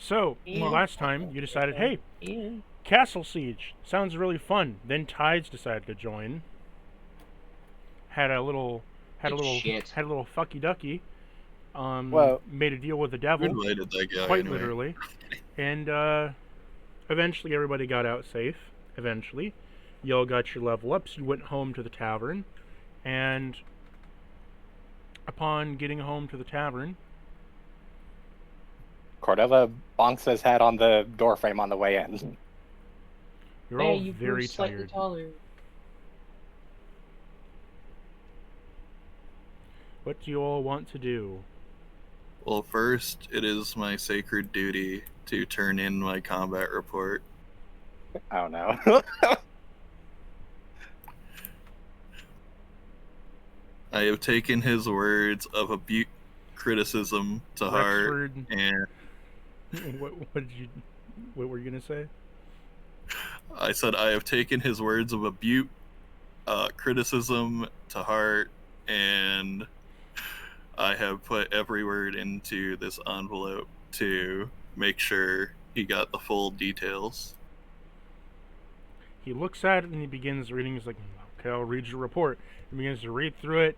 So, last time you decided, hey, Castle Siege sounds really fun. Then Tides decided to join. Had a little, Shit. had a little fucky ducky. Well, Made a deal with the Who devil, invited that guy quite anyway? literally, and eventually everybody got out safe. Eventually, you all got your level ups. You went home to the tavern, and upon getting home to the tavern, Cordova bonks his head on the doorframe on the way in. you're Hey, all you grew very slightly tired. taller. What do you all want to do? Well, first, it is my sacred duty to turn in my combat report. Oh no. I have taken his words of criticism to heart, Rexford, and what were you gonna say? I said I have taken his words of criticism to heart, and I have put every word into this envelope to make sure he got the full details. He looks at it and he begins reading. He's like, "Okay, I'll read your report." He begins to read through it.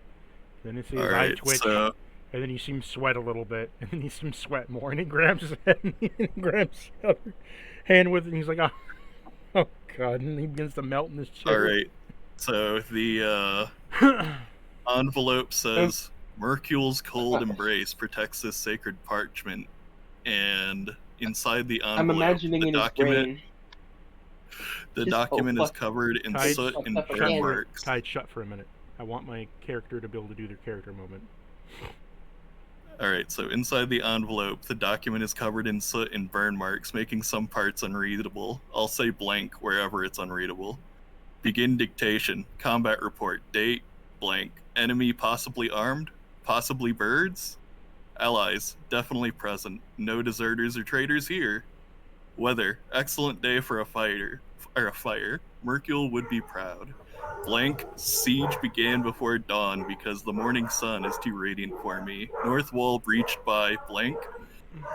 Then you see his eye Alright, twitch, so and then you see him sweat a little bit, and then you see him sweat more, and he grabs his head and he grabs the other hand with it, and he's like, "Oh God!" And he begins to melt in his chair. alright, so the envelope says Mercule's cold embrace protects this sacred parchment, and inside the envelope, I'm imagining the in his document, brain. the Just, document oh, is fuck. covered in Tides, soot and fuck, burn fuck, marks. Tide, shut for a minute. I want my character to be able to do their character moment. Alright, so inside the envelope, the document is covered in soot and burn marks, making some parts unreadable. I'll say blank wherever it's unreadable. Begin dictation. Combat report. Date. Blank. Enemy possibly armed. Possibly birds. Allies definitely present. No deserters or traitors here. Weather. Excellent day for a fire. Mercule would be proud. Blank. Siege began before dawn because the morning sun is too radiant for me. North wall breached by blank.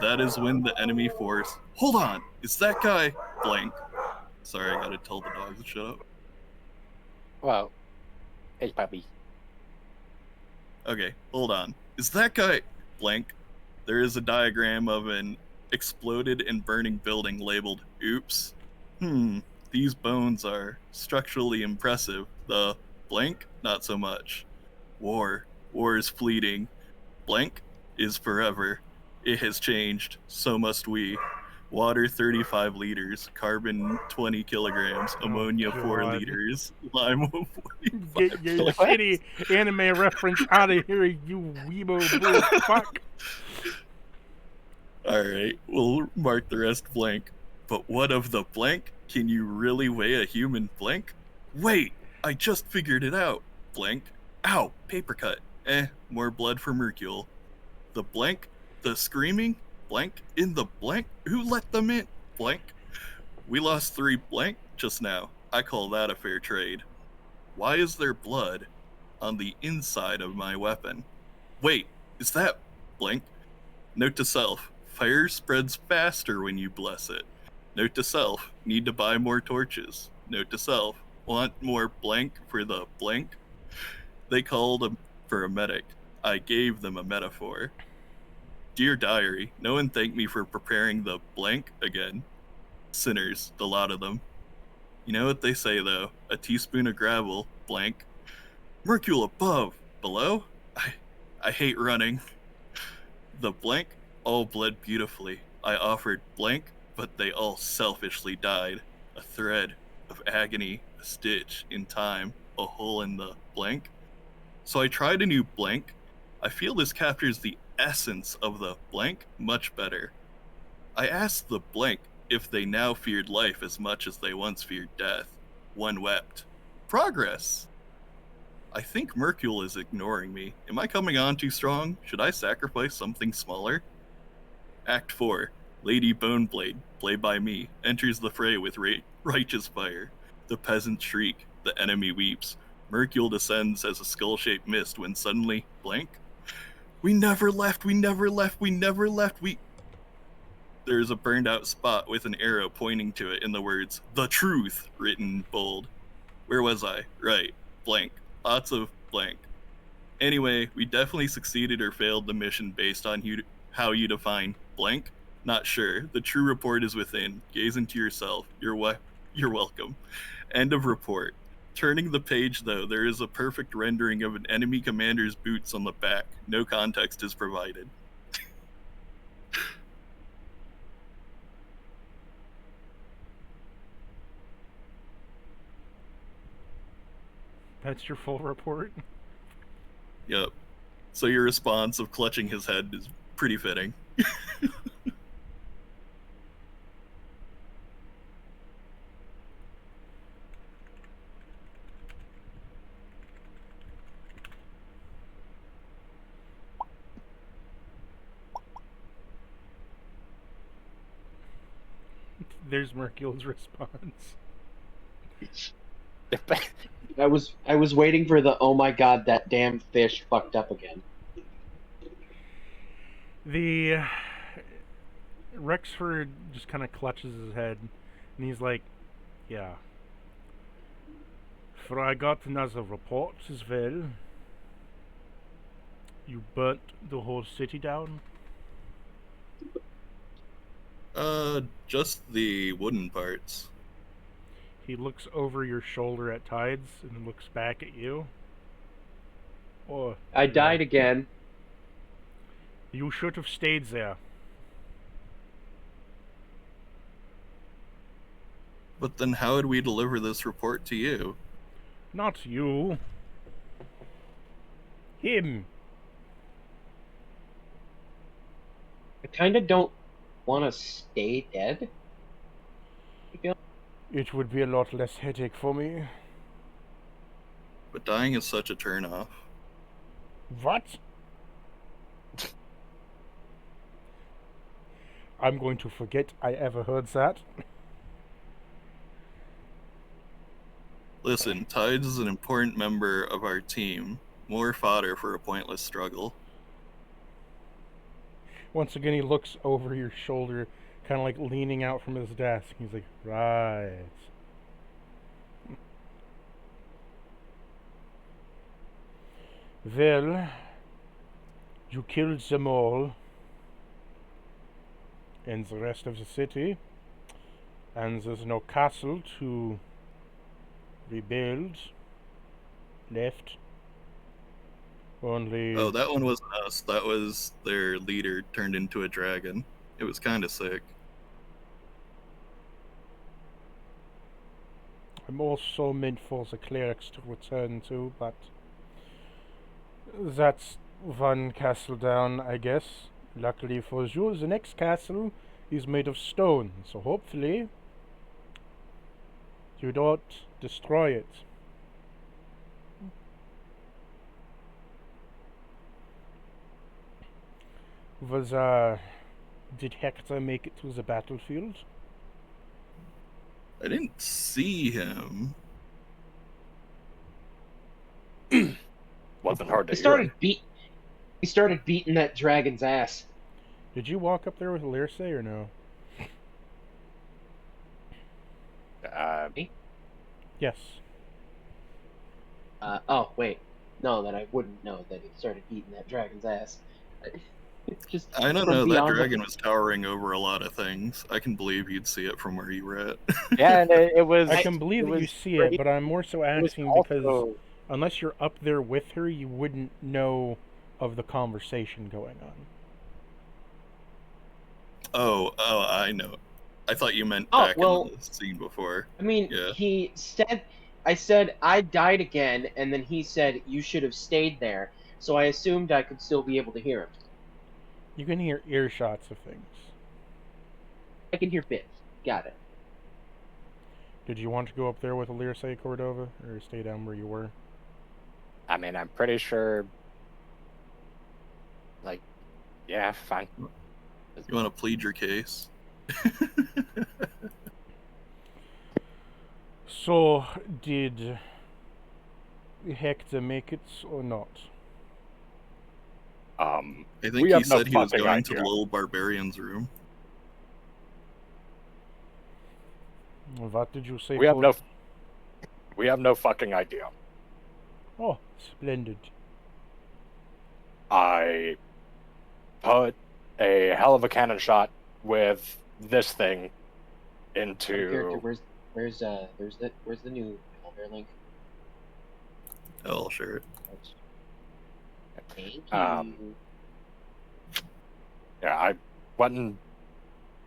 That is when the enemy force. Hold on. Is that guy blank? Sorry, I gotta tell the dogs to shut up. Well, hey puppy. Okay, hold on. Is that guy blank? There is a diagram of an exploded and burning building labeled oops. These bones are structurally impressive. The blank, not so much. War is fleeting. Blank is forever. It has changed, so must we. Water 35 liters, carbon 20 kilograms, ammonia 4 God. liters, lime 45 Get your shitty anime reference out of here, you weebo bull fuck. Alright, we'll mark the rest blank. But what of the blank? Can you really weigh a human blank? Wait, I just figured it out. Blank. Ow, paper cut. More blood for Mercule. The blank, the screaming, blank, in the blank, who let them in? Blank. We lost 3 blank just now. I call that a fair trade. Why is there blood on the inside of my weapon? Wait, is that blank? Note to self, fire spreads faster when you bless it. Note to self, need to buy more torches. Note to self, want more blank for the blank? They called for a medic. I gave them a metaphor. Dear diary, no one thanked me for preparing the blank again. Sinners, the lot of them. You know what they say though, a teaspoon of gravel, blank. Mercule above, below? I hate running. The blank all bled beautifully. I offered blank, but they all selfishly died. A thread of agony, a stitch in time, a hole in the blank. So I tried a new blank. I feel this captures the essence of the blank much better. I asked the blank if they now feared life as much as they once feared death. One wept. Progress! I think Mercule is ignoring me. Am I coming on too strong? Should I sacrifice something smaller? Act 4. Lady Boneblade, played by me, enters the fray with righteous fire. The peasants shriek. The enemy weeps. Mercule descends as a skull-shaped mist when suddenly, blank? We never left, we never left, we never left, there's a burned out spot with an arrow pointing to it in the words, "The Truth," written bold. Where was I? Right. Blank. Lots of blank. Anyway, we definitely succeeded or failed the mission based on how you define blank. Not sure. The true report is within. Gaze into yourself. You're welcome. End of report. Turning the page, though, there is a perfect rendering of an enemy commander's boots on the back. No context is provided. That's your full report? Yep. So your response of clutching his head is pretty fitting. There's Mercule's response. I was waiting for the oh my god, that damn fish fucked up again. The Rexford just kind of clutches his head, and he's like, "Yeah. For I got another report as well. You burnt the whole city down." Just the wooden parts. He looks over your shoulder at Tides and looks back at you. Oh, I died again. you should have stayed there. But then how would we deliver this report to you? Not you. Him. I kind of don't want to stay dead. It would be a lot less headache for me. But dying is such a turnoff. What? I'm going to forget I ever heard that. Listen, Tides is an important member of our team. More fodder for a pointless struggle. Once again, he looks over your shoulder, kind of like leaning out from his desk. He's like, right. Well, you killed them all, and the rest of the city, and there's no castle to rebuild left. Only... Oh, that one wasn't us. That was their leader turned into a dragon. It was kind of sick. I'm also meant for the clerics to return to, but that's one castle down, I guess. Luckily for you, the next castle is made of stone, so hopefully you don't destroy it. Did Hector make it to the battlefield? I didn't see him. Wasn't hard to He started beating that dragon's ass. Did you walk up there with Lirce or no? Me? Yes. Oh wait, no, that I wouldn't know that he started beating that dragon's ass. Just I don't from know, that beyond dragon was towering over a lot of things. I can believe you'd see it from where you were at. Yeah, and it was. I can believe it that you was see great. it, but I'm more so It was asking because also- unless you're up there with her, you wouldn't know of the conversation going on. Oh, I know. I thought you meant Oh, back well, in the scene before. I mean, Yeah. I said I died again, and then he said you should have stayed there. So I assumed I could still be able to hear him. You can hear earshots of things. I can hear bits. Got it. Did you want to go up there with Lirce, Cordova, or stay down where you were? I mean, I'm pretty sure. Like, yeah, fine. You want to plead your case? So, did Hector make it or not? I think We he have no said he was fucking going to the idea. little barbarian's room. What did you say? We have no fucking idea. Oh, splendid. I put a hell of a cannon shot with this thing Character, into. where's the new Elder Link? I'll share it. Thank you. Yeah, I went and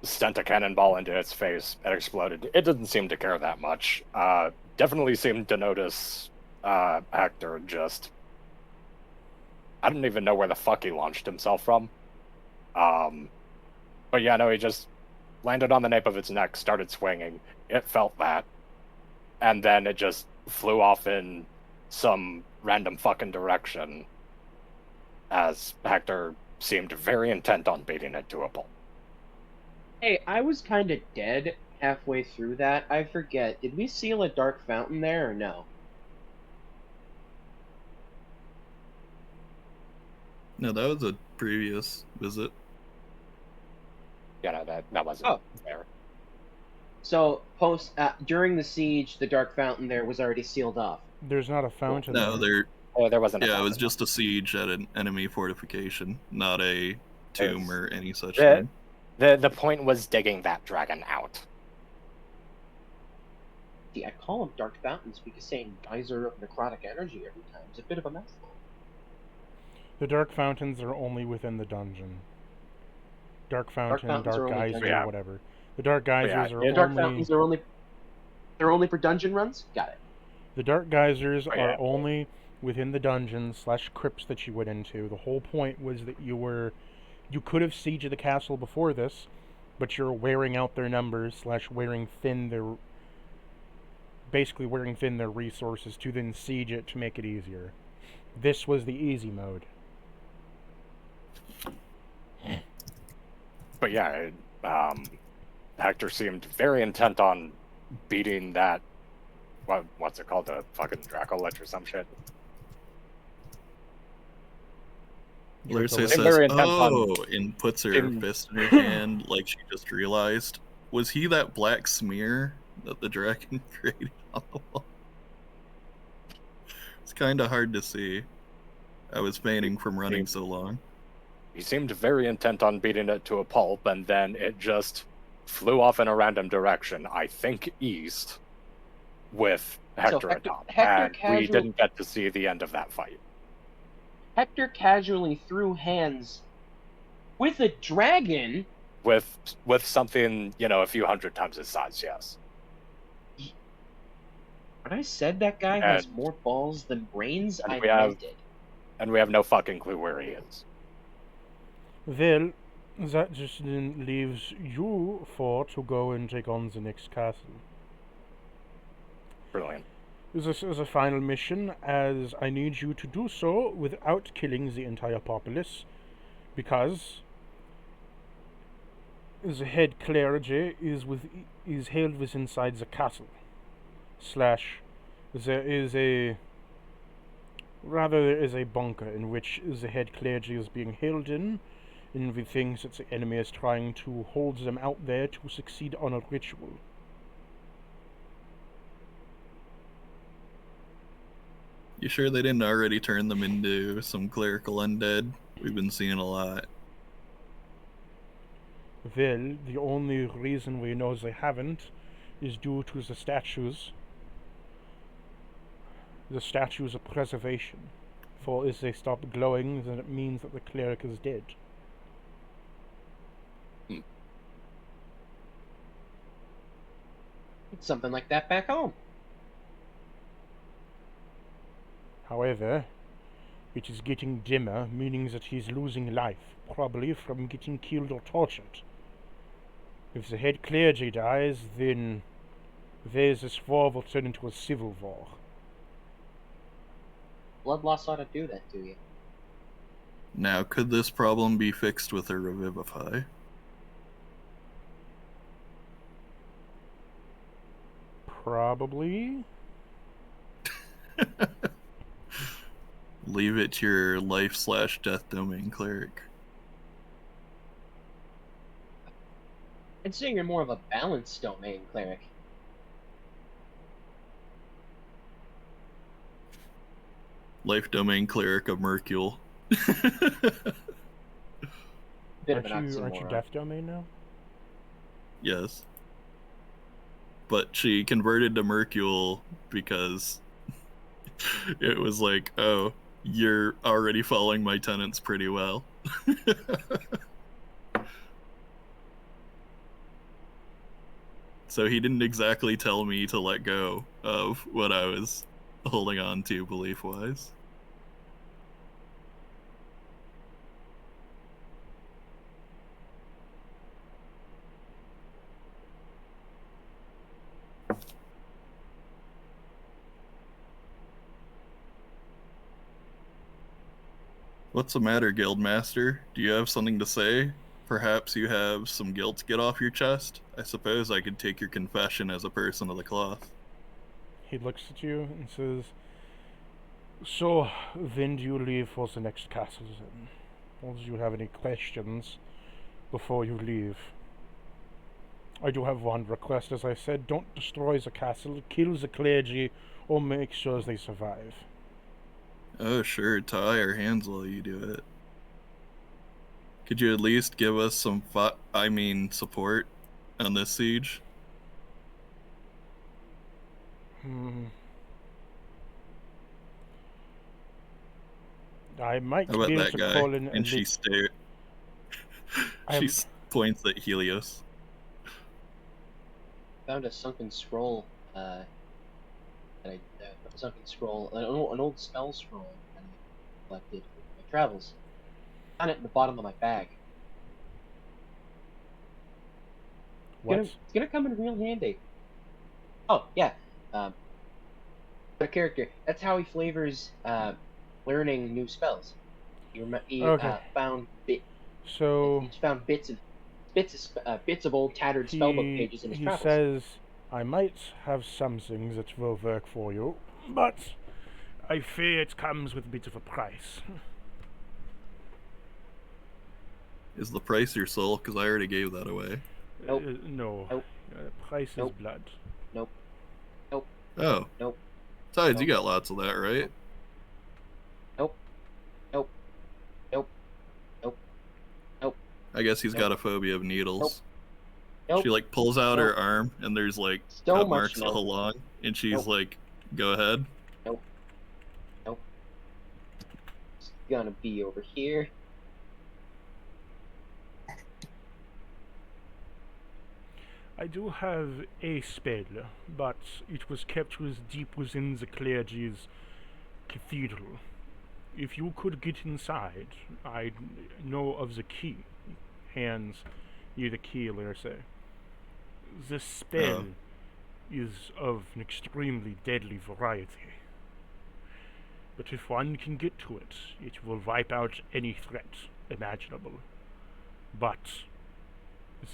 sent a cannonball into its face. It exploded. It didn't seem to care that much. Definitely seemed to notice Hector just. I don't even know where the fuck he launched himself from. But yeah, no, he just landed on the nape of its neck, started swinging. It felt that. And then it just flew off in some random fucking direction as Hector seemed very intent on beating it to a pulp. Hey, I was kind of dead halfway through that. I forget. Did we seal a dark fountain there or no? No, that was a previous visit. Yeah, no, that wasn't there. So during the siege, the dark fountain there was already sealed off. There's not a fountain No, there. There wasn't. Yeah, it was just a siege at an enemy fortification, not a tomb or any such the- thing. The point was digging that dragon out. See, I call them dark fountains because saying geyser of necrotic energy every time is a bit of a mouthful. The dark fountains are only within the dungeon. Dark fountain, fountains are dark only geyser, dungeon. whatever. The dark geysers are The dark only. fountains are they're only for dungeon runs? Got it. The dark geysers Oh, yeah. are only within the dungeons / crypts that you went into. The whole point was that you could have sieged the castle before this, but you're wearing out their numbers / wearing thin their resources to then siege it to make it easier. This was the easy mode. But yeah, Hector seemed very intent on beating that. What's it called? The fucking Dracolich or some shit. Lurse Dracolich. says, Very intent oh, on- and puts her in- fist in her hand like she just realized. Was he that black smear that the dragon created on the wall? It's kind of hard to see. I was fainting from running so long. He seemed very intent on beating it to a pulp, and then it just flew off in a random direction, I think east, with Hector atop. And we didn't get to see the end of that fight. Hector casually threw hands with a dragon. With something, a few hundred times his size, yes. When I said that guy has more balls than brains, I meant it. And we have no fucking clue where he is. Well, that just then leaves you four to go and take on the next castle. Brilliant. This is a final mission, as I need you to do so without killing the entire populace, because the head clergy is held within inside the castle. There is a bunker in which the head clergy is being held in the things that the enemy is trying to hold them out there to succeed on a ritual. You sure they didn't already turn them into some clerical undead? We've been seeing a lot. Well, the only reason we know they haven't is due to the statues. The statues of preservation. For if they stop glowing, then it means that the cleric is dead. It's something like that back home. However, it is getting dimmer, meaning that he's losing life, probably from getting killed or tortured. If the head clergy dies, then this war will turn into a civil war. Blood loss ought to do that to you. Now, could this problem be fixed with a revivify? Probably. Leave it to your life/death domain cleric. I'd say you're more of a balanced domain cleric. Life domain cleric of Mercule. Bit of an Aren't you oxymoron. death domain now? Yes. But she converted to Mercule because it was like, oh, you're already following my tenets pretty well. So he didn't exactly tell me to let go of what I was holding on to belief-wise. What's the matter, Guildmaster? Do you have something to say? Perhaps you have some guilt to get off your chest? I suppose I could take your confession as a person of the cloth. He looks at you and says, "So, when do you leave for the next castle then? Or do you have any questions before you leave? I do have one request, as I said. Don't destroy the castle, kill the clergy, or make sure they survive." Oh, sure, tie our hands while you do it. Could you at least give us some support on this siege? I might How about be able that to guy? call in And she stared. She points at Helios. Found a sunken scroll. An old spell scroll that I collected in my travels. Found it in the bottom of my bag. What? It's gonna come in real handy. Oh yeah, a character. That's how he flavors learning new spells. He Okay. found So he found bits of old tattered spellbook pages in his he travels. says, "I might have something that will work for you, but I fear it comes with a bit of a price." Is the price your soul? Because I already gave that away. Nope. No. Nope. Price Nope. is blood. Nope. Nope. Oh. Nope. Besides, Nope. you got lots of that, right? Nope. Nope. Nope. Nope. Nope. I guess he's Nope. got a phobia of needles. Nope. She like pulls out her Nope. arm and there's like So cut much marks nope. all along, and she's Nope. like, "Go ahead." Nope. Nope. It's gonna be over here. I do have a spell, but it was kept deep within the clergy's cathedral. If you could get inside, I know of the key. Hands you the key, let her say. This spell is of an extremely deadly variety. But if one can get to it, it will wipe out any threat imaginable. But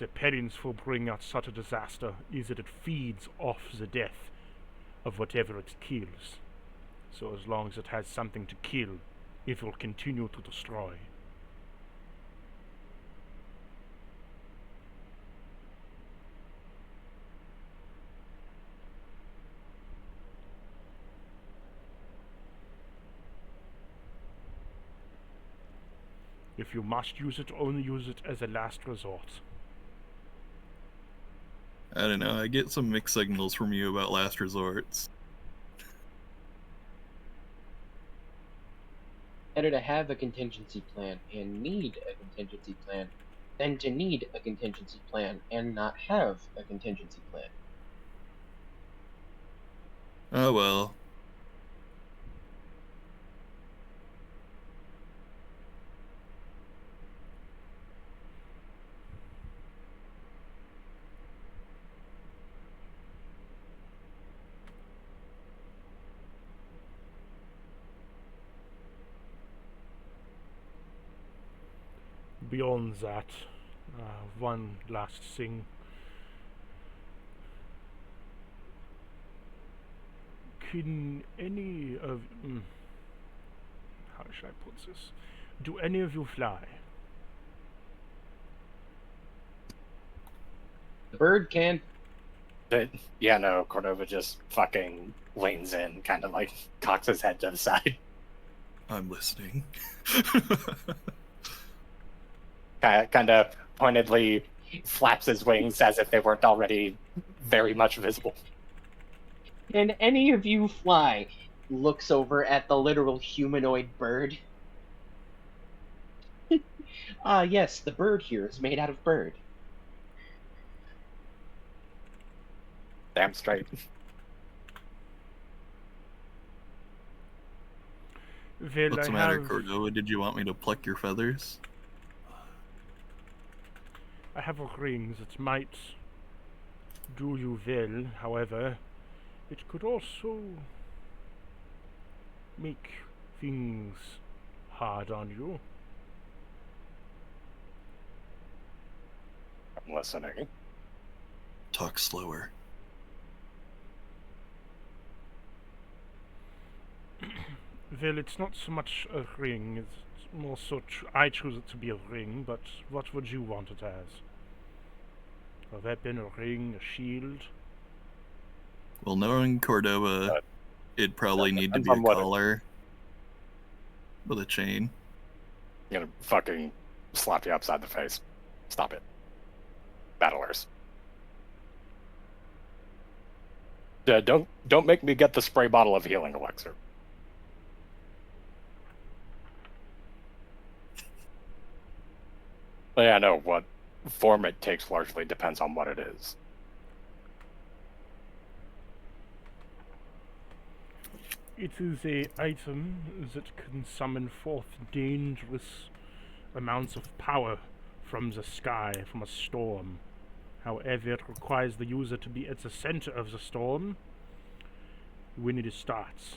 the penance for bringing out such a disaster is that it feeds off the death of whatever it kills. So as long as it has something to kill, it will continue to destroy. If you must use it, only use it as a last resort. I don't know. I get some mixed signals from you about last resorts. Better to have a contingency plan and need a contingency plan than to need a contingency plan and not have a contingency plan. Oh well. Beyond that, one last thing. Can any of... how should I put this? Do any of you fly? The bird can. Yeah, no, Cordova just fucking leans in, kind of like cocks his head to the side. I'm listening. Kind of pointedly flaps his wings as if they weren't already very much visible. And any of you fly looks over at the literal humanoid bird. Ah, yes, the bird here is made out of bird. Damn straight. Well, What's I the matter, have, Cordova? Did you want me to pluck your feathers? I have a ring that might do you well. However, it could also make things hard on you. I'm listening. Talk slower. Well, it's not so much a ring, it's more so I choose it to be a ring, but what would you want it as? A weapon, a ring, a shield? Well, knowing Cordova, Uh, it'd probably need to depends be a on what it- collar with a chain. I'm gonna fucking slap you upside the face. Stop it. Battlers. Don't make me get the spray bottle of healing elixir. But yeah, no, what form it takes largely depends on what it is. It is a item that can summon forth dangerous amounts of power from the sky, from a storm. However, it requires the user to be at the center of the storm when it starts.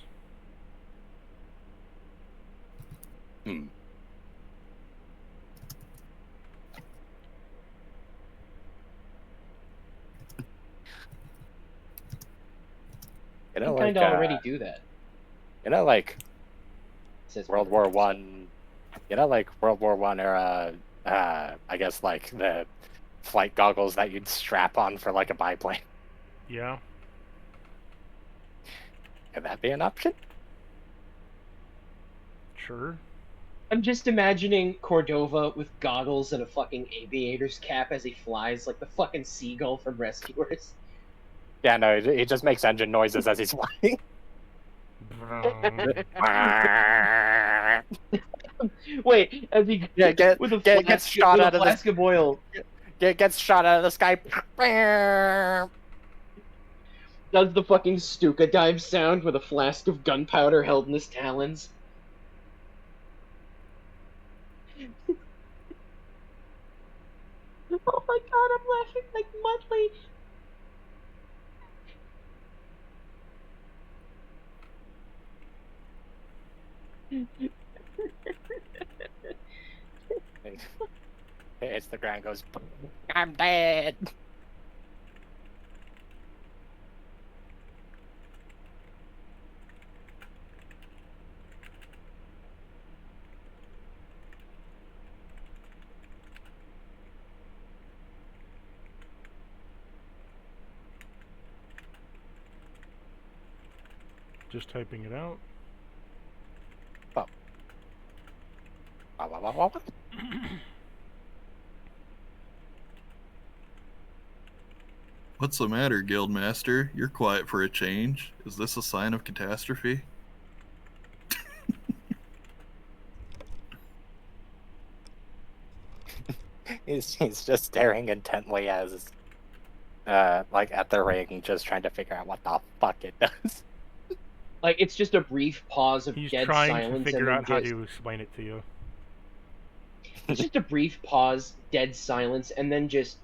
Hmm. You know, You like, kind of already do that. you know, like Says World War One. You know, like World War One era. I guess like the flight goggles that you'd strap on for like a biplane. Yeah? Could that be an option? Sure. I'm just imagining Cordova with goggles and a fucking aviator's cap as he flies like the fucking seagull from Rescuers. Yeah, no, he just makes engine noises as he's flying. Wait, as he Yeah, with a gets flask, shot with out a of the flask of oil gets shot out of the sky. does the fucking Stuka dive sound with a flask of gunpowder held in his talons. Oh my god, I'm laughing like Mudley. Hits the ground, goes, I'm dead. Just typing it out. What's the matter, Guildmaster? You're quiet for a change. Is this a sign of catastrophe? He's just staring intently as, like at the ring, just trying to figure out what the fuck it does. Like, it's just a brief pause of He's dead trying silence. to figure and out how just, to explain it to you. It's just a brief pause, dead silence, and then just.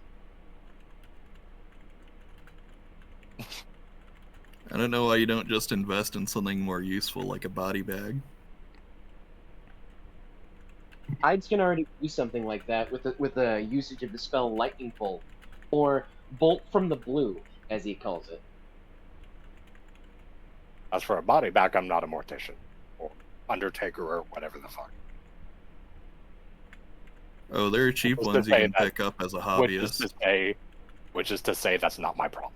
I don't know why you don't just invest in something more useful like a body bag. Hydes can already do something like that with the usage of the spell Lightning Bolt, or Bolt from the Blue, as he calls it. As for a body bag, I'm not a mortician or undertaker or whatever the fuck. Oh, there are cheap Who's to ones you say can that- pick up as a Which is hobbyist. to say that's not my problem.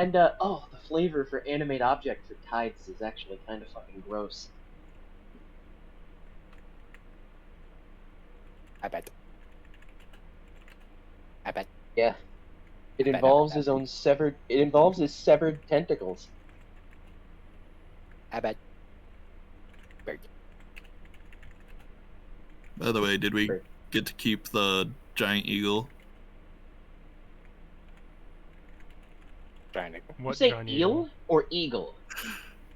And the flavor for animate object for tides is actually kind of fucking gross. I bet. Yeah. It I bet involves I his own severed. It involves his severed tentacles. bet. By the way, did we Sure. get to keep the giant eagle? Trying to. You What say Johnny eel or eagle?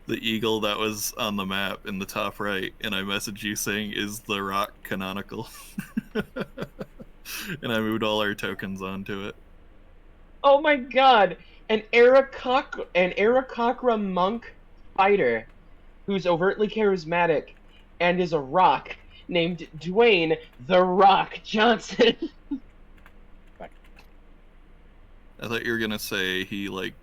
The eagle that was on the map in the top right, and I messaged you saying, "Is the rock canonical?" And I moved all our tokens onto it. Oh my god! An Aarakocra monk fighter who's overtly charismatic and is a rock named Dwayne the Rock Johnson. I thought you were gonna say he like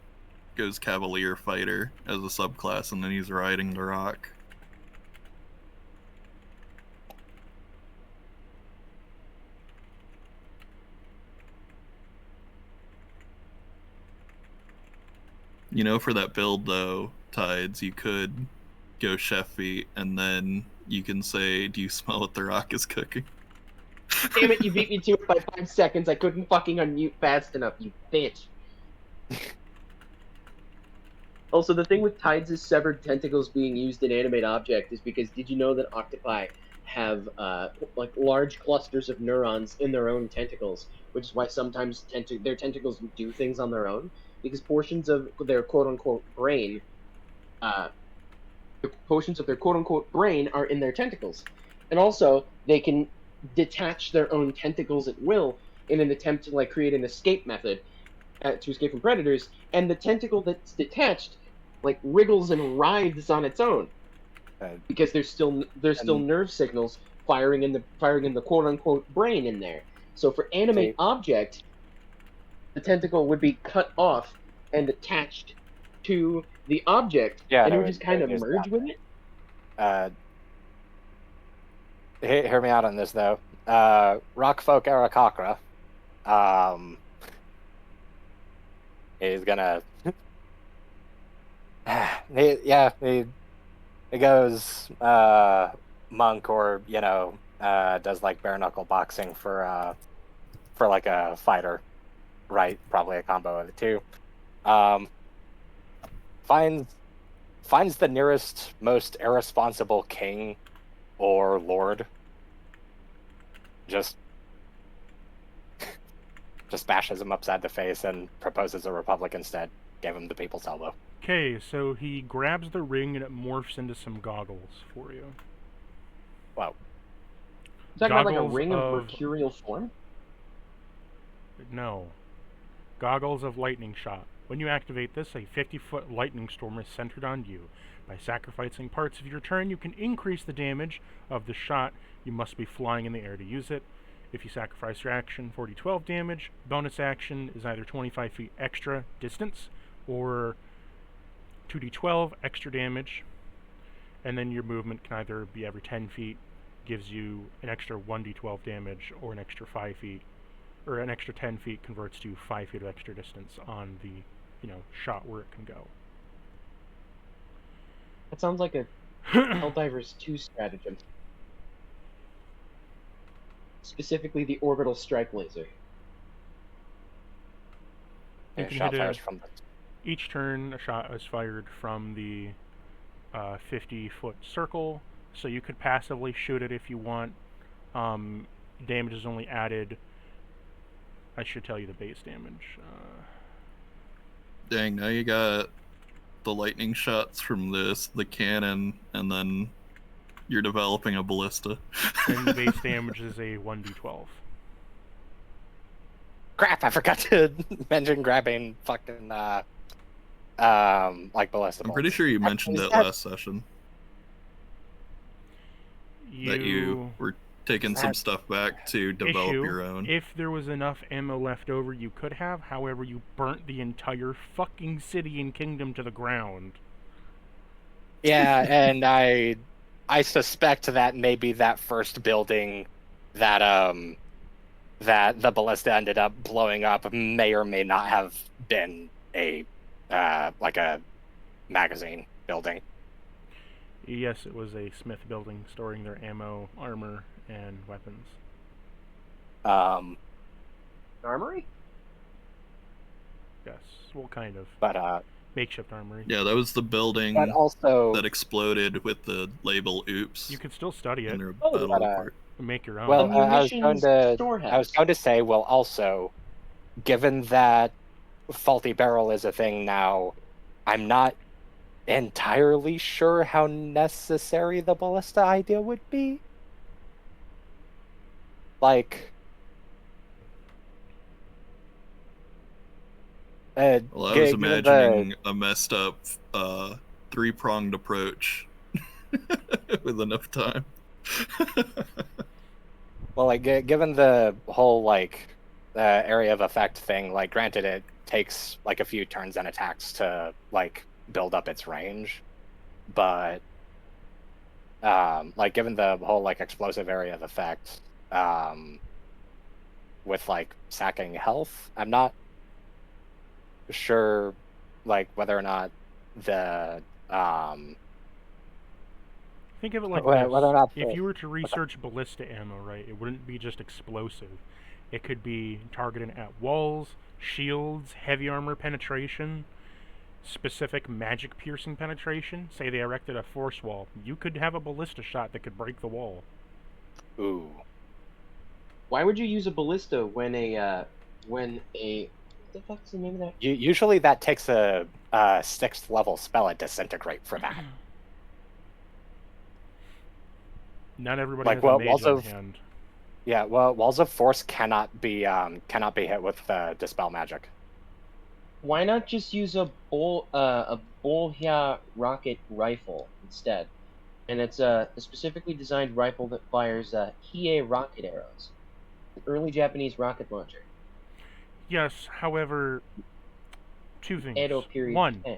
goes Cavalier Fighter as a subclass, and then he's riding the rock. You know, for that build though, Tides, you could go Chef Feet, and then you can say, "Do you smell what the rock is cooking?" Damn it, you beat me to it by 5 seconds. I couldn't fucking unmute fast enough, you bitch. Also, the thing with Tides' severed tentacles being used in animate object is because did you know that octopi have like large clusters of neurons in their own tentacles, which is why sometimes their tentacles do things on their own because portions of their quote-unquote brain, are in their tentacles, and also they can detach their own tentacles at will in an attempt to like create an escape method to escape from predators, and the tentacle that's detached like wriggles and writhes on its own because there's still nerve signals firing in the quote unquote brain in there. So for animate object, the tentacle would be cut off and attached to the object, and it would just kind of merge with it. Hear me out on this though. Rockfolk Aarakocra is gonna he goes monk, or does like bare knuckle boxing for like a fighter, right? Probably a combo of the two. Finds the nearest most irresponsible king or lord, just bashes him upside the face and proposes a republic instead. Gave him the people's elbow. Okay, so he grabs the ring and it morphs into some goggles for you. Wow. Is that like a Goggles ring of of- mercurial form? No. Goggles of Lightning Shot. When you activate this, a 50-foot lightning storm is centered on you. By sacrificing parts of your turn, you can increase the damage of the shot. You must be flying in the air to use it. If you sacrifice your action, 40-12 damage. Bonus action is either 25 feet extra distance or 2d12 extra damage. And then your movement can either be every 10 feet, gives you an extra 1d12 damage, or an extra 5 feet, or an extra 10 feet converts to 5 feet of extra distance on the, shot where it can go. That sounds like a Helldivers 2 stratagem. Specifically the orbital strike laser. You can Shot hit fires from each turn, a shot is fired from the 50-foot circle, so you could passively shoot it if you want. Damage is only added. I should tell you the base damage. Dang, now you got the lightning shots from the cannon, and then you're developing a ballista. And the base damage is a 1d12. Crap! I forgot to mention grabbing fucking like ballista. I'm pretty sure you mentioned that last session. That you were taking some stuff back to develop your own. If there was enough ammo left over, you could have. However, you burnt the entire fucking city and kingdom to the ground. Yeah, and I suspect that maybe that first building that that the ballista ended up blowing up may or may not have been a like a magazine building. Yes, it was a smith building storing their ammo, armor, and weapons. Armory? Yes, well, kind of. But Makeshift armory. Yeah, that was the building but also that exploded with the label "Oops" You could still study in it, their Oh, battle but, report. make your own. well, A I was munitions I was storehouse. going to say, well, also, given that faulty barrel is a thing now, I'm not entirely sure how necessary the ballista idea would be. Like, Well, I was given imagining a messed up 3-pronged approach with enough time. well, like, given the whole like area of effect thing, like, granted, it takes like a few turns and attacks to like build up its range, but like, given the whole like explosive area of effect, with like sacking health, I'm not sure like whether or not the Think of it like whether or this. not If the, you were to research ballista ammo, right, it wouldn't be just explosive. It could be targeted at walls, shields, heavy armor penetration, specific magic piercing penetration. Say they erected a force wall. You could have a ballista shot that could break the wall. ooh, Why would you use a ballista when what the fuck's the name of that? usually that takes a 6th level spell at disintegrate for that. Not everybody Like, has well, a mage walls on of hand. yeah, well, walls of force cannot be hit with dispel magic. Why not just use a Bolhia rocket rifle instead? And it's a specifically designed rifle that fires Hiei rocket arrows, an early Japanese rocket launcher. Yes, however, two things. Edo period One, Japan.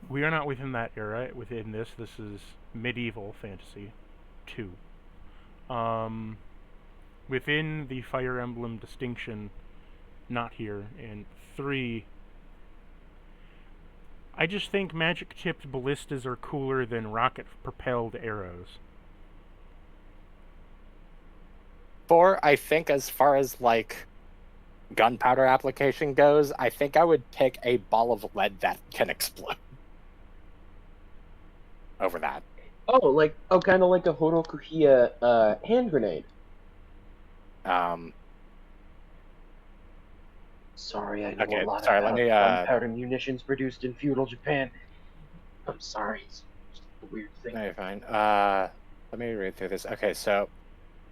we are not within that era. Within this is medieval fantasy. 2. Within the Fire Emblem distinction, not here. And 3, I just think magic-tipped ballistas are cooler than rocket-propelled arrows. 4, I think, as far as like gunpowder application goes, I think I would pick a ball of lead that can explode over that. Oh, kind of like a Horokuhiya hand grenade. Sorry, I know Okay, a lot sorry, about let me, gunpowder munitions produced in feudal Japan. I'm sorry, it's just a weird thing. No, you're fine. Let me read through this. Okay, so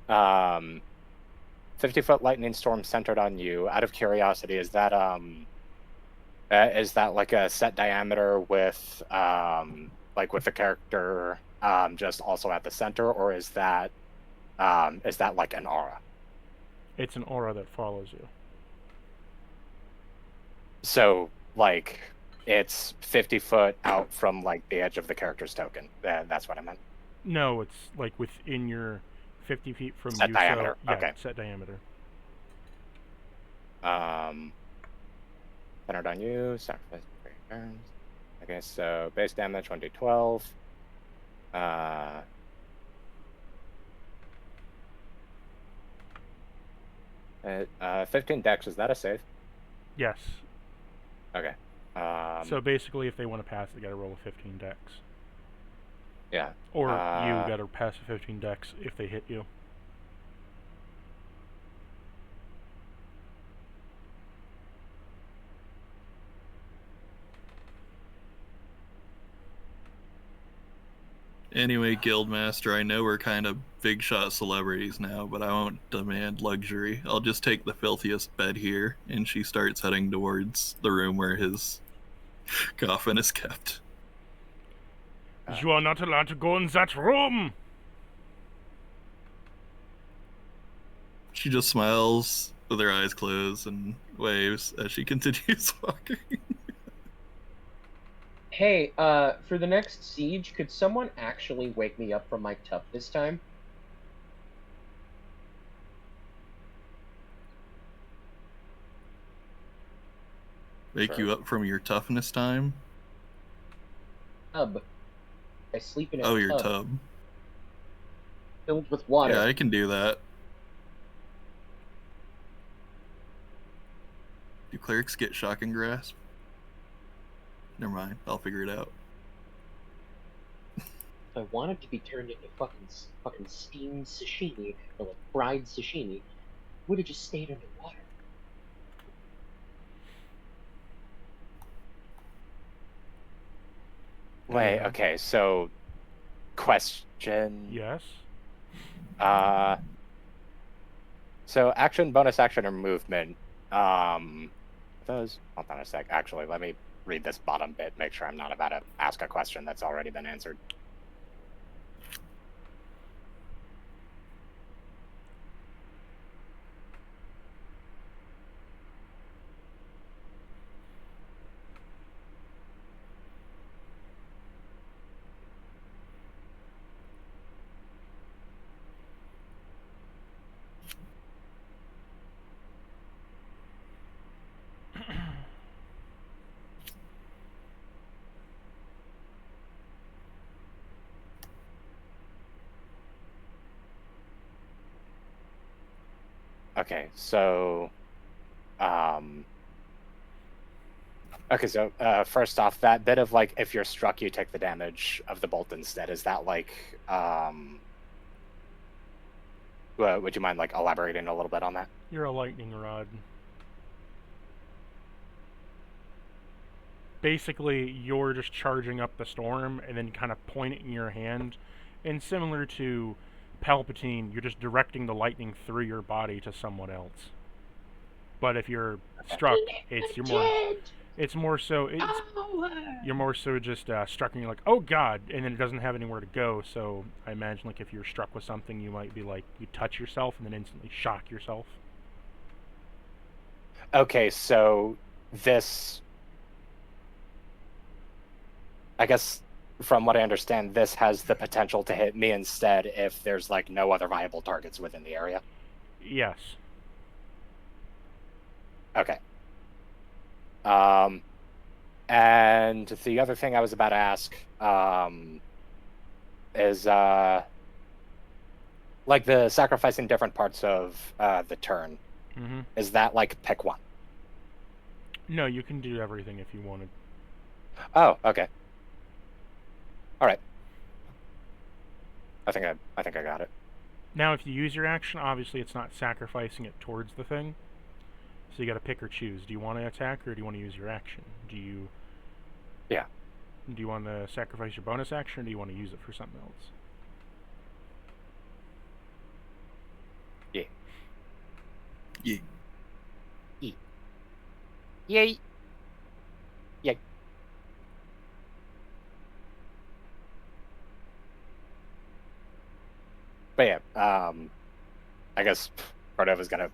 50-foot lightning storm centered on you. Out of curiosity, is that like a set diameter with like with the character just also at the center, or is that like an aura? It's an aura that follows you. So like it's 50 foot out from like the edge of the character's token. That's what I meant. No, it's like within your 50 feet from Set you. diameter. So, yeah, Okay. set diameter. Centered on you. Sacrifice 3 turns. Okay, so base damage 1d12. 15 dex. Is that a save? Yes. Okay. So basically, if they want to pass, they got to roll a 15 dex. Yeah. Or you got to pass a 15 dex if they hit you. Anyway, Guildmaster, I know we're kind of big shot celebrities now, but I won't demand luxury. I'll just take the filthiest bed here, and she starts heading towards the room where his coffin is kept. You are not allowed to go in that room! She just smiles with her eyes closed and waves as she continues walking. Hey, for the next siege, could someone actually wake me up from my tub this time? Wake Sure. you up from your toughness time? Tub. I sleep in a Oh, your tub tub. filled with water. Yeah, I can do that. Do clerics get shocking grasp? Never mind, I'll figure it out. If I wanted to be turned into fucking steamed sashimi or like fried sashimi, would have just stayed underwater. Wait, Yeah. okay, so question. Yes. So action, bonus action, or movement. Those. Hold on a sec. Actually, let me read this bottom bit. Make sure I'm not about to ask a question that's already been answered. Okay, so, okay, so first off, that bit of like if you're struck, you take the damage of the bolt instead. Is that like, would you mind like elaborating a little bit on that? You're a lightning rod. Basically, you're just charging up the storm and then kind of point it in your hand. And similar to Palpatine, you're just directing the lightning through your body to someone else. But if you're struck, you're more so just struck and you're like, oh god, and then it doesn't have anywhere to go. So I imagine like if you're struck with something, you might be like you touch yourself and then instantly shock yourself. Okay, so this, I guess from what I understand, this has the potential to hit me instead if there's like no other viable targets within the area. Yes. Okay. And the other thing I was about to ask, is like the sacrificing different parts of the turn. Mm-hmm. Is that like pick one? No, you can do everything if you wanted. Oh, okay. All right. I think I got it. Now, if you use your action, obviously it's not sacrificing it towards the thing. So you got to pick or choose. Do you want to attack or do you want to use your action? Yeah. Do you want to sacrifice your bonus action or do you want to use it for something else? Yeah. Yeah. Yay. Yay. But yeah, I guess Cordova's gonna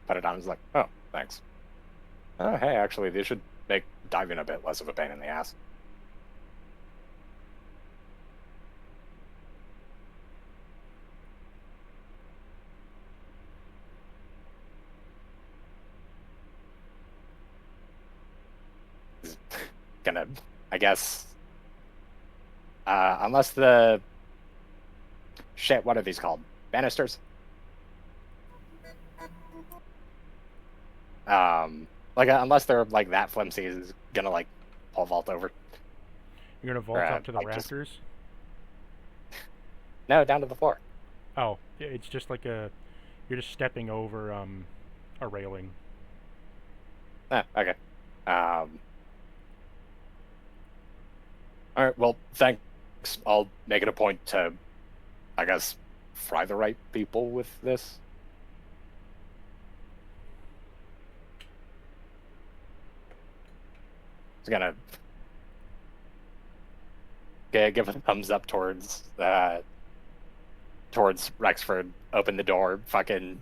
put it on. He's like, oh, thanks. Oh, hey, actually, this should make diving a bit less of a pain in the ass. Gonna, I guess, unless the shit, what are these called? Banisters? Like unless they're like that flimsy, is gonna like pole vault over. You're going to vault Or, up to the like, just- rafters? No, down to the floor. Oh, it's just like you're just stepping over a railing. Ah, okay. All right. Well, thanks. I'll make it a point to, I guess, fry the right people with this. It's gonna give a thumbs up towards Rexford. Open the door. Fucking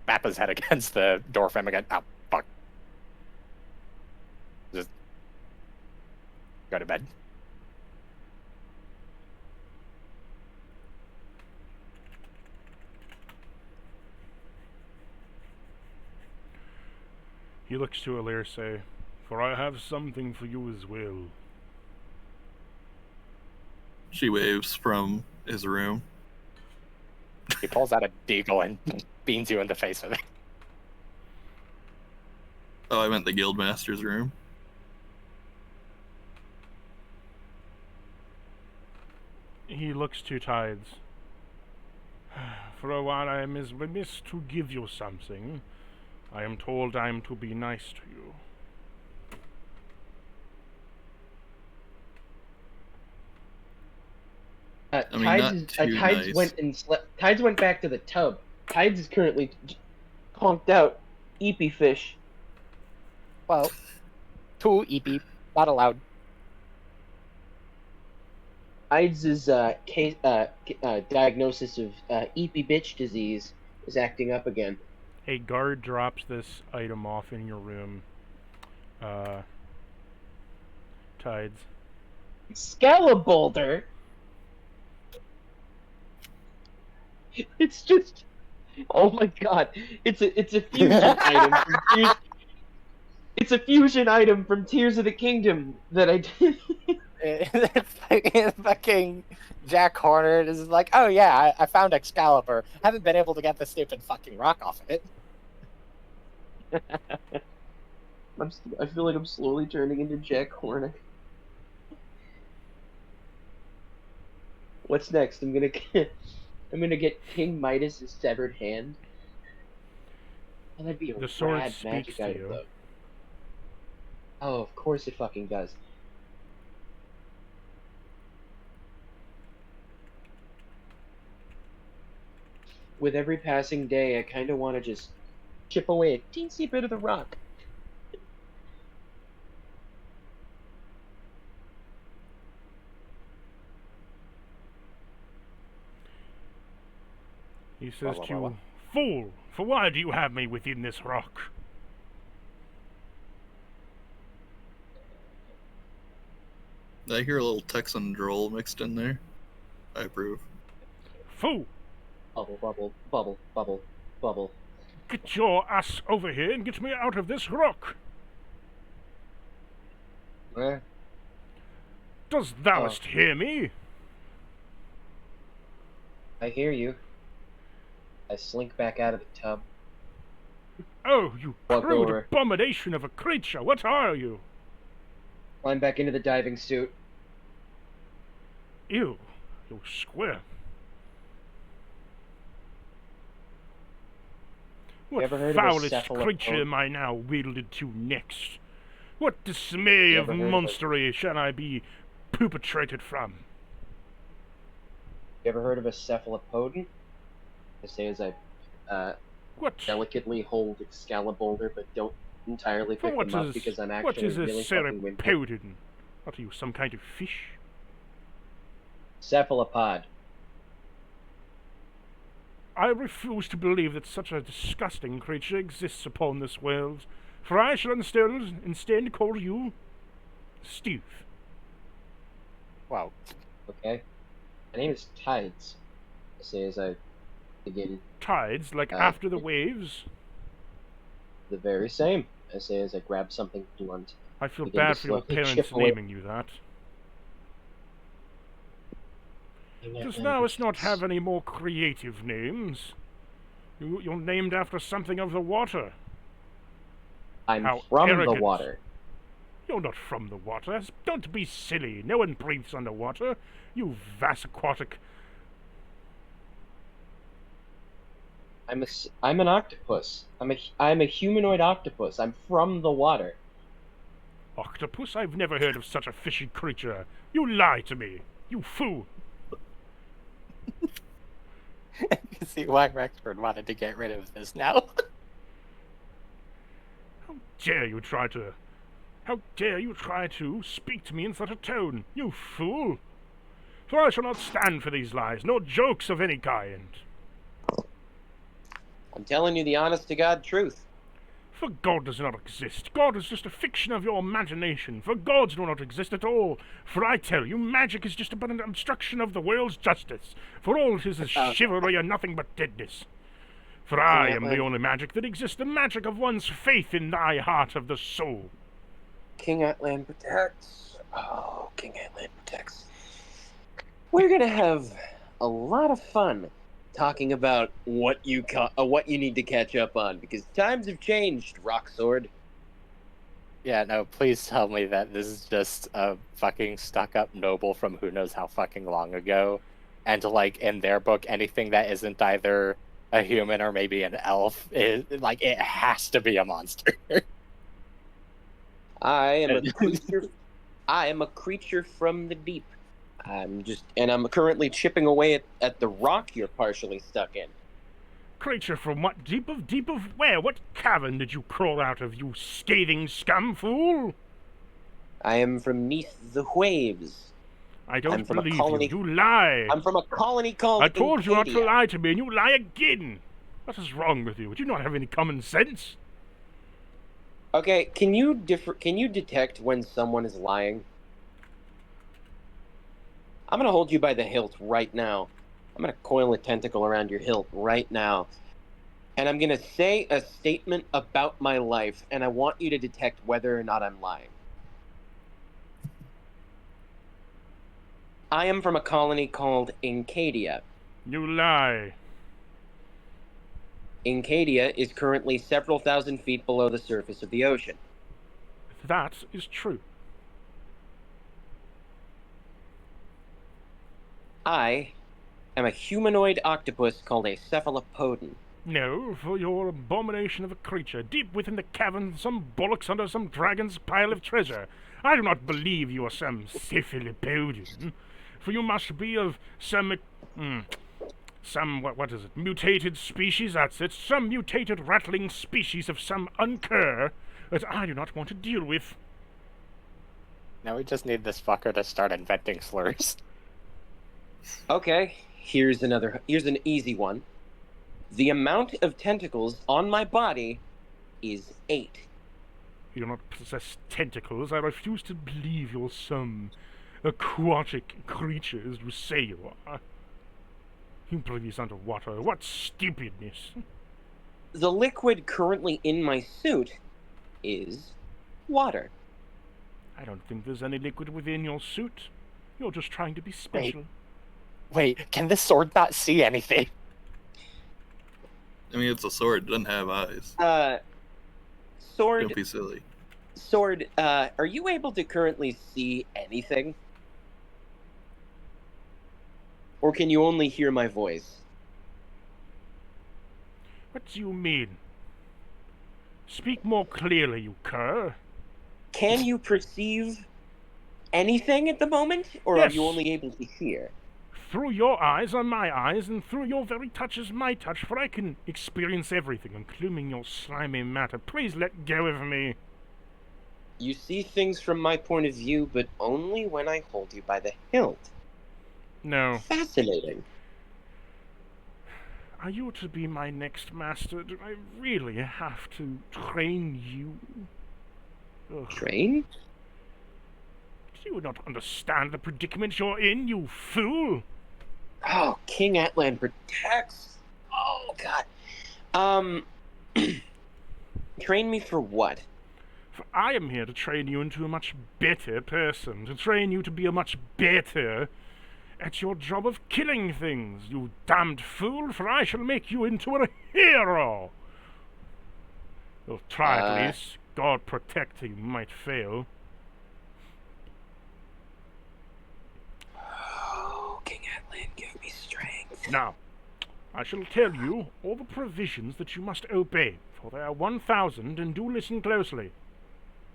bap his head against the door frame again. Oh, fuck. Just go to bed. He looks to Alirse, for I have something for you as well. She waves from his room. He pulls out a deagle and beans you in the face with it. Oh, I meant the guildmaster's room. He looks to Tides. For a while I am remiss to give you something. I am told I am to be nice to you. I mean, not too Tides nice. went and slept. Tides went back to the tub. Tides is currently conked out. Eepy fish. Well, 2 EP, not allowed. Tides' diagnosis of eepy bitch disease is acting up again. A guard drops this item off in your room. Tides. Scalaboulder. It's just, oh my god! It's a fusion item from Tears. It's a fusion item from Tears of the Kingdom that I did. It's like fucking Jack Horner is like, oh yeah, I found Excalibur. Haven't been able to get the stupid fucking rock off of it. I feel like I'm slowly turning into Jack Horner. What's next? I'm gonna get King Midas' severed hand. Oh, that'd be a The sword rad speaks magic to item, you. though. Oh, of course it fucking does. With every passing day, I kind of want to just chip away a teensy bit of the rock. He says to Wah. you, Fool! For why do you have me within this rock? I hear a little Texan droll mixed in there. I approve. Fool! Bubble, bubble, bubble, bubble, bubble. Get your ass over here and get me out of this rock! Eh? Does thou'st hear me? I hear you. I slink back out of the tub. Oh, you Walk crude over. abomination of a creature, what are you? Climb back into the diving suit. Ew, you square. What ever heard of a foulest cephalopod? creature am I now wielded to next? What dismay You of ever heard of a- monstery shall I be perpetrated from? You ever heard of a cephalopodon? I say as I What? delicately hold Excalibur, but don't entirely For pick what them up is because I'm what actually is a really fucking wimpy. ceropodon? What are you, some kind of fish? Cephalopod. I refuse to believe that such a disgusting creature exists upon this world, for I shall instead call you Steve. Wow. Okay. My name is Tides. I say as I begin Tides, like Uh, after the waves. the very same. I say as I grab something blunt. I feel begin to bad for your slowly parents chip away. naming you that. Does thou'st not have any more creative names? You're named after something of the water. I'm How from arrogant. the water. You're not from the water. Don't be silly. No one breathes underwater. You vast aquatic. I'm an octopus. I'm a humanoid octopus. I'm from the water. Octopus? I've never heard of such a fishy creature. You lie to me. You fool. You see why Rexford wanted to get rid of this now. How dare you try to speak to me in such a tone, you fool? For I shall not stand for these lies, nor jokes of any kind. I'm telling you the honest to God truth. For God does not exist. God is just a fiction of your imagination. For gods do not exist at all. For I tell you, magic is just but an obstruction of the world's justice. For all it is chivalry and nothing but deadness. For I am the only magic that exists, the magic of one's faith in thy heart of the soul. King Atlan protects. Oh, King Atlan protects. We're gonna have a lot of fun talking about what you need to catch up on, because times have changed, Rock Sword. Yeah, no, please tell me that this is just a fucking stuck-up noble from who knows how fucking long ago. And, like, in their book, anything that isn't either a human or maybe an elf, like, it has to be a monster. I am a creature. I am a creature from the deep. I'm currently chipping away at the rock you're partially stuck in. Creature from what deep of where? What cavern did you crawl out of, you scathing scum fool? I am from neath the waves. I don't believe you. You lie. I'm from a colony called I told you not to Incadia. lie to me, and you lie again. What is wrong with you? Do you not have any common sense? Okay, can you detect when someone is lying? I'm gonna hold you by the hilt right now. I'm gonna coil a tentacle around your hilt right now. And I'm gonna say a statement about my life, and I want you to detect whether or not I'm lying. I am from a colony called Incadia. You lie. Incadia is currently several thousand feet below the surface of the ocean. That is true. I am a humanoid octopus called a cephalopodon. No, for your abomination of a creature, deep within the cavern, some bollocks under some dragon's pile of treasure. I do not believe you are some cephalopodon, for you must be of some what is it, mutated species, that's it, some mutated rattling species of some uncur that I do not want to deal with. Now we just need this fucker to start inventing slurs. Okay, here's an easy one. The amount of tentacles on my body is 8. You do not possess tentacles. I refuse to believe you're some aquatic creature as you say you are. You breathe underwater. What stupidness. The liquid currently in my suit is water. I don't think there's any liquid within your suit. You're just trying to be special. Wait, can this sword not see anything? I mean, it's a sword. It doesn't have eyes. Sword. Don't be silly. Sword, are you able to currently see anything? Or can you only hear my voice? What do you mean? Speak more clearly, you cur. Can you perceive anything at the moment? Or Yes. are you only able to hear? Through your eyes are my eyes, and through your very touch is my touch, for I can experience everything, including your slimy matter. Please let go of me. You see things from my point of view, but only when I hold you by the hilt. No. Fascinating. Are you to be my next master? Do I really have to train you? Ugh. Train? Do you not understand the predicament you're in, you fool? Oh, King Atlan protects. Oh, God. Train me for what? For I am here to train you into a much better person, to train you to be a much better at your job of killing things, you damned fool, for I shall make you into a hero. You'll try at least. God protect you might fail. Oh, King Atlan, give me strength. Now, I shall tell you all the provisions that you must obey, for there are 1,000, and do listen closely.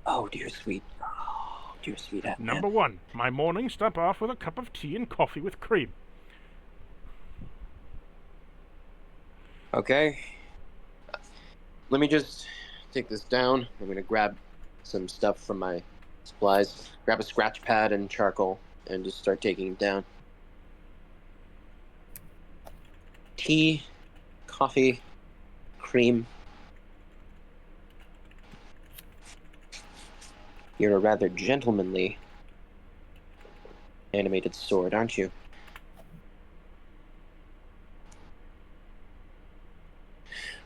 Oh, dear sweet Atlan. Number 1, my mornings start off with a cup of tea and coffee with cream. Okay. Let me just take this down. I'm going to grab some stuff from my supplies. Grab a scratch pad and charcoal and just start taking it down. Tea, coffee, cream. You're a rather gentlemanly animated sword, aren't you?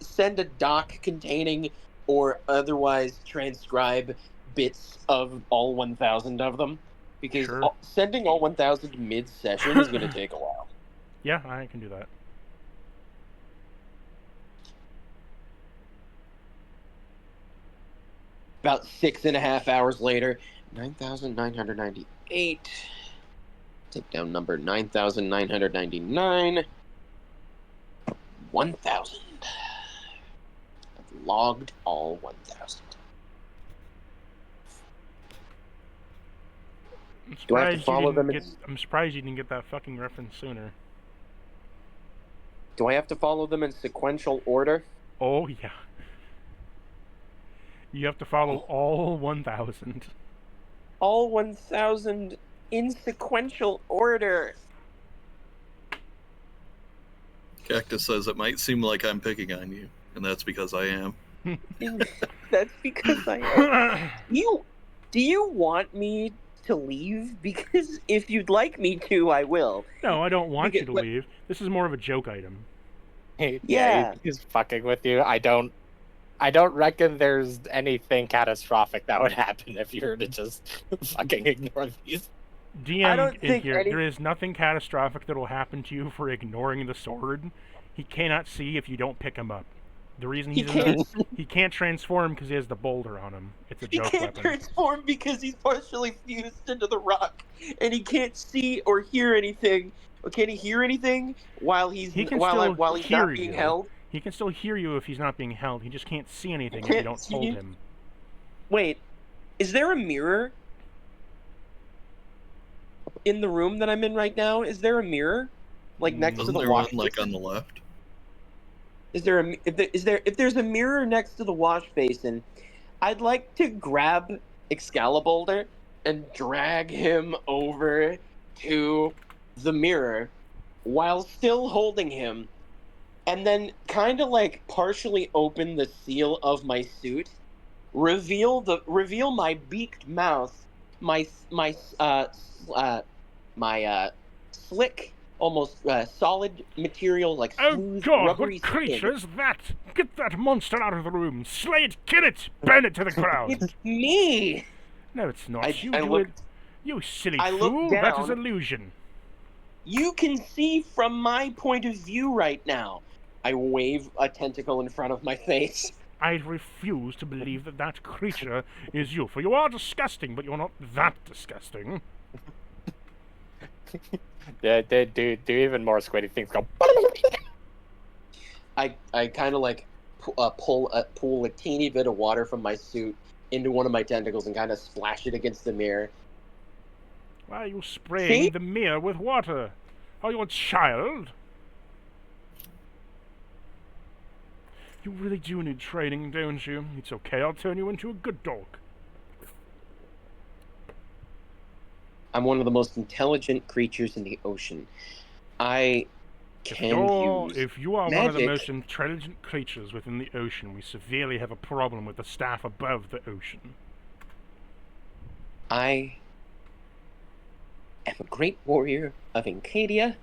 send a doc containing or otherwise transcribe bits of all 1,000 of them? Because Sure. sending all 1,000 mid-session is going to take a while. Yeah, I can do that. About 6.5 hours later, 9,998. Take down number 9,999. 1,000. I've logged all 1,000. Do I have to follow them? I'm surprised you didn't get that fucking reference sooner. Do I have to follow them in sequential order? Oh, yeah. You have to follow all 1,000. All 1,000 in sequential order. Cactus says it might seem like I'm picking on you, and that's because I am. That's because I am. Do you want me to leave? Because if you'd like me to, I will. No, I don't want you to leave. This is more of a joke item. Yeah. He's fucking with you. I don't reckon there's anything catastrophic that would happen if you were to just fucking ignore these. DM in here, there is nothing catastrophic that will happen to you for ignoring the sword. He cannot see if you don't pick him up. The reason he can't transform because he has the boulder on him. It's a joke weapon. He can't transform because he's partially fused into the rock, and he can't see or hear anything. Or can he hear anything while he's not being held? He can still hear you if he's not being held. He just can't see anything if you don't hold him. Wait, is there a mirror in the room that I'm in right now? Is there a mirror, like next to the wash basin? Like on the left? If there's a mirror next to the wash basin, I'd like to grab Excalibur and drag him over to the mirror while still holding him, and then kind of like partially open the seal of my suit, reveal my beaked mouth, my slick, almost solid material, like smooth, rubbery what creature is that? Get that monster out of the room! Slay it, kill it, burn it to the ground! It's me! No, it's not. You silly I fool! Down. That is illusion. You can see from my point of view right now. I wave a tentacle in front of my face. I refuse to believe that creature is you, for you are disgusting, but you're not that disgusting. Yeah, they do even more squiddy things. Go. I kind of like pull a teeny bit of water from my suit into one of my tentacles and kind of splash it against the mirror. Why are you spraying the mirror with water? Are you a child? You really do need training, don't you? It's okay, I'll turn you into a good dog. I'm one of the most intelligent creatures in the ocean. If you are magic. One of the most intelligent creatures within the ocean, we severely have a problem with the staff above the ocean. I am a great warrior of Encadia.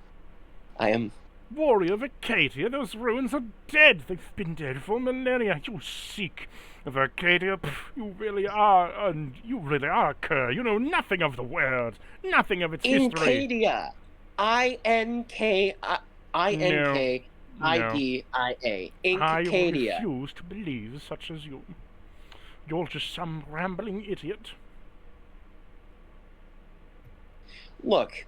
I am... Warrior of Acadia? Those ruins are dead. They've been dead for millennia. You seek of Arcadia. You really are a cur. You know nothing of the world, nothing of its history. Encadia. I-N-K-I-D-I-A. Encadia. I refuse to believe such as you. You're just some rambling idiot. Look,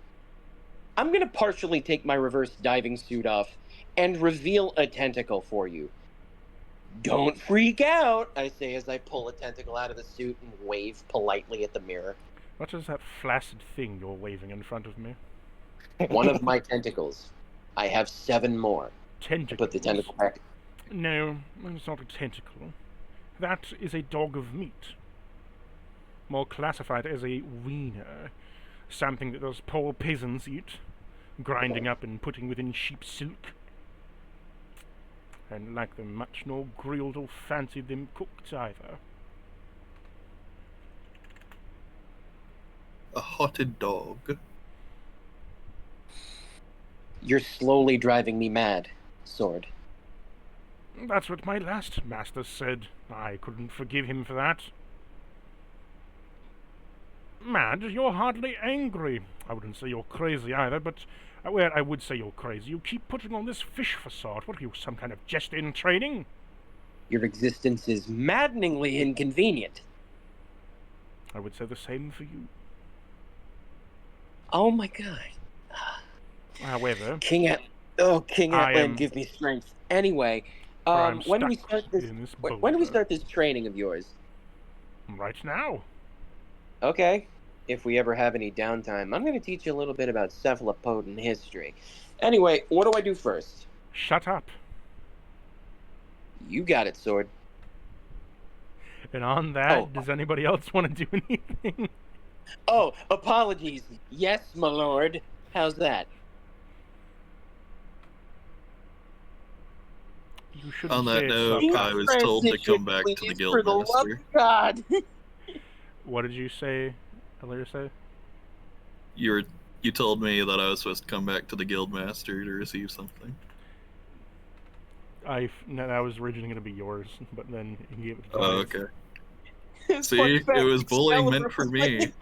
I'm going to partially take my reverse diving suit off and reveal a tentacle for you. Don't freak out, I say as I pull a tentacle out of the suit and wave politely at the mirror. What is that flaccid thing you're waving in front of me? One of my tentacles. I have 7 more. Tentacles? Put the tentacle back. No, it's not a tentacle. That is a dog of meat. More classified as a wiener. Something that those poor peasants eat, grinding up and putting within sheep silk. I don't like them much, nor grilled or fancied them cooked either. A hotted dog. You're slowly driving me mad, Sword. That's what my last master said. I couldn't forgive him for that. Mad? You're hardly angry. I wouldn't say you're crazy either, but well, I would say you're crazy. You keep putting on this fish facade. What are you, some kind of jester in training? Your existence is maddeningly inconvenient. I would say the same for you. Oh my god. However, King I Atlan, am- give me strength. Anyway, I'm when do we stuck start this? in this When do we boulder. start this training of yours? Right now. Okay. If we ever have any downtime, I'm going to teach you a little bit about cephalopodin history. Anyway, what do I do first? Shut up. You got it, Sword. And on that, Oh. does anybody else want to do anything? Oh, apologies. Yes, my lord. How's that? You shouldn't On say that it note, so I was told to come back to the For the love Guildmaster. of God. What did you say, Alir say? You told me that I was supposed to come back to the Guildmaster to receive something. No, that was originally going to be yours, but then he gave it to Oh, Tobias. okay. His See, fun fact, it was bullying Excalibur meant for was me.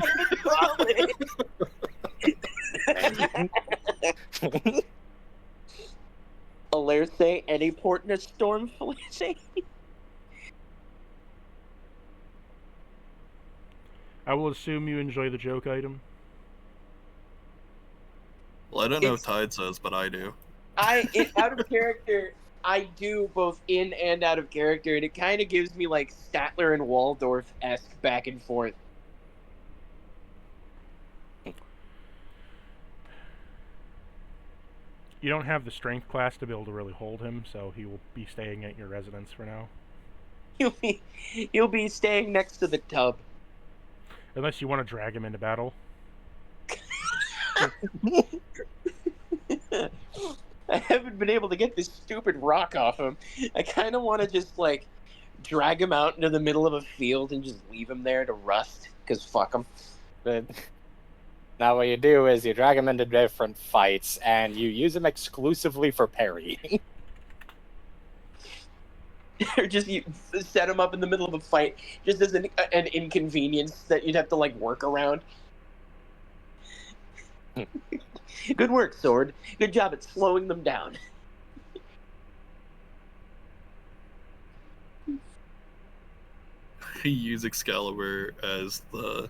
Alaire say any port in a storm flashing. I will assume you enjoy the joke item. Well, I don't know if Tide says, but I do. Out of character, I do both in and out of character, and it kind of gives me like Statler and Waldorf-esque back and forth. You don't have the strength class to be able to really hold him, so he will be staying at your residence for now. You'll be staying next to the tub. Unless you want to drag him into battle. I haven't been able to get this stupid rock off him. I kind of want to just like drag him out into the middle of a field and just leave him there to rust, because fuck him. But now what you do is you drag him into different fights and you use him exclusively for parrying. Or just you set him up in the middle of a fight just as an inconvenience that you'd have to like work around. Good work, Sword. Good job at slowing them down. Use Excalibur as the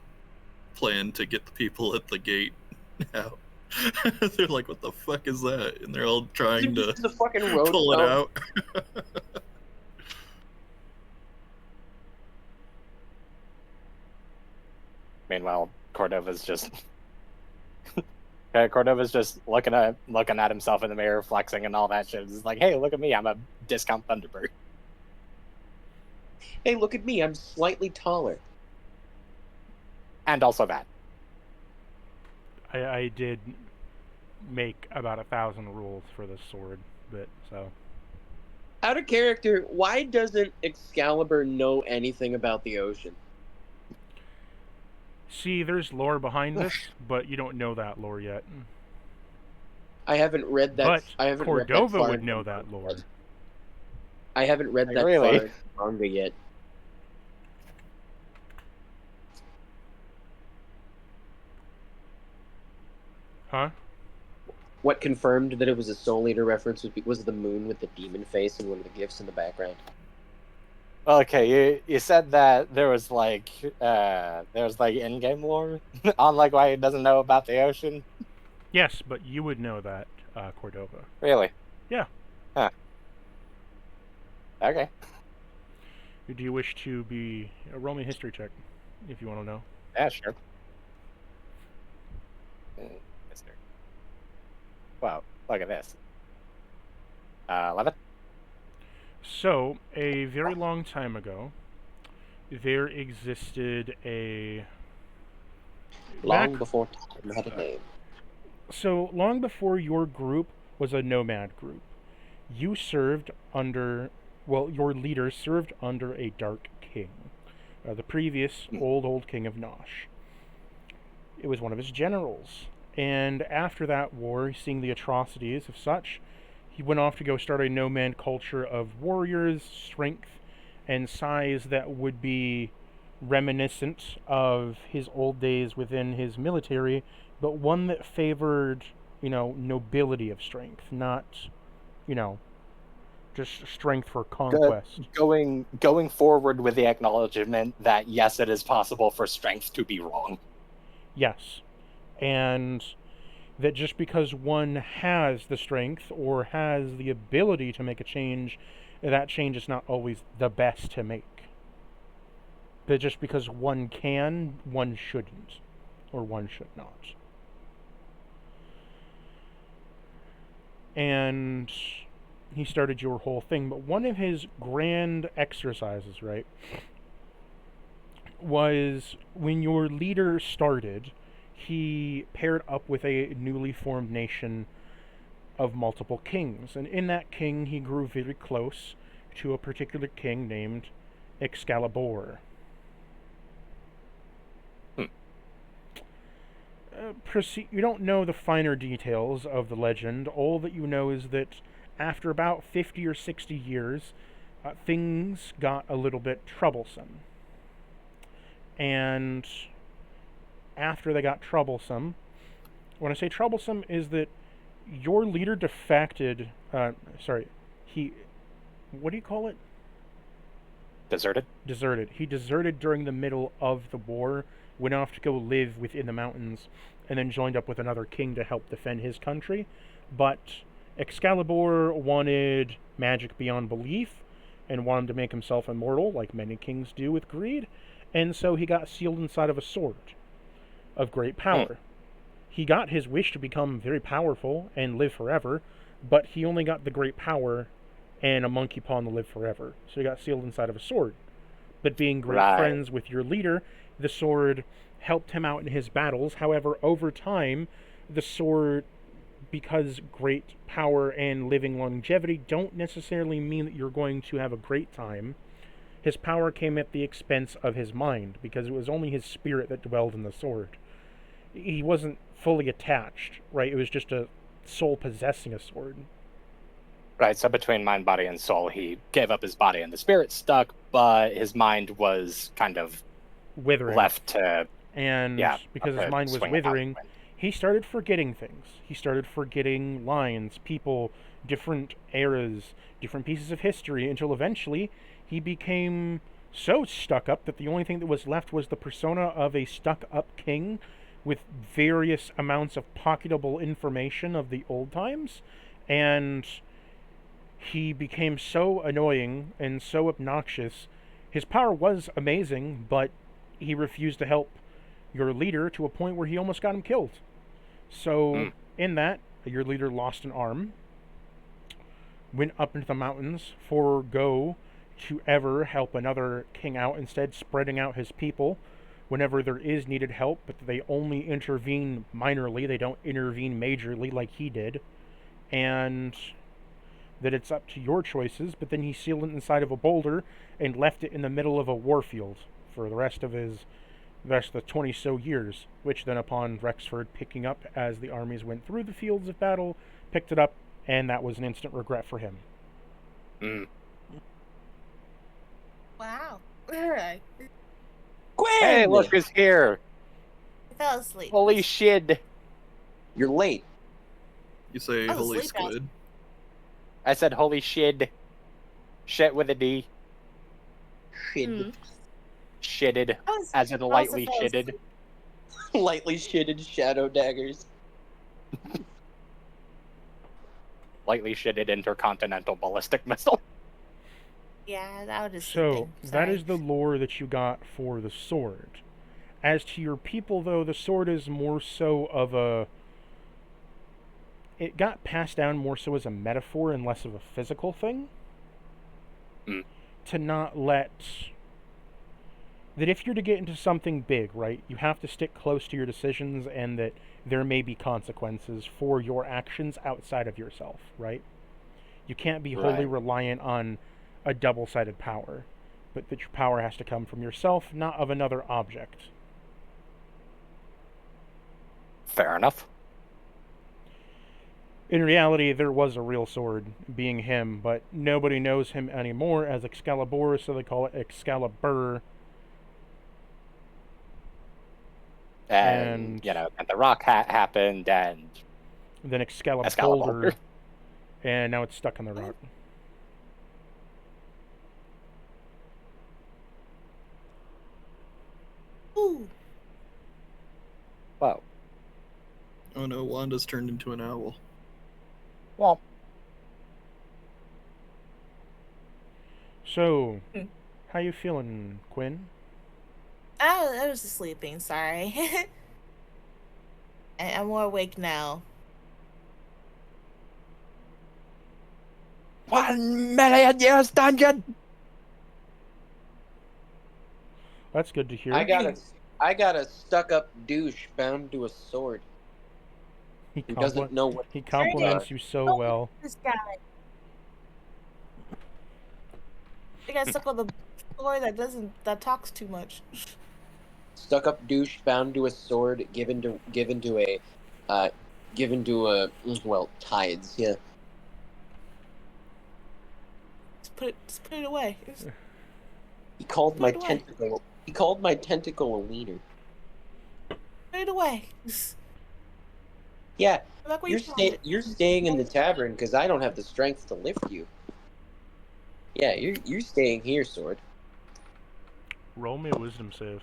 plan to get the people at the gate out. They're like, what the fuck is that? And they're all trying to the fucking road pull it out. Meanwhile, Cordova's just looking at himself in the mirror, flexing and all that shit. It's like, hey, look at me, I'm a discount Thunderbird. Hey, look at me, I'm slightly taller. And also that. I did make about 1,000 rules for this sword, but so. Out of character, why doesn't Excalibur know anything about the ocean? See, there's lore behind this, but you don't know that lore yet. I haven't read that. But I haven't read that Cordova far would in know the that lore. I haven't read Like, that really? far in the manga yet. Huh? What confirmed that it was a Soul Eater reference was the moon with the demon face and one of the gifts in the background. Okay, you said that there was like in-game lore on like why he doesn't know about the ocean. Yes, but you would know that, Cordova. Really? Yeah. Huh. Okay. Do you wish to be roll me a history check, if you want to know? Yeah, sure. Wow, look at this. 11? So, a very long time ago, there existed a... Long before time had a name. So, long before your group was a nomad group, you served under... Well, your leader served under a Dark King. The previous old king of Nosh. It was one of his generals. And after that war, seeing the atrocities of such, he went off to go start a nomad culture of warriors, strength, and size that would be reminiscent of his old days within his military, but one that favored, nobility of strength, not, just strength for conquest. Going forward with the acknowledgement that yes, it is possible for strength to be wrong. Yes. And that just because one has the strength or has the ability to make a change, that change is not always the best to make. But just because one can, one shouldn't. Or one should not. And he started your whole thing. But one of his grand exercises, right, was when your leader started, he paired up with a newly formed nation of multiple kings. And in that king, he grew very close to a particular king named Excalibur. You don't know the finer details of the legend. All that you know is that after about 50 or 60 years, things got a little bit troublesome. And after they got troublesome, when I say troublesome is that your leader defected, what do you call it? Deserted? Deserted. He deserted during the middle of the war, went off to go live within the mountains, and then joined up with another king to help defend his country. But Excalibur wanted magic beyond belief, and wanted to make himself immortal, like many kings do with greed, and so he got sealed inside of a sword of great power. He got his wish to become very powerful and live forever, but he only got the great power and a monkey paw to live forever. So he got sealed inside of a sword. But being great friends with your leader, the sword helped him out in his battles. However, over time, the sword, because great power and living longevity don't necessarily mean that you're going to have a great time, his power came at the expense of his mind, because it was only his spirit that dwelled in the sword. He wasn't fully attached, right? It was just a soul possessing a sword. Right, so between mind, body, and soul, he gave up his body and the spirit stuck, but his mind was kind of withering. Left to... And because his mind was withering, he started forgetting things. He started forgetting lines, people, different eras, different pieces of history, until eventually he became so stuck up that the only thing that was left was the persona of a stuck up king with various amounts of pocketable information of the old times, and he became so annoying and so obnoxious. His power was amazing, but he refused to help your leader to a point where he almost got him killed. So, in that, your leader lost an arm, went up into the mountains, forego to ever help another king out, instead spreading out his people whenever there is needed help, but they only intervene minorly, they don't intervene majorly like he did, and that it's up to your choices. But then he sealed it inside of a boulder and left it in the middle of a warfield for the rest of the 20 so years, which then upon Rexford picking up as the armies went through the fields of battle, picked it up, and that was an instant regret for him. Wow. Alright. Gwen! Hey, look who's here! I fell asleep. Holy shit! You're late. You say I was holy asleep, squid. I said holy shit. Shit with a D. Shit. Shitted. As in lightly shitted. Lightly shitted shadow daggers. Lightly shitted intercontinental ballistic missile. Yeah, that would So, that is the lore that you got for the sword. As to your people, though, the sword is more so of a... It got passed down more so as a metaphor and less of a physical thing. To not let... That if you're to get into something big, right, you have to stick close to your decisions, and that there may be consequences for your actions outside of yourself, right? You can't be wholly reliant on a double-sided power, but that your power has to come from yourself, not of another object. Fair enough. In reality, there was a real sword, being him, but nobody knows him anymore as Excalibur, so they call it Excalibur. And and the rock hat happened, and then Excalibur, Excalibur. and now it's stuck in the rock. Ooh. Whoa. Oh no, Wanda's turned into an owl. Well, So, how you feeling, Quinn? I was just sleeping, sorry. I'm more awake now. 1 million years dungeon. That's good to hear. I got a stuck-up douche bound to a sword He who doesn't know what. He compliments you so well. This guy. I got stuck on the floor that talks too much. Stuck-up douche bound to a sword given to tides. Yeah. Just put it away. He called my Put it away. tentacle. He called my tentacle a wiener. Put it away. Yeah, Like where you found it. you're staying in the tavern because I don't have the strength to lift you. Yeah, you're staying here, sword. Roll me a wisdom save.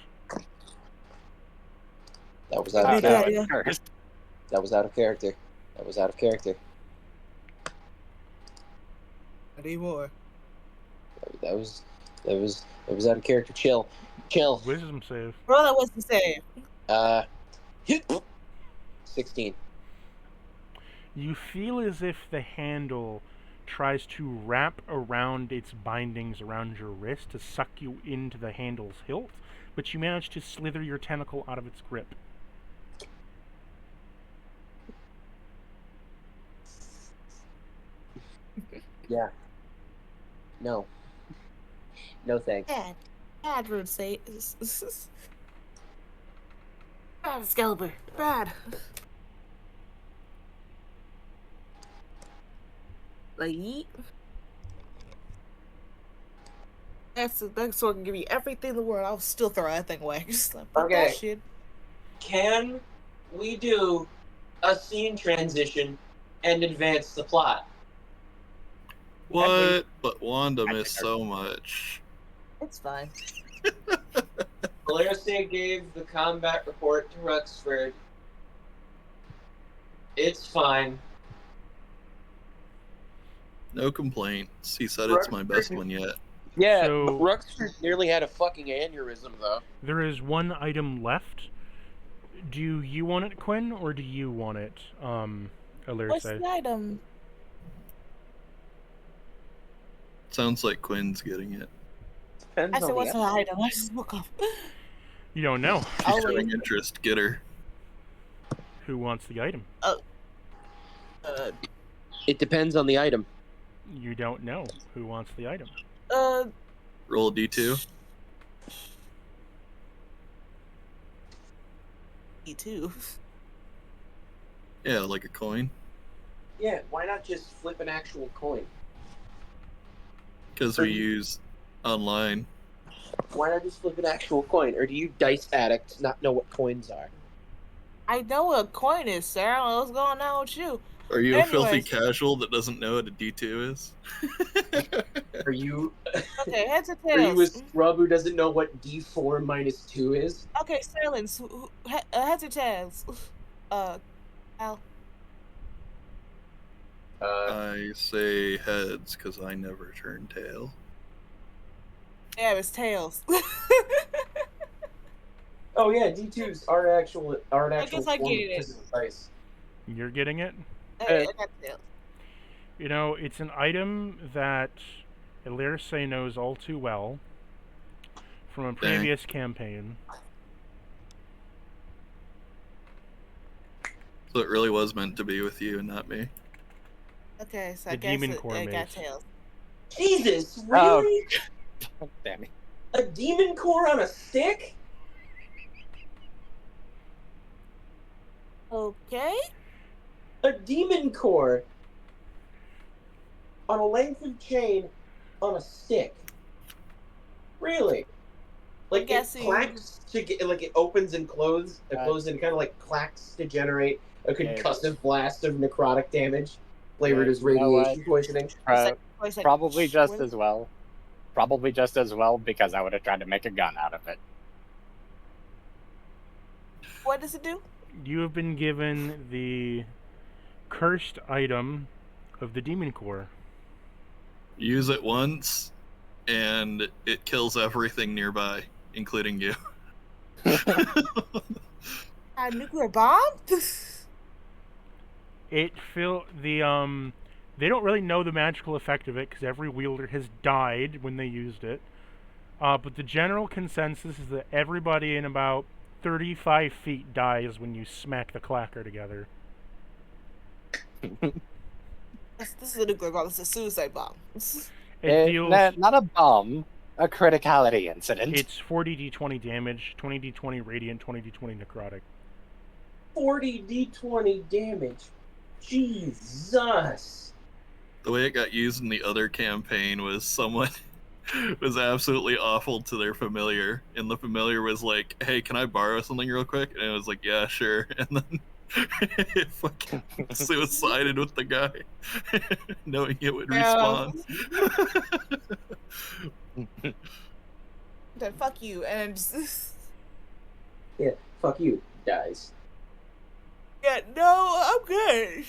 That was out of Yeah, character. yeah. That was out of character. That was out of character. Anymore. That was out of character. Chill. Wisdom save. Roll that wasn't saved. 16. You feel as if the handle tries to wrap around its bindings around your wrist to suck you into the handle's hilt, but you manage to slither your tentacle out of its grip. Yeah. No. No thanks. Bad would say. Bad, Excalibur. Bad. Like, yeet. That sword can give you everything in the world. I'll still throw that thing away. Just like, fuck Okay. that shit. Can we do a scene transition and advance the plot? What? But Wanda missed so much. It's fine. Valerce gave the combat report to Ruxford. It's fine. No complaints. He said it's my best one yet. Yeah, So- Ruxford nearly had a fucking aneurysm, though. There is one item left. Do you want it, Quinn, or do you want it, What's Alirce? the item? Sounds like Quinn's getting it. Depends I said, on what's the the item? I just woke up. You don't know. I'll She's showing wait. interest. Get her. Who wants the item? It depends on the item. You don't know who wants the item. Roll a d2. Me too. Yeah, like a coin. Yeah, why not just flip an actual coin? Because we use online. Why not just flip an actual coin? Or do you dice addicts not know what coins are? I know what a coin is, sir. I don't know what's going on with you. Are you a filthy Anyways. casual that doesn't know what a d2 is? Are you Okay, heads or are you a tails? scrub who doesn't know what D4 minus 2 is? Okay, silence. Heads or tails? Al. I say heads because I never turn tail. Yeah, it's tails. Oh yeah, D2s are an actual guess I form get it. because of the dice. You're getting it? I got tails. You know, it's an item that Alirce knows all too well from a previous campaign. So it really was meant to be with you and not me. Okay, so The I guess demon core I got maze. tails. Jesus, Oh. really? Damn it. A demon core on a stick? Okay. A demon core on a length of chain on a stick. Really? Like, it guessing- clacks to get, like, it opens and closes, and kind of like clacks to generate a concussive blast of necrotic damage, flavored as You know what? radiation poisoning. Probably just as well. Probably just as well because I would have tried to make a gun out of it. What does it do? You have been given the cursed item of the demon core. Use it once, and it kills everything nearby, including you. A nuclear bomb? It they don't really know the magical effect of it because every wielder has died when they used it. But the general consensus is that everybody in about 35 feet dies when you smack the clacker together. This is a nuclear bomb. This is a suicide bomb. It deals. Not a bomb, a criticality incident. It's 40d20 damage, 20d20 radiant, 20d20 necrotic. 40d20 damage. Jesus. The way it got used in the other campaign was someone was absolutely awful to their familiar, and the familiar was like, "Hey, can I borrow something real quick?" And it was like, "Yeah, sure." And then it fucking suicided with the guy, knowing it would respawn. Then fuck you and Yeah, fuck you, guys. yeah, no, I'm good.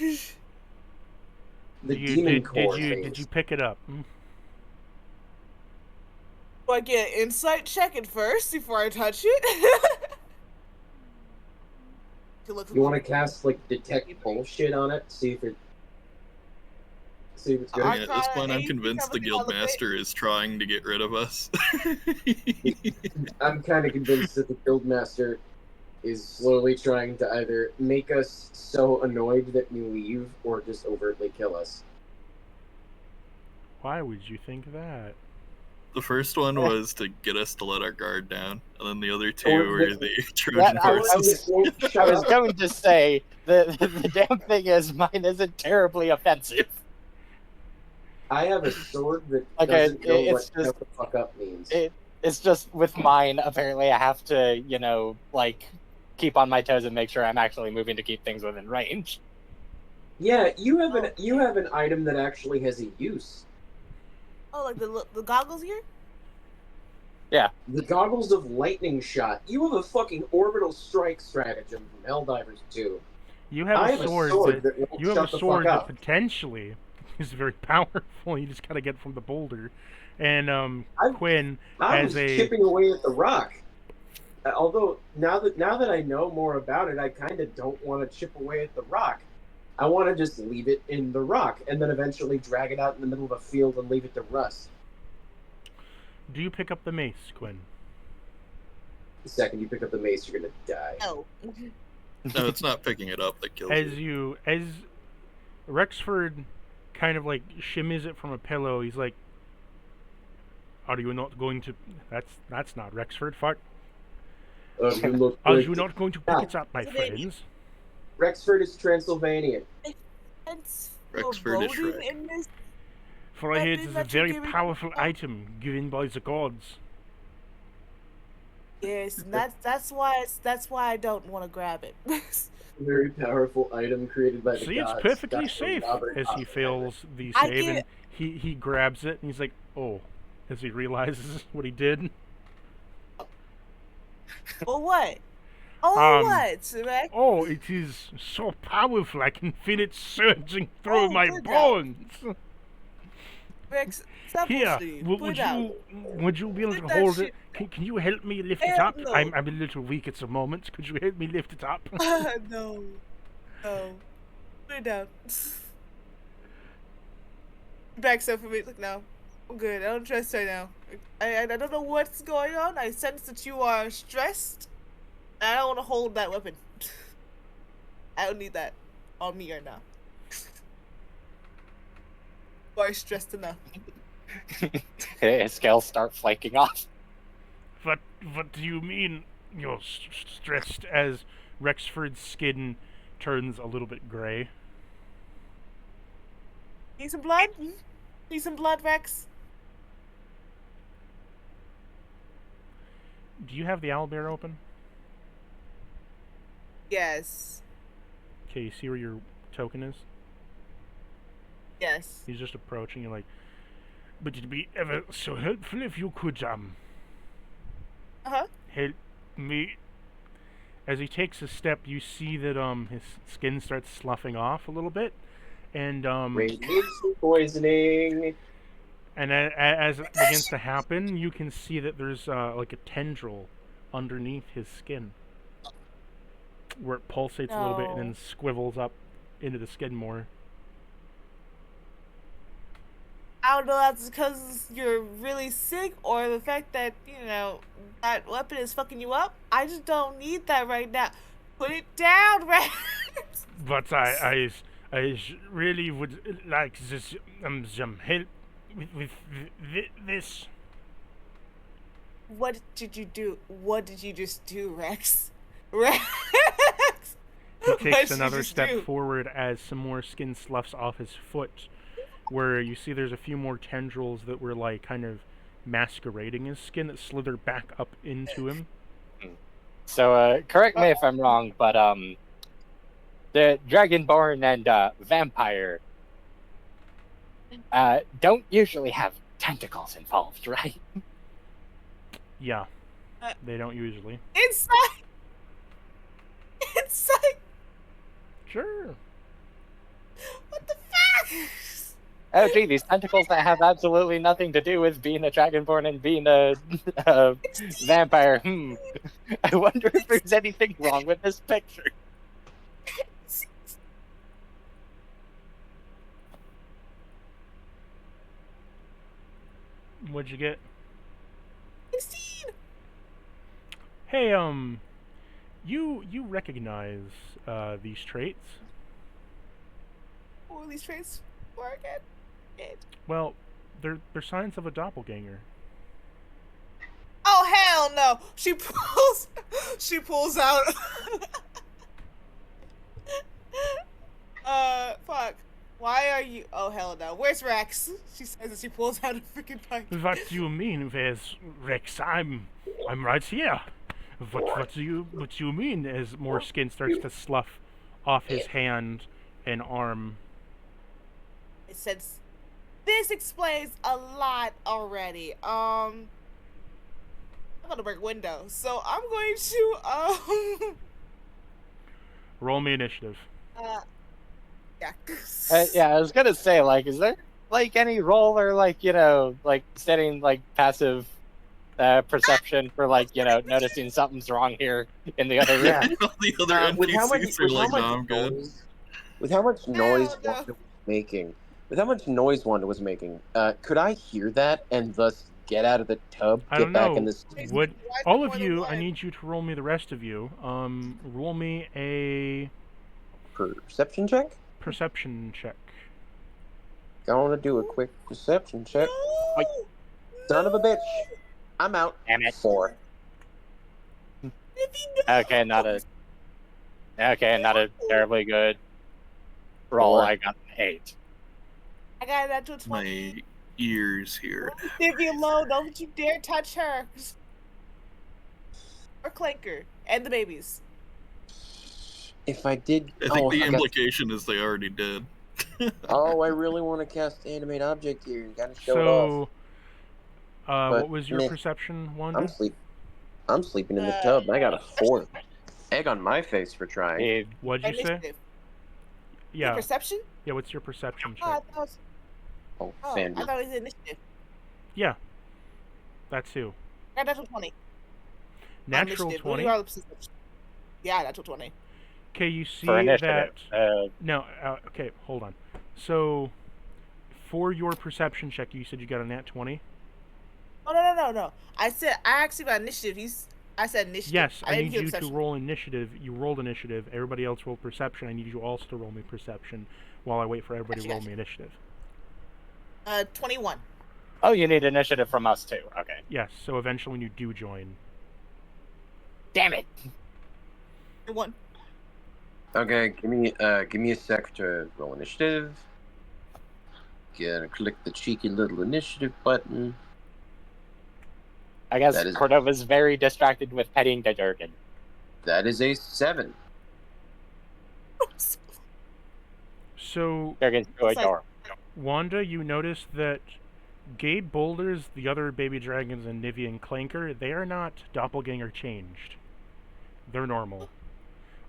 The demon core. Did you pick it up? Do I get an insight check it first before I touch it? You want to cast like detect bullshit on it? See if it's good. I mean, at this point, I'm convinced the guildmaster is trying to get rid of us. I'm kind of convinced that the guildmaster is slowly trying to either make us so annoyed that we leave or just overtly kill us. Why would you think that? The first one was to get us to let our guard down, and then the other two were the Trojan I horses. was going to say, the damn thing is, mine isn't terribly offensive. I have a sword that Okay, doesn't know it's what just- shut the fuck up means. It's just with mine, apparently I have to, like, keep on my toes and make sure I'm actually moving to keep things within range. Yeah, you have an item that actually has a use. Oh, like the goggles here? The goggles of lightning shot. You have a fucking orbital strike stratagem from Helldivers 2. You have I a have sword that won't you have shut a the sword fuck that up. potentially is very powerful. You just gotta get from the boulder. And Quinn I has was a chipping away at the rock. Although now that I know more about it, I kind of don't want to chip away at the rock. I want to just leave it in the rock and then eventually drag it out in the middle of a field and leave it to rust. Do you pick up the mace, Quinn? The second you pick up the mace, you're gonna die. No. No, it's not picking it up that kills you. As Rexford kind of like shimmies it from a pillow, he's like, "Are you not going to? That's not Rexford. Fuck. Are you not going to pick it up, my friends?" Rexford is Transylvanian. Rexford is Shrek. in this. For I hear it Something is a that you're very giving- powerful item given by the gods. Yes, and that's why I don't want to grab it. Very powerful item created by the See, it's gods. perfectly Dr. safe Robert as he Oppenheimer. fails the I save, get and he grabs it, and he's like, "Oh," as he realizes what he did. Or what? Oh, what? Right? Oh, it is so powerful, I can feel it surging through Oh, my good job. bones. Rex, stop Here, bullshitting. would Put it out. you be able Put to that hold shit- it? Can you help me lift it Hell up? no. I'm a little weak at the moment. Could you help me lift it up? No. No. Put it down. Backs up for me. Like, no. I'm good. I don't trust right now. I don't know what's going on. I sense that you are stressed. And I don't want to hold that weapon. I don't need that on me right now. You are stressed enough. His scales start flaking off. What do you mean you're stressed? As Rexford's skin turns a little bit gray. Need some blood? Need some blood, Rex? Do you have the owlbear open? Yes. Okay, you see where your token is? Yes. He's just approaching you like, but it'd be ever so helpful if you could, Uh-huh. help me. As he takes a step, you see that, his skin starts sloughing off a little bit, and, Radiation poisoning. and as it begins to happen, you can see that there's, like a tendril underneath his skin, where it pulsates a little bit and then squivels up into the skin more. I don't know if that's because you're really sick or the fact that, you know, that weapon is fucking you up. I just don't need that right now. Put it down, Rex! But I really would like this, some help with this. What did you do? What did you just do, Rex? Rex! He What takes did you another just step do? forward as some more skin sloughs off his foot, where you see there's a few more tendrils that were like kind of masquerading his skin that slither back up into him. So, correct me if I'm wrong, but the Dragonborn and vampire don't usually have tentacles involved, right? Yeah, they don't usually. Inside! Inside! Sure. What the fuck? Oh, gee, these tentacles that have absolutely nothing to do with being a Dragonborn and being a vampire. I wonder if there's anything wrong with this picture. What'd you get? 16! Hey, you recognize these traits? What are these traits for again? Well, they're signs of a doppelganger. Oh hell no! She pulls out. Fuck. Why are you? Oh hell no! Where's Rex? She says as she pulls out a freaking pipe. What do you mean? Where's Rex? I'm right here. What do you mean? As more skin starts to slough off his hand and arm. It says, this explains a lot already. I'm gonna break window, so I'm going to Roll me initiative. yeah. Yeah, I was gonna say, like, is there like any role or like like setting like passive perception for like noticing something's wrong here in the other room? Yeah. The other With how much, NPCs are like, no, I'm good. with how much noise no. Wanda was making, could I hear that and thus get out of the tub, I get don't back know. in the Would Why all more of than you? I one? need you to roll me the rest of you. Roll me a perception check? perception check. Gonna do a quick perception check. No! Son of a bitch. I'm out. Damn it. 4. Okay, not a terribly good roll. 4. I got an 8. I got that to a 20. My ears here. Leave me alone. Don't you dare touch her. Or Clanker. And the babies. If I did... I think the I got- implication is they already did. I really want to cast Animate Object here. You gotta show it off. So, But, what was your meh. perception, Wanda? I'm sleeping in the tub. And I got a 4. Egg on my face for trying. Hey, What'd you say? Initiative. Yeah. Perception? Yeah. What's your perception Oh, I check? thought it was, Oh, I Sandra. thought it was initiative. Yeah. That too. I got natural 20. Natural Initiative. 20. Regardless of perception. Yeah, natural 20. Okay, you see for that. initiative. No. Okay, hold on. So, for your perception check, you said you got a nat 20. Oh, no. I actually got initiative. I said initiative. Yes, I didn't need hear you to perception. roll initiative. You rolled initiative. Everybody else rolled perception. I need you also to roll me perception while I wait for everybody to roll Gotcha. me initiative. 21. Oh, you need initiative from us too. Okay. Yes, so eventually when you do join. Damn it. 1. Okay, give me a sec to roll initiative. Gonna click the cheeky little initiative button. I guess That is- Cordova's very distracted with petting the Durgan. That is a 7. So, Durgan's too It's like- adorable. Wanda, you notice that Gabe Boulders, the other baby dragons, and Nivea and Clanker, they are not doppelganger changed. They're normal.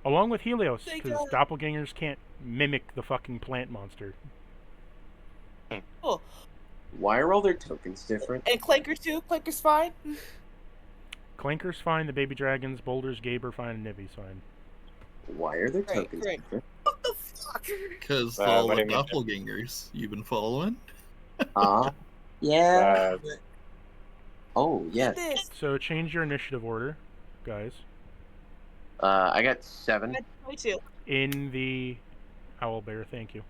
Along with Helios, Thank because God. doppelgangers can't mimic the fucking plant monster. Cool. Why are all their tokens different? And Clanker too. Clanker's fine. Clanker's fine, the baby dragons, Boulders, Gabe are fine, and Nivea's fine. Why are their Great, tokens great. different? What the fuck? Because What all do the you mean? doppelgangers. You been following? Yeah. Oh, yes. This. So change your initiative order, guys. I got 7. 22. In the Owlbear, thank you.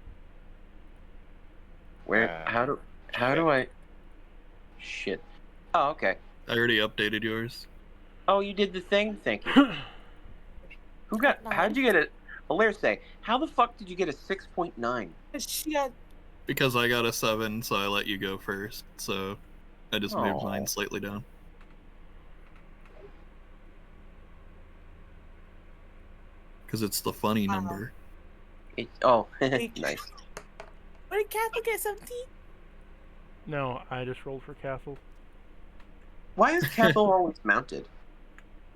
Where? How do I? Shit. Oh, okay. I already updated yours. Oh, you did the thing. Thank you. Who got? How'd you get it? Alaire say, how the fuck did you get a 6.9? She got. Because I got a 7, so I let you go first. So I just moved Aw. mine slightly down. Because it's the funny number. Oh, Wait. nice. What did Catholic get? 17? No, I just rolled for Castle. Why is Cathal always mounted?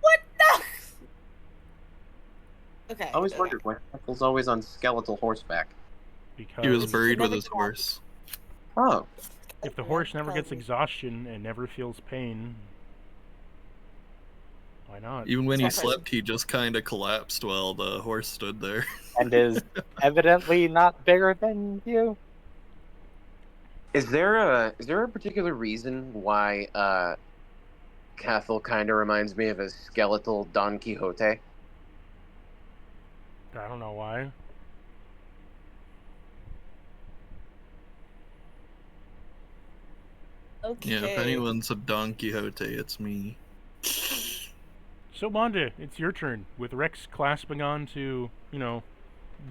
What the? Okay. I always okay. wondered why Cathal's always on skeletal horseback. Because He was buried with never his got- horse. Oh, if the horse never gets Probably. exhaustion and never feels pain, why not? Even when he Sorry. slept, he just kind of collapsed while the horse stood there. And is evidently not bigger than you. is there a particular reason why Cathal kind of reminds me of a skeletal Don Quixote? I don't know why. Okay. Yeah, if anyone's a Don Quixote, it's me. So Wanda, it's your turn, with Rex clasping on to, you know,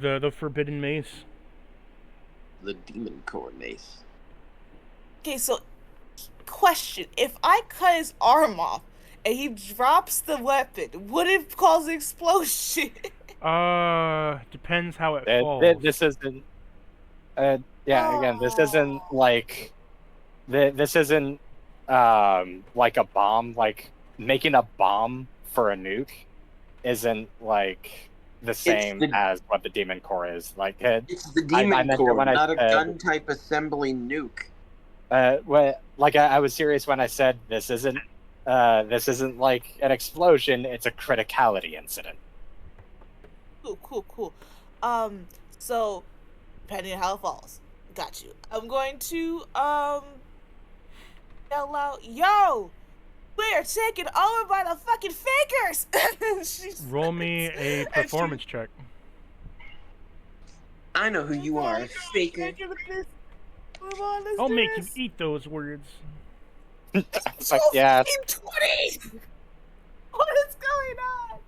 the forbidden mace. The demon core mace. Okay, so question: if I cut his arm off and he drops the weapon, would it cause an explosion? Depends how it falls. This isn't. Yeah, again, this isn't like. This isn't like a bomb. Like making a bomb for a nuke isn't like the same as what the demon core is. Like It's the I demon meant core, when I not a said- gun type assembly nuke. I was serious when I said this isn't like an explosion. It's a criticality incident. Cool. So depending on how it falls, got you. I'm going to yell out, "Yo, we are taken over by the fucking fakers!" Roll me a performance check. I know who you are, faker. I'll make you eat those words. It's like, yeah, 20. What is going on?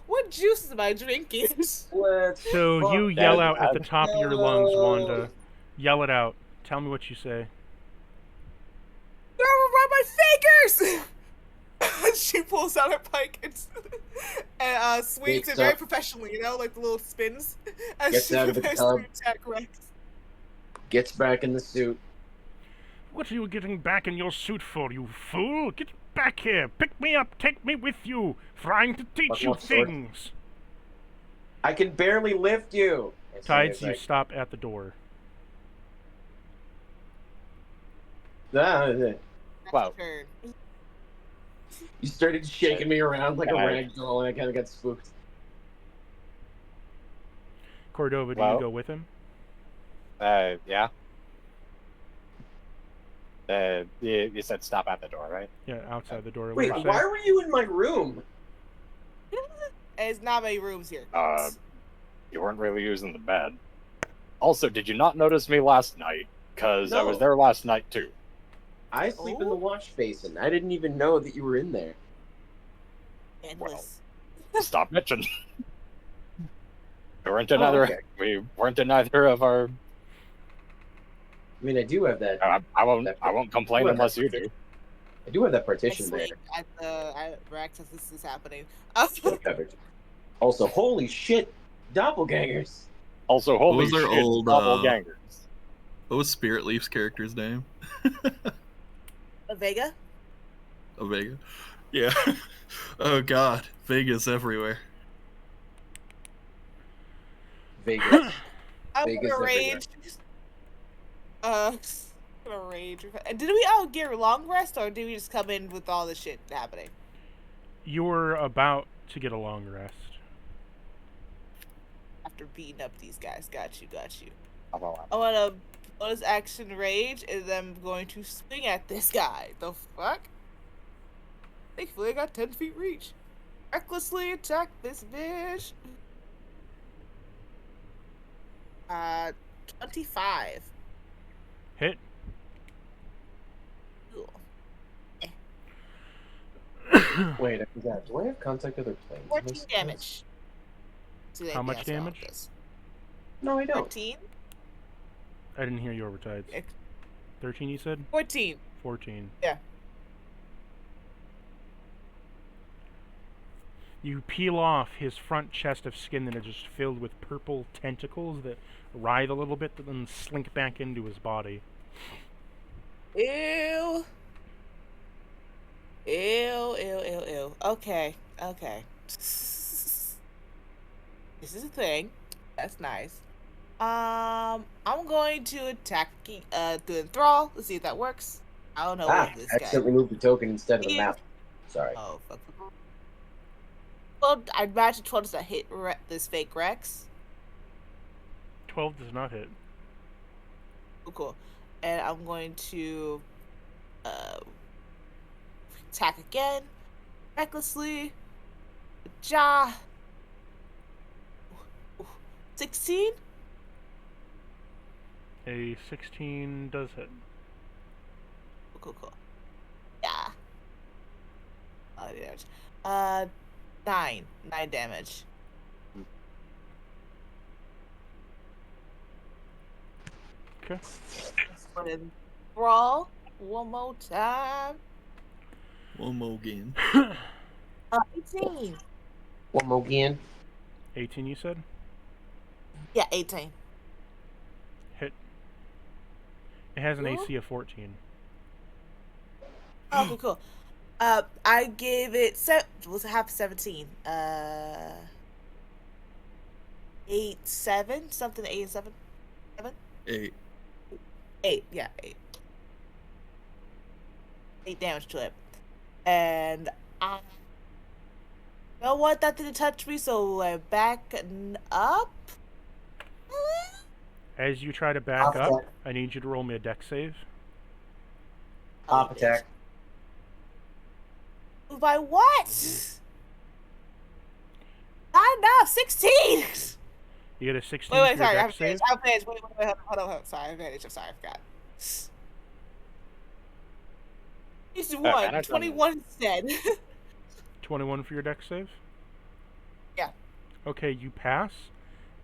What juice am I drinking? So you That yell is out at the bad. top of your lungs, Wanda. Yell it out. Tell me what you say. They're around my fakers! She pulls out her pike and swings Wakes it very up. professionally, you know, like the little spins. As Gets she out of the prepares tub. to attack Rex. Gets back in the suit. What are you getting back in your suit for, you fool? Get back here! Pick me up! Take me with you! Trying to teach What you sort? things! I can barely lift you. Tides, you stop at the door. You Wow. Turn. started shaking me around like a Right. rag doll, and I kind of got spooked. Cordova, do Well- you go with him? Yeah. You said stop at the door, right? Yeah, outside the door. Wait, What do you why say? were you in my room? There's not many rooms here. You weren't really using the bed. Also, did you not notice me last night? Because I was No. there last night too. I sleep in Oh. the wash basin. I didn't even know that you were in there. Endless. Stop bitching. We weren't in either. okay. We weren't in either of our I mean, I do have that. I won't complain Well, unless you do. I do have that I partition swing there. at the Rex as this is happening. Covered. Also, holy shit, doppelgangers. Also, What holy was their shit, old, doppelgangers. What was Spirit Leaf's character's name? Vega? Vega. Yeah. Oh god, Vegas everywhere. Vegas. I'm Vegas gonna everywhere. rage. Gonna rage. Did we all get a long rest, or did we just come in with all this shit happening? You were about to get a long rest. After beating up these guys, got you. How about I want to bonus action rage, and I'm going to swing at this guy. The fuck? Thankfully, I got 10 feet reach. Recklessly attack this bitch. 25. Hit. Cool. Wait, I forgot. Do I have contact other planes? 14 damage. See How anything much else wrong with damage? this. No, I don't. 14? I didn't hear you overtides. 13, you said? 14. 14. Yeah. You peel off his front chest of skin that is just filled with purple tentacles that writhe a little bit, but then slink back into his body. Ew. Ew. Okay. This is a thing. That's nice. I'm going to attack the enthrall. Let's see if that works. I don't know what this guy. Accidentally moved the token instead of the Yeah. map. Sorry. Oh fuck. Well, I imagine 12 does not hit this fake Rex. 12 does not hit. Cool. And I'm going to attack again. Recklessly. Ja. 16? A 16 does hit. Cool. Yeah. Oh, damage. 9 damage. Okay. Brawl one more time. One more again. 18. One more again. 18, you said? Yeah, 18. Hit. It has an Cool. AC of 14. Okay, cool. I gave it was half 17. 8, 7, something 8 and 7. 8. 8, yeah, 8. 8 damage to it. And I you know what? That didn't touch me, so I back up. As you try to back Op up, attack. I need you to roll me a dex save. Top attack. By what? Not enough. 16. You get a 16 Wait, for sorry. your I'm dex save. finished. Wait, hold on. Sorry, I'm finished. I'm sorry, I forgot. He's one. advantage on 21 instead. 21 for your dex save? Yeah. Okay, you pass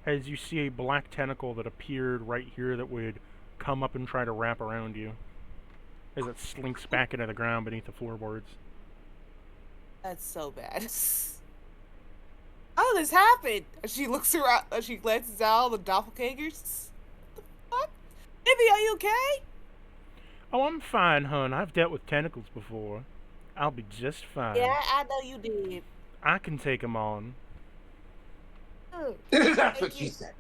as you see a black tentacle that appeared right here that would come up and try to wrap around you as it slinks back into the ground beneath the floorboards. That's so bad. Oh, this happened. She looks around. She glances at all the doppelgangers. What the fuck? Baby, are you okay? Oh, I'm fine, hon. I've dealt with tentacles before. I'll be just fine. Yeah, I know you did. I can take them on. That's what she said.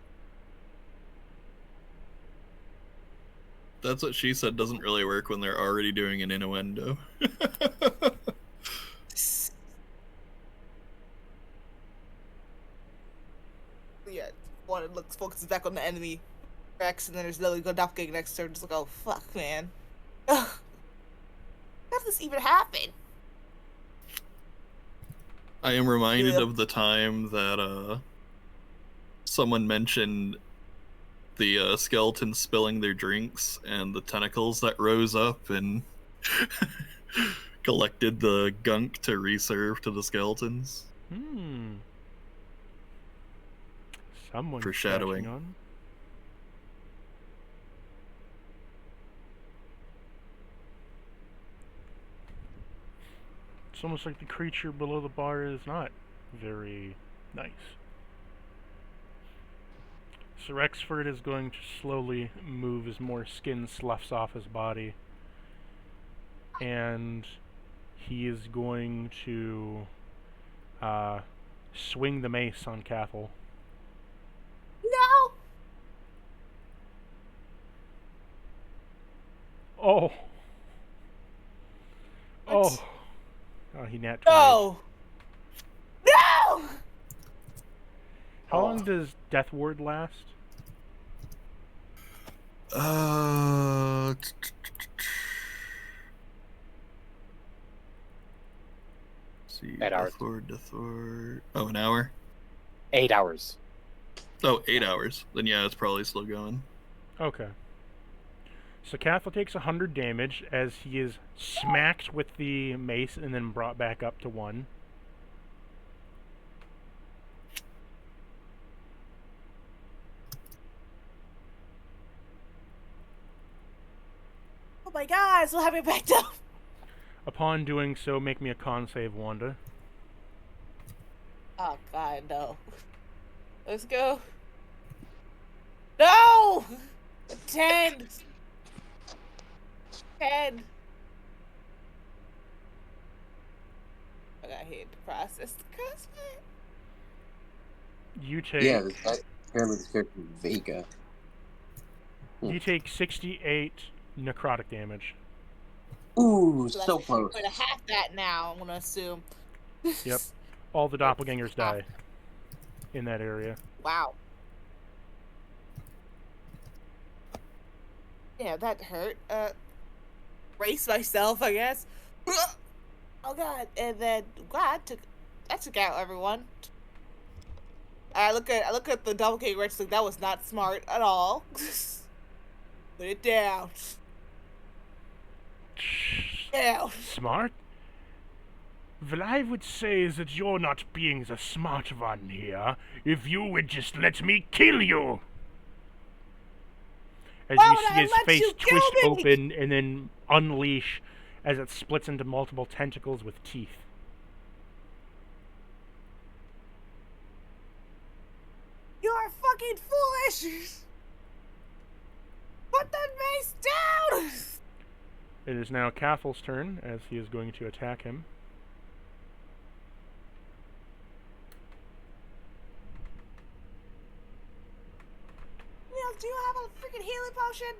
That's what she said doesn't really work when they're already doing an innuendo. Yeah, one focuses back on the enemy Rex, and then there's literally a doppelganger next to her. Just like, oh fuck, man. Ugh. How did this even happen? I am reminded Yeah. of the time that someone mentioned the skeletons spilling their drinks and the tentacles that rose up and collected the gunk to reserve to the skeletons. Someone Foreshadowing. On. It's almost like the creature below the bar is not very nice. So Rexford is going to slowly move as more skin sloughs off his body. And he is going to swing the mace on Cathal. No! Oh! What? Oh, he nat 20. No! No! How long does Death Ward last? See, 8 hours. Death Ward. Oh, an hour? 8 hours. Oh, 8 hours. Then yeah, it's probably still going. Okay. So Cathal takes 100 damage as he is smacked with the mace and then brought back up to 1. Oh my god, so have me backed up. Upon doing so, make me a con save, Wanda. Oh god, no. Let's go. No! 10! 10! I got hit to process the crossfire. You take Yeah, that apparently this character Vega. you take 68 necrotic damage. Ooh, So so that's close. going to half that now, I'm gonna assume. Yep. All the doppelgangers die in that area. Wow. Yeah, that hurt. Brace myself, I guess. Oh god, and then God that took out everyone. I look at the doppelganger wrench, like that was not smart at all. Put it down. Down. Smart? Well, I would say that you're not being the smart one here. If you would just let me kill you. As Why you would see I his let face you kill twist me? open and then unleash as it splits into multiple tentacles with teeth. You are fucking foolish! Put that mace down! It is now Cathal's turn, as he is going to attack him. Neil, do you have a freaking healing potion?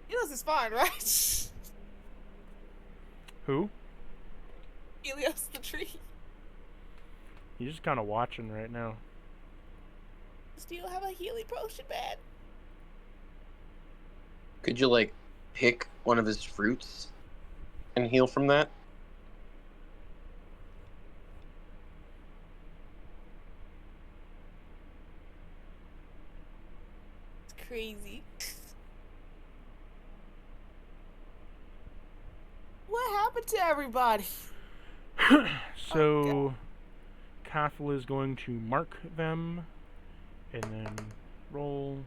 Helios is fine, right? Who? Helios the tree. He's just kind of watching right now. Do you have a healing potion, man? Could you, like, pick one of his fruits and heal from that? It's crazy. What happened to everybody? So, Cathal is going to mark them, and then roll.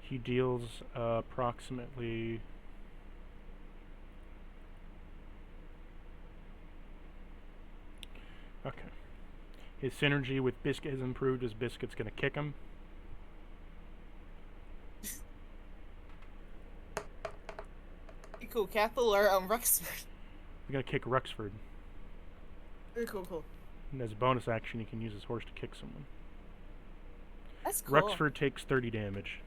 He deals approximately... Okay. His synergy with Biscuit has improved as Biscuit's going to kick him. Cool, Cathal or Rexford? We're going to kick Rexford. Very cool. And as a bonus action, he can use his horse to kick someone. That's cool. Rexford takes 30 damage.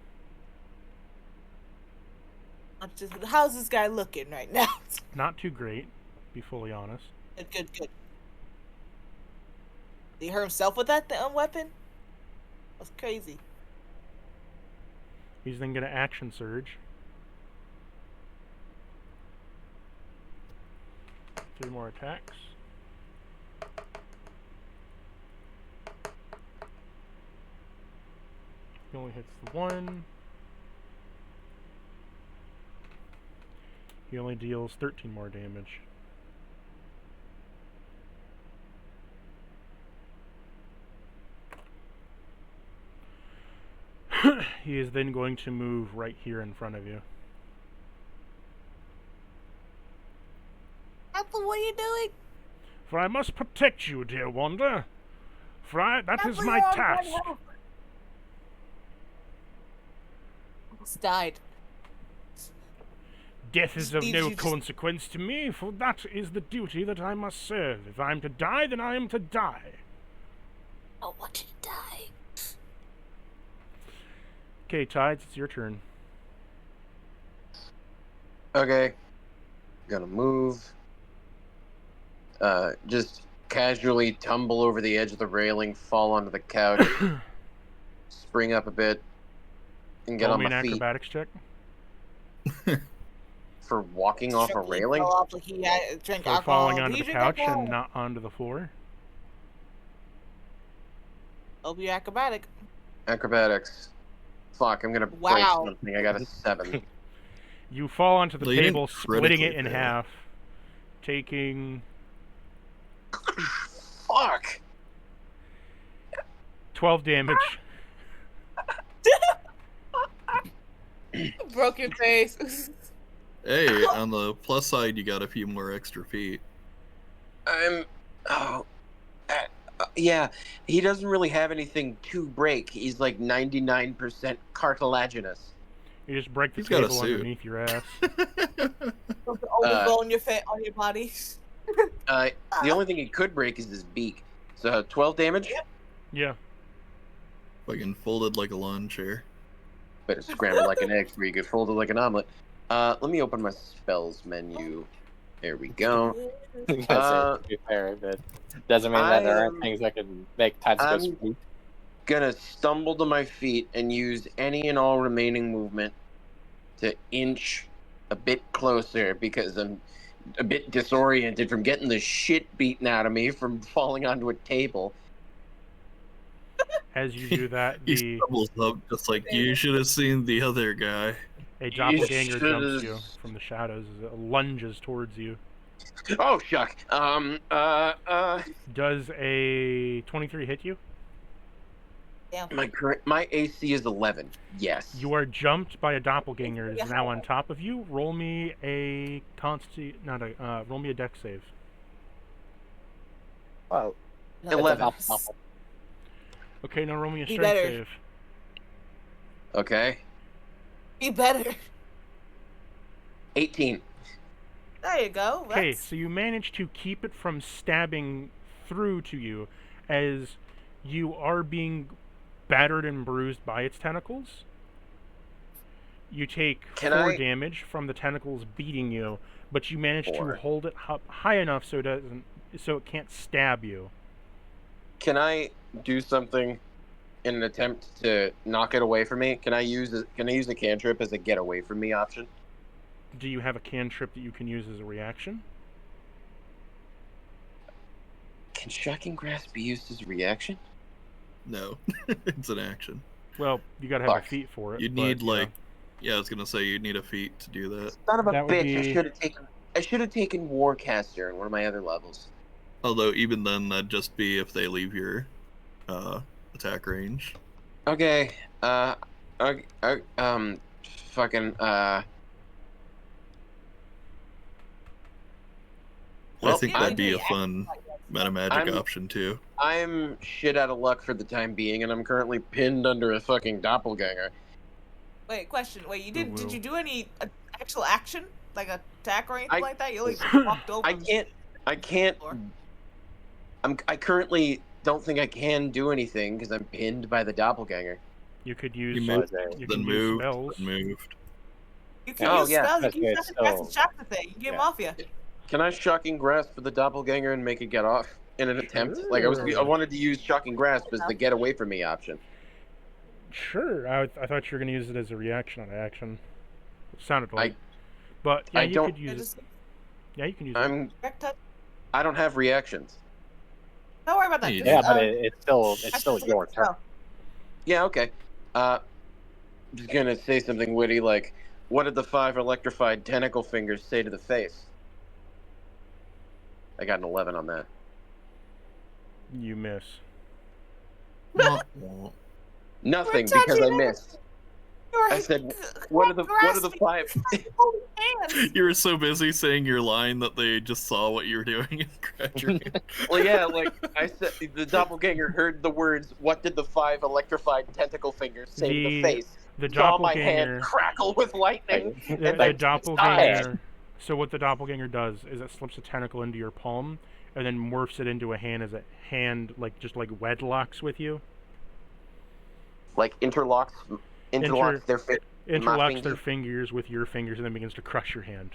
How's this guy looking right now? Not too great, to be fully honest. Good. Did he hurt himself with that weapon? That's crazy. He's then going to action surge. 3 more attacks. He only hits the 1. He only deals 13 more damage. He is then going to move right here in front of you. Apple, what are you doing? For I must protect you, dear Wanda. That is Apple, my you're on task. one health. Almost died. Death is of no You just- consequence to me, for that is the duty that I must serve. If I am to die, then I am to die. I want you to die. Okay, Tides, it's your turn. Okay. Gonna move. Just casually tumble over the edge of the railing, fall onto the couch, spring up a bit, and get Roll on me an my feet. acrobatics check. For walking off a Chucky railing? fell off like he had drank For alcohol. falling Did onto you the drink couch alcohol? and not onto the floor. Hope you're acrobatic. Acrobatics. Fuck, I'm gonna break Wow. something. I got a 7. You fall onto the Well, you didn't table, splitting it critically in fail. half, taking Fuck! 12 damage. Broke your face. Hey, on the plus side, you got a few more extra feet. Yeah, he doesn't really have anything to break. He's like 99% cartilaginous. You just break the He's got a table suit. underneath your ass. Only bone on your body. The only thing he could break is his beak. So 12 damage? Yeah. Fucking folded like a lawn chair. Better scramble like an egg so you get folded like an omelet. Let me open my spells menu. There we go. To be fair, that doesn't mean that there I aren't things that can make times go I'm sweet. gonna stumble to my feet and use any and all remaining movement to inch a bit closer because I'm a bit disoriented from getting the shit beaten out of me from falling onto a table. As you do that, He stumbles up just like you should have seen the other guy. a doppelganger should've- jumps you from the shadows as it lunges towards you. Oh shuck. Does a 23 hit you? Damn. My AC is 11. Yes. You are jumped by a doppelganger. It is now on top of you. Roll me a roll me a dex save. Well, No, 11. it's a- Okay, now roll me a Be strength better. save. Okay. Be better. 18. There you go. Okay, That's- so you manage to keep it from stabbing through to you as you are being battered and bruised by its tentacles. You take Can 4 I- damage from the tentacles beating you, but you manage 4. to hold it up high enough so it can't stab you. Can I do something in an attempt to knock it away from me? Can I use a cantrip as a get away from me option? Do you have a cantrip that you can use as a reaction? Can shocking grasp be used as a reaction? No, it's an action. Well, you gotta have Fuck. a feat for it. You'd but, need yeah. yeah, I was gonna say you'd need a feat to do that. Son of a That would bitch! be- I should have taken Warcaster in one of my other levels. Although even then, that'd just be if they leave your attack range. Okay. Fucking. I think I'm- that'd be a fun meta magic I'm- option too. I'm shit out of luck for the time being, and I'm currently pinned under a fucking doppelganger. Wait, question. Wait, you did? Who Did will? you do any actual action, like attack or anything I- like that? You only walked over. I can't. Or- I currently don't think I can do anything because I'm pinned by the doppelganger. You could use. You so moved, is it- You then can use moved, spells. then moved. You can Oh, use yeah. spells. You Okay, can use nothing past the so- shot the thing. You get him yeah. off you. Can I shocking grasp for the doppelganger and make it get off in an attempt? Like I Sure. wanted to use shocking grasp as the get away from me option. Sure, I thought you were gonna use it as a reaction on action. It sounded I- like. But yeah, I you don't- could use it. Just Yeah, you can use it. direct touch. I don't have reactions. Don't worry about that. Yeah, This Yeah, is, but it's still actually, your turn. spell. Yeah, okay. I'm just gonna say something witty like, what did the 5 electrified tentacle fingers say to the face? I got an 11 on that. You miss. Wah, wah. Nothing We're because I touching missed. I said, what are the 5? You were so busy saying your line that they just saw what you were doing and grabbed your hand. Well, yeah, like I said, the doppelganger heard the words, what did the 5 electrified tentacle fingers say to the face? The Saw my hand doppelganger. crackle with lightning. The and then doppelganger. So what the doppelganger does is it slips a tentacle into your palm and then morphs it into a hand as a hand, like just like wedlocks with you. Like interlocks their interlocks their fingers with your fingers and then begins to crush your hand.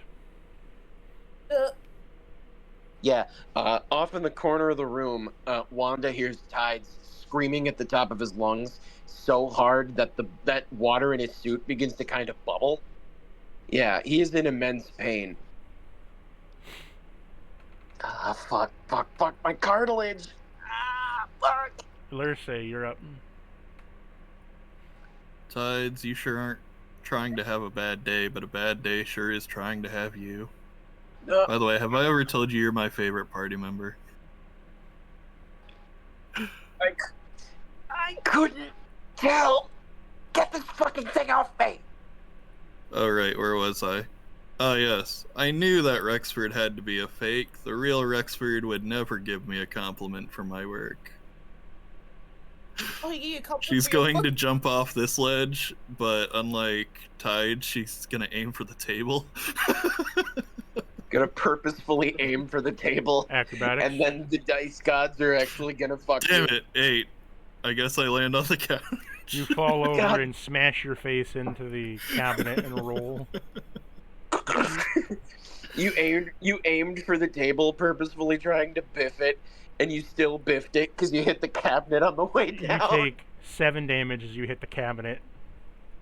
Yeah, off in the corner of the room, Wanda hears Tides screaming at the top of his lungs so hard that that water in his suit begins to kind of bubble. Yeah, he is in immense pain. Ah, fuck, my cartilage! Ah, fuck! Lurse, you're up. Tides, you sure aren't trying to have a bad day, but a bad day sure is trying to have you. By the way, have I ever told you you're my favorite party member? I couldn't tell! Get this fucking thing off me! Alright, where was I? Oh yes, I knew that Rexford had to be a fake. The real Rexford would never give me a compliment for my work. Oh, he gave you a compliment. She's going to jump off this ledge, but unlike Tide, she's gonna aim for the table. Gonna purposefully aim for the table. Acrobatics. And then the dice gods are actually gonna fuck Damn you. it, 8. I guess I land on the couch. You fall over God. and smash your face into the cabinet and roll. You aimed for the table, purposefully trying to biff it, and you still biffed it because you hit the cabinet on the way down. You take 7 damage as you hit the cabinet.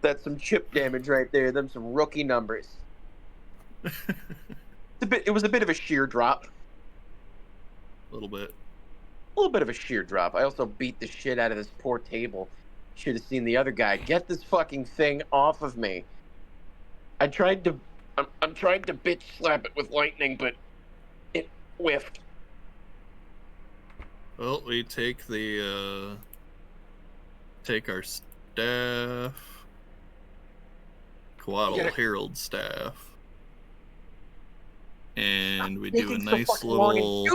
That's some chip damage right there. Them some rookie numbers. It was a bit of a sheer drop. A little bit. A little bit of a sheer drop. I also beat the shit out of this poor table. Should have seen the other guy. Get this fucking thing off of me. I'm trying to bitch slap it with lightning, but it whiffed. Well, we take take our staff, Quaddle Herald staff, and we do a nice little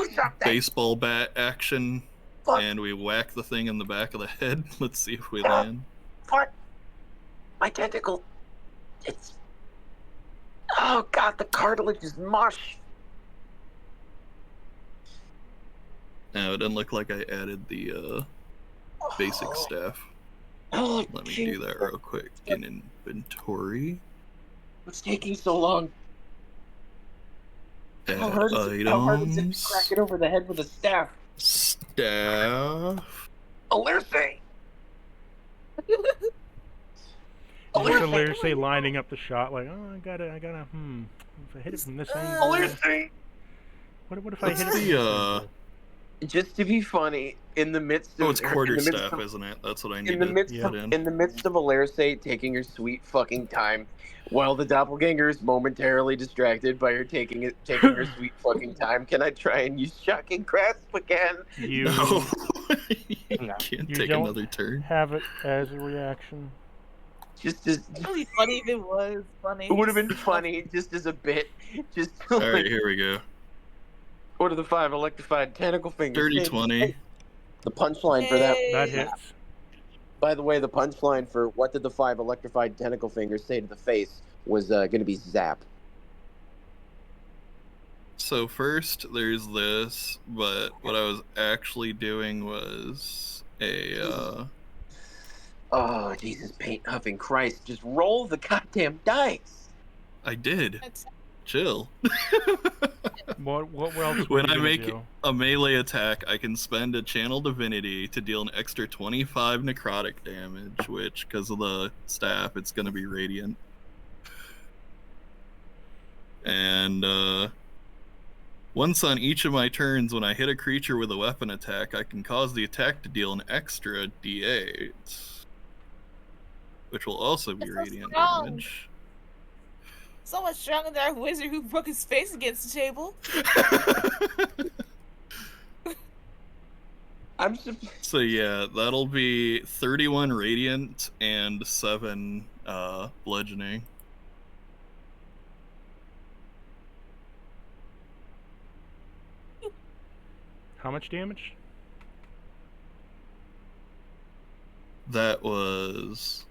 baseball bat action, and we whack the thing in the back of the head. Let's see if we land. Fuck! My tentacle. It's. Oh god, the cartilage is mush. Now, it doesn't look like I added the basic staff. Oh, Let me do that real quick in inventory. What's taking so long? Add How hard is it to crack it over the head with a staff? Staff. Alerce! Lurse lining up the shot like, oh, I gotta, if I hit it from this angle. Alerce! What if I hit it? Just to be funny, in the midst of it's quarterstaff, isn't it? That's what I need in the midst of Alerce taking her sweet fucking time, while the doppelganger is momentarily distracted by her taking her sweet fucking time. Can I try and use shocking grasp again? You No. You can't You take don't another turn. have it as a reaction. Just as It'd be funny if it was funny. it would have been funny, just as a bit. Just All right, here we go. What are the 5 electrified tentacle fingers? 30-20. The punchline for that. That hits. By the way, the punchline for what did the 5 electrified tentacle fingers say to the face was going to be zap. So first, there's this, but what I was actually doing was a. Oh, Jesus, paint huffing Christ. Just roll the goddamn dice. I did. That's- Chill. What else? When were I you make gonna do? a melee attack, I can spend a channel divinity to deal an extra 25 necrotic damage, which, because of the staff, it's going to be radiant. And once on each of my turns, when I hit a creature with a weapon attack, I can cause the attack to deal an extra d8, which will also be That's so radiant strong. damage. So much stronger than our wizard who broke his face against the table. I'm So yeah, that'll be 31 radiant and 7 bludgeoning. How much damage? That was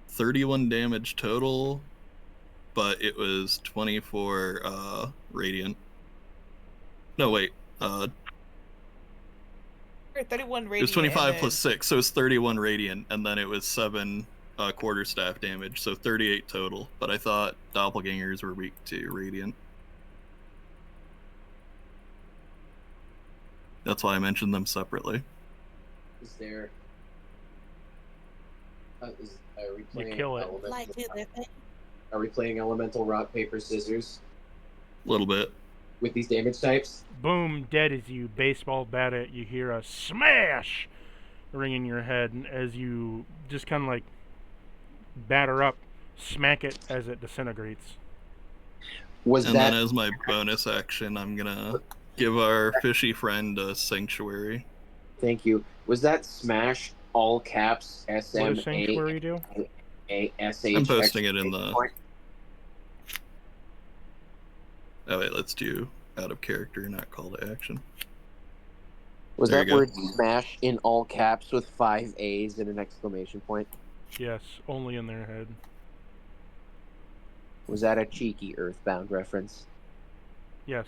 31 damage total, but it was 24 radiant. No, wait. 31 radiant. It was 25 and then... plus 6, so it's 31 radiant, and then it was 7 quarterstaff damage, so 38 total. But I thought doppelgangers were weak to radiant. That's why I mentioned them separately. Is there? Are we You playing kill it. Are we playing elemental rock paper scissors A little bit. with these damage types? Boom, dead as you baseball bat it. You hear a smash ring in your head, and as you just kind of like batter up, smack it as it disintegrates. Was And that then as my bonus action, I'm gonna give our fishy friend a sanctuary. Thank you. Was that smash all caps What SM does Sanctuary do? ASH? I'm posting it in the... Oh wait, let's do out of character, not call to action. Was There that you go. word smash in all caps with 5 A's and an exclamation point? Yes, only in their head. Was that a cheeky Earthbound reference? Yes.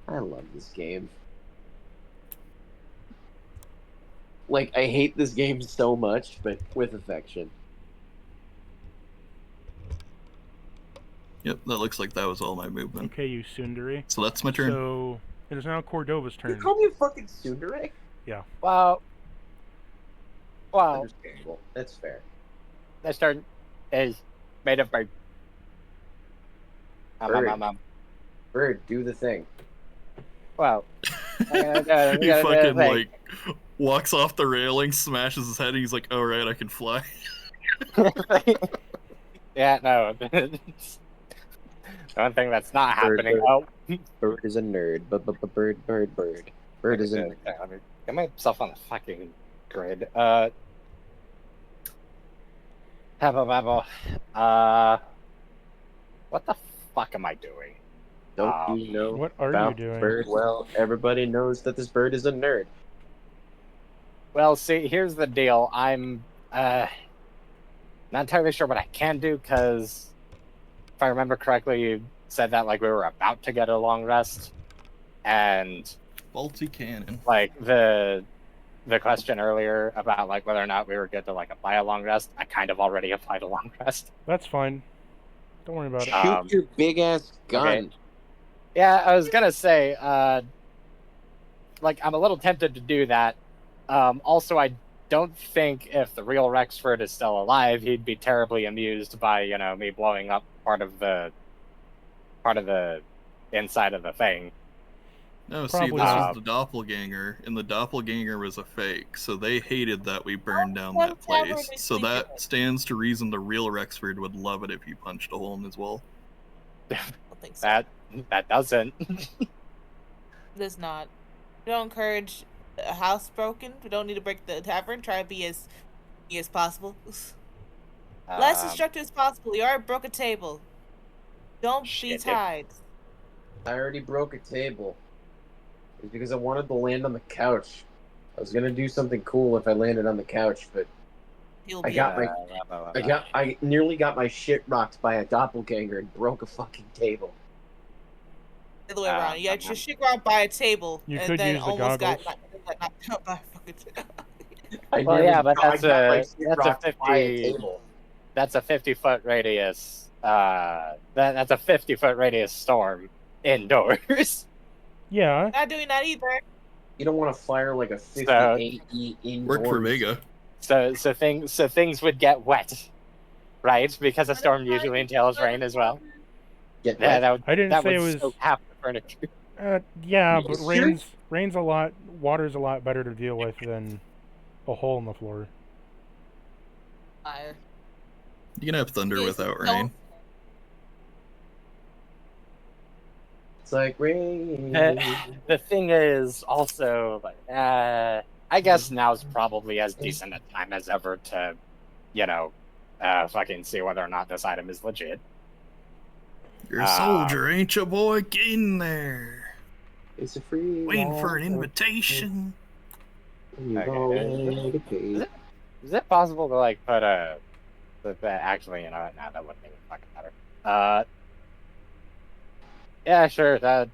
I love this game. Like, I hate this game so much, but with affection. Yep, that looks like that was all my movement. Okay, you tsundere. So that's my turn. So it is now Cordova's You turn. call me a fucking tsundere? Wow. Wow. Understandable. That's fair. This turn is made of bird. Bird. Bird, do the thing. Well, He fucking like walks off the railing, smashes his head, and he's like, "Oh right, I can fly." yeah, no. The one thing that's not happening. Bird. Oh, Bird is a nerd. Bird. Bird is a nerd. Let me get myself on the fucking grid. Babble. What the fuck am I doing? Don't you know What are about you doing? Bird? Well, everybody knows that this bird is a nerd. Well, see, here's the deal. I'm not entirely sure what I can do, because if I remember correctly, you said that like we were about to get a long rest, and Bolty cannon. like the question earlier about like whether or not we were good to like apply a long rest, I kind of already applied a long rest. That's fine. Don't worry about it. Shoot your big ass gun. Okay. Yeah, I was gonna say, like I'm a little tempted to do that. Also, I don't think if the real Rexford is still alive, he'd be terribly amused by me blowing up part of the inside of the thing. No, see, Probably this not. was the doppelganger, and the doppelganger was a fake, so they hated that we burned down that place. So that stands to reason the real Rexford would love it if you punched a hole in his wall. I don't think so. That doesn't. It does not. We don't encourage a house broken. We don't need to break the tavern. Try to be as possible. Less destructive as possible. You already broke a table. Don't be tied. I already broke a table. It's because I wanted to land on the couch. I was gonna do something cool if I landed on the couch, but I nearly got my shit rocked by a doppelganger and broke a fucking table. The other way around. You got your shit rocked by a table, You and could then use the almost got goggles. knocked out by a fucking table. Well, yeah, but that's a 50-foot radius. That's a 50-foot radius storm indoors. Yeah. Not doing that either. You don't want to fire like a 58 indoors. Worked for Vega. So things would get wet, right? Because a storm usually entails rain as well. Get Yeah, wet. I didn't that say it would was. soak half the furniture. Yeah, but Sure. rain's a lot. Water's a lot better to deal with than a hole in the floor. Fire. You can have thunder Yes, without no. rain. It's like rain. The thing is also like I guess now's probably as decent a time as ever to, fucking see whether or not this item is legit. You're a soldier, ain't you, boy? Get in there. It's a free. Waiting for an invitation. Okay. Is it possible to like put a? Actually, you know what? No, that wouldn't even fucking matter. Yeah, sure. Fuck.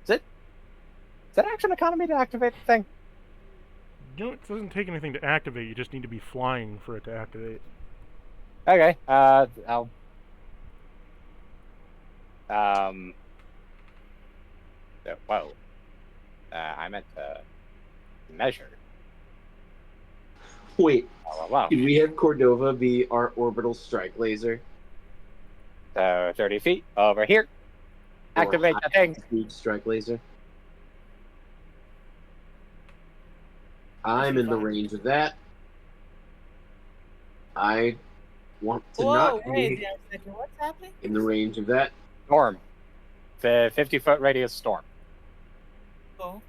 Is that action economy to activate the thing? No, it doesn't take anything to activate. You just need to be flying for it to activate. Okay. I'll. Whoa. I meant to measure. Wait, Oh, wow. did we have Cordova be our orbital strike laser? So 30 feet over here. Activate the thing. Speed strike laser. I'm in the range of that. I want to not wait be a second. What's happening? in the range of that. Storm. The 50-foot radius storm. Oh.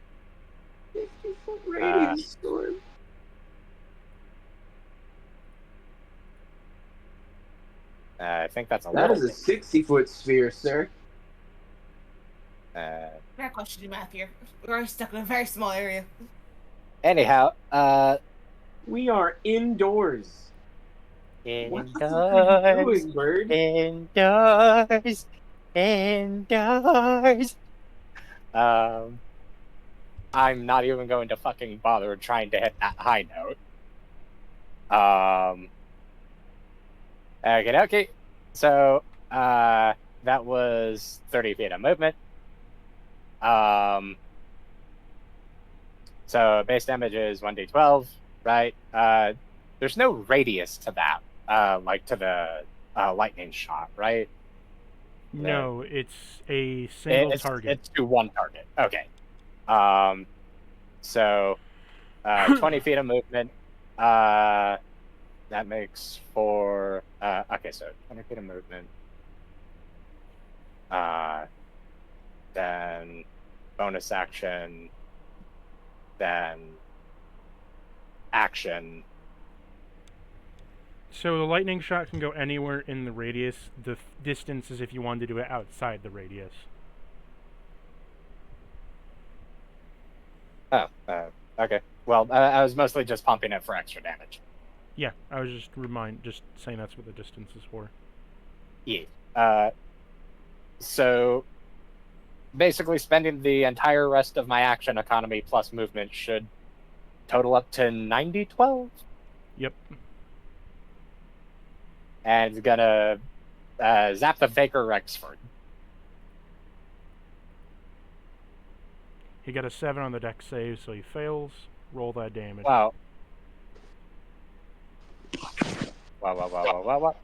50-foot radius storm. I think that's a That little. is a 60-foot sphere, sir. Not question your math here. We're stuck in a very small area. Anyhow, We are indoors. What the fuck are you doing, bird? Indoors. I'm not even going to fucking bother trying to hit that high note. Okay. So, that was 30 feet of movement. So base damage is 1d12, right? There's no radius to that, like to the lightning shot, right? No, it's a single target. It's to one target. Okay. So 20 feet of movement. That makes for okay, so 20 feet of movement. Then bonus action. Then action. So the lightning shot can go anywhere in the radius. The distance is if you wanted to do it outside the radius. Oh, okay. Well, I was mostly just pumping it for extra damage. Yeah, I was just saying that's what the distance is for. Yeah. So basically spending the entire rest of my action economy plus movement should total up to 90-12. Yep. And it's gonna zap the Faker Rexford. He got a 7 on the dex save, so he fails. Roll that damage. Wow. Wow.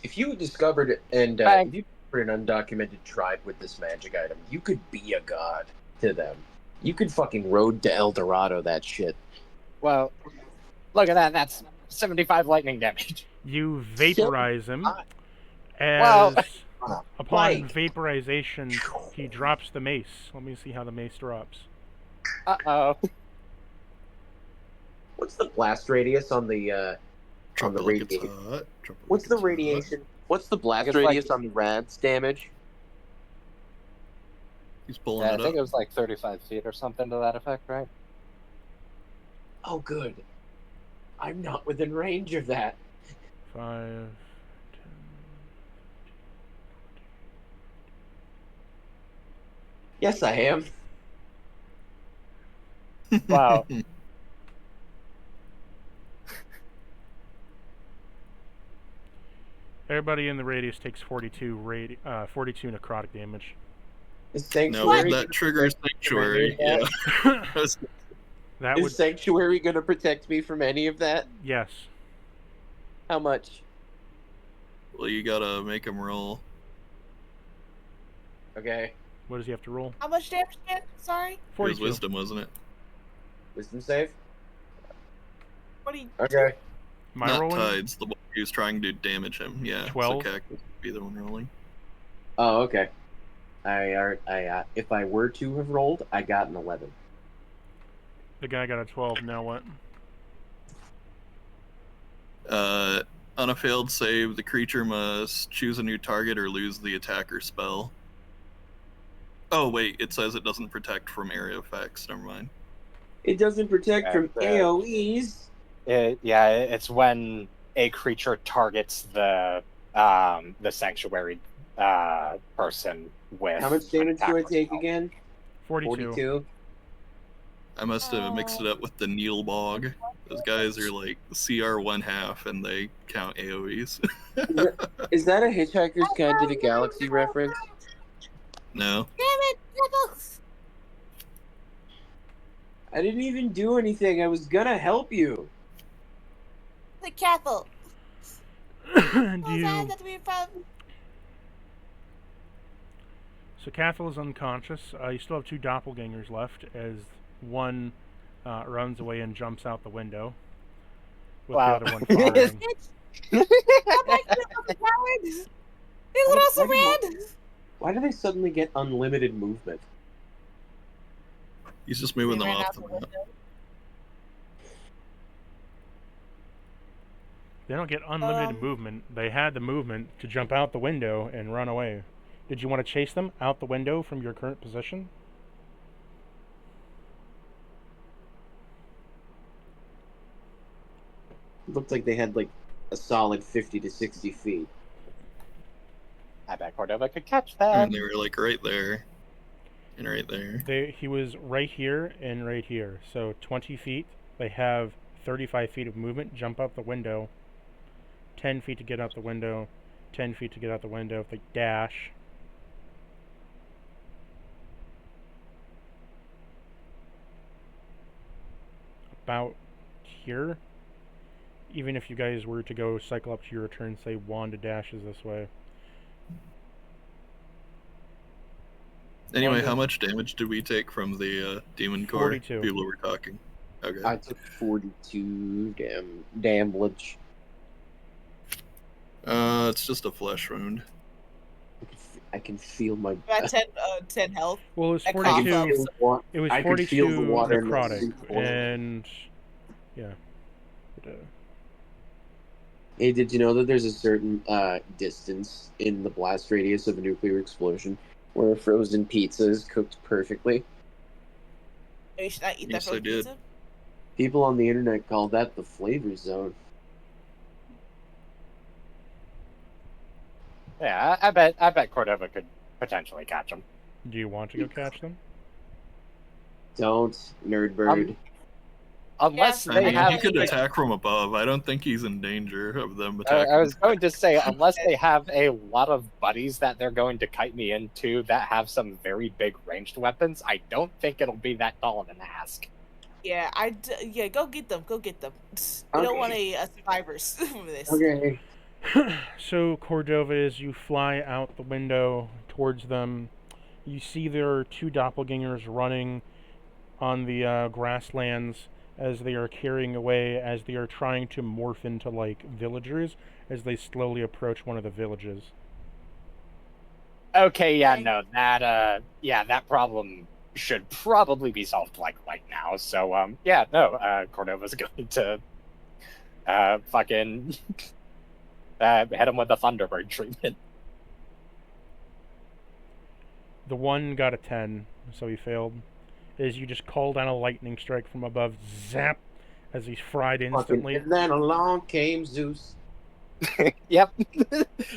If you discovered it and if you discovered an undocumented tribe with this magic item, you could be a god to them. You could fucking road to El Dorado that shit. Well, look at that. That's 75 lightning damage. You vaporize him. Well, Upon vaporization, he drops the mace. Let me see how the mace drops. Uh-oh. What's the blast radius on the radiation? What's the radiation? What's the blast radius on the rad's damage? He's pulling it up. I think it was like 35 feet or something to that effect, right? Oh, good. I'm not within range of that. 5, 10. Yes, I am. Wow. Everybody in the radius takes 42 necrotic damage. Is No, Sanctuary that triggers Sanctuary. Yeah. That Is would Sanctuary going to protect me from any of that? yes. How much? Well, you gotta make him roll. Okay. What does he have to roll? How much damage again? Sorry? It was 42. wisdom, wasn't it? Wisdom save? What do you... Okay. Am I Not rolling? tides. The one He was trying to damage him. Yeah. 12. So Cactus would be the one rolling. Oh, okay. If I were to have rolled, I got an 11. The guy got a 12. Now what? On a failed save, the creature must choose a new target or lose the attacker spell. Oh, wait, it says it doesn't protect from area effects. Never mind. It doesn't protect from AoEs. It's when a creature targets the sanctuary person with. How much damage do I take again? 42. I must have mixed it up with the Needle Bog. Those guys are like CR 1/2 and they count AoEs. Is that a Hitchhiker's Guide to the Galaxy reference? No. Damn it, Rebels! I didn't even do anything. I was gonna help you. The careful. Do you... That we from? So Cathal is unconscious. You still have 2 doppelgangers left, as one runs away and jumps out the window, with the other one firing. He also ran. Why do they suddenly get unlimited movement? He's just moving They them ran off out the the map. window. They don't get unlimited movement. They had the movement to jump out the window and run away. Did you want to chase them out the window from your current position? It looked like they had like a solid 50 to 60 feet. I bet Cordova could catch that. And they were like right there. And right there. He was right here and right here. So 20 feet. They have 35 feet of movement. Jump out the window. 10 feet to get out the window. 10 feet to get out the window. If they dash. About here. Even if you guys were to go cycle up to your turn, say Wanda dashes this way. Anyway, how much damage did we take from the demon core? 42. People were talking. Okay. I took 42 damage. It's just a flesh wound. I can feel my. About 10 health. Well, it was I cough 42. up. It was I could feel 42 the water in my necrotic, soup boiling. and yeah. Hey, did you know that there's a certain distance in the blast radius of a nuclear explosion where a frozen pizza is cooked perfectly? You should not eat that Yes, I frozen did. pizza. People on the internet call that the flavor zone. Yeah, I bet Cordova could potentially catch him. Do you want to go catch them? Don't, nerdbird. Unless Yeah. they I mean, have. he could attack from above. I don't think he's in danger of them attacking. I was going to say, unless they have a lot of buddies that they're going to kite me into that have some very big ranged weapons, I don't think it'll be that tall of an ask. Yeah, go get them. Go get them. We don't want a survivors for this. Okay. So, Cordova, as you fly out the window towards them, you see there are 2 doppelgangers running on the grasslands as they are carrying away, as they are trying to morph into, like, villagers, as they slowly approach one of the villages. Okay, yeah, no, that problem should probably be solved, like, right now. So, Cordova's going to, fucking, hit him with the Thunderbird treatment. The one got a 10, so he failed. As you just call down a lightning strike from above, zap, as he's fried instantly. And then along came Zeus. Yep.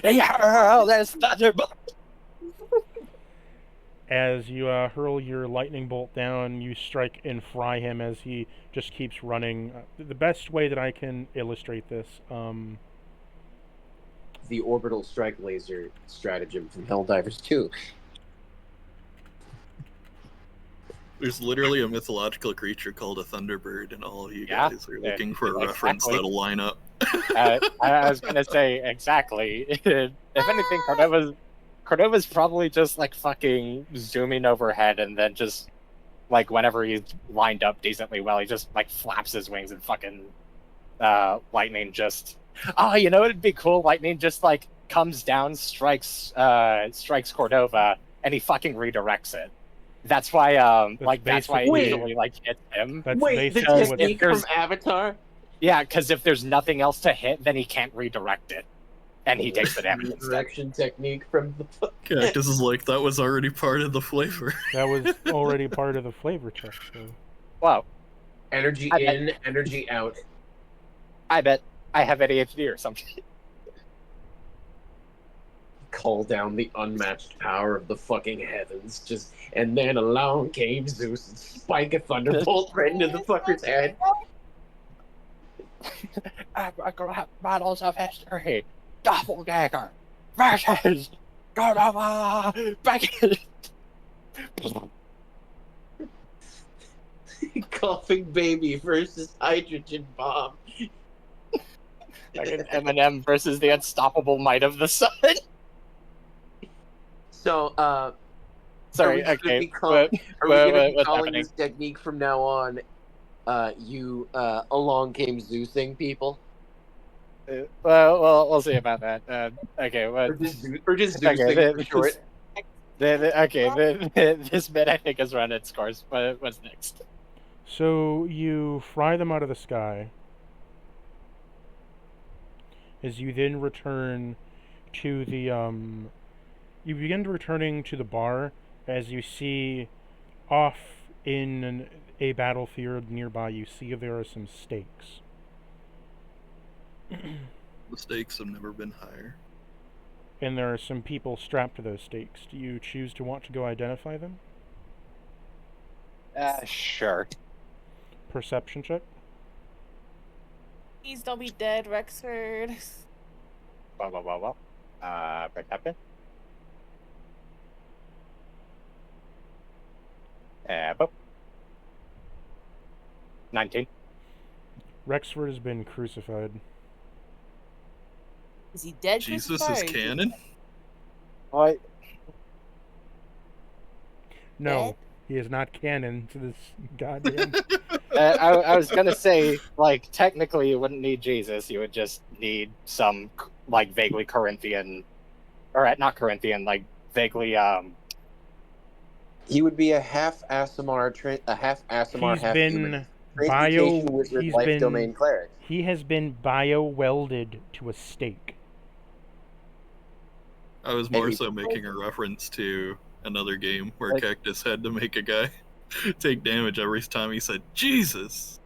Yeah, there's Thunderbolt. As you hurl your lightning bolt down, you strike and fry him as he just keeps running. The best way that I can illustrate this, The orbital strike laser stratagem from Helldivers 2. There's literally a mythological creature called a Thunderbird, and all you Yeah, guys are looking for a reference exactly. that'll line up. I was gonna say, exactly. If anything, Cordova's probably just, like, fucking zooming overhead, and then just, like, whenever he's lined up decently well, he just, like, flaps his wings and fucking lightning just Oh, you know it'd be cool. Lightning just like comes down, strikes Cordova, and he fucking redirects it. That's why that's why it Wait. usually like hits him. That's Wait, the basically what. technique from Avatar? Yeah, because if there's nothing else to hit, then he can't redirect it, and he takes the damage instead. Redirection technique from the. Cactus is like, that was already part of the flavor. That was already part of the flavor check. So. Wow, Energy I bet. in, energy out. I bet I have ADHD or something. Call down the unmatched power of the fucking heavens, and then along came Zeus and spike a thunderbolt right into the fucker's head. Battles of history, doppelganger versus Cordova. Coughing baby versus hydrogen bomb. Eminem versus the unstoppable might of the sun. So, Sorry, are we okay. gonna be What's calling happening? this technique from now on? Along came Zeusing people, Well, we'll see about that. Okay, or just Zeusing okay, for short. this bit I think has run its course. What's next? So you fry them out of the sky. As you then return to the you begin returning to the bar as you see off in a battlefield nearby. You see there are some stakes. The stakes have never been higher. And there are some people strapped to those stakes. Do you choose to want to go identify them? Sure. Perception check. Please don't be dead, Rexford. Well. Break that pin. Boop. 19. Rexford has been crucified. Is he dead? Jesus crucified? is canon? What? No, Dead? he is not canon to this goddamn. I was gonna say, like, technically you wouldn't need Jesus. You would just need some, like, vaguely Corinthian, or not Corinthian, like, vaguely, He would be a half Aasimar, half human. Transmutation wizard, he's life been- domain cleric. He has been bio-welded to a stake. I was more Maybe. so making a reference to another game where Like- Cactus had to make a guy take damage every time he said Jesus.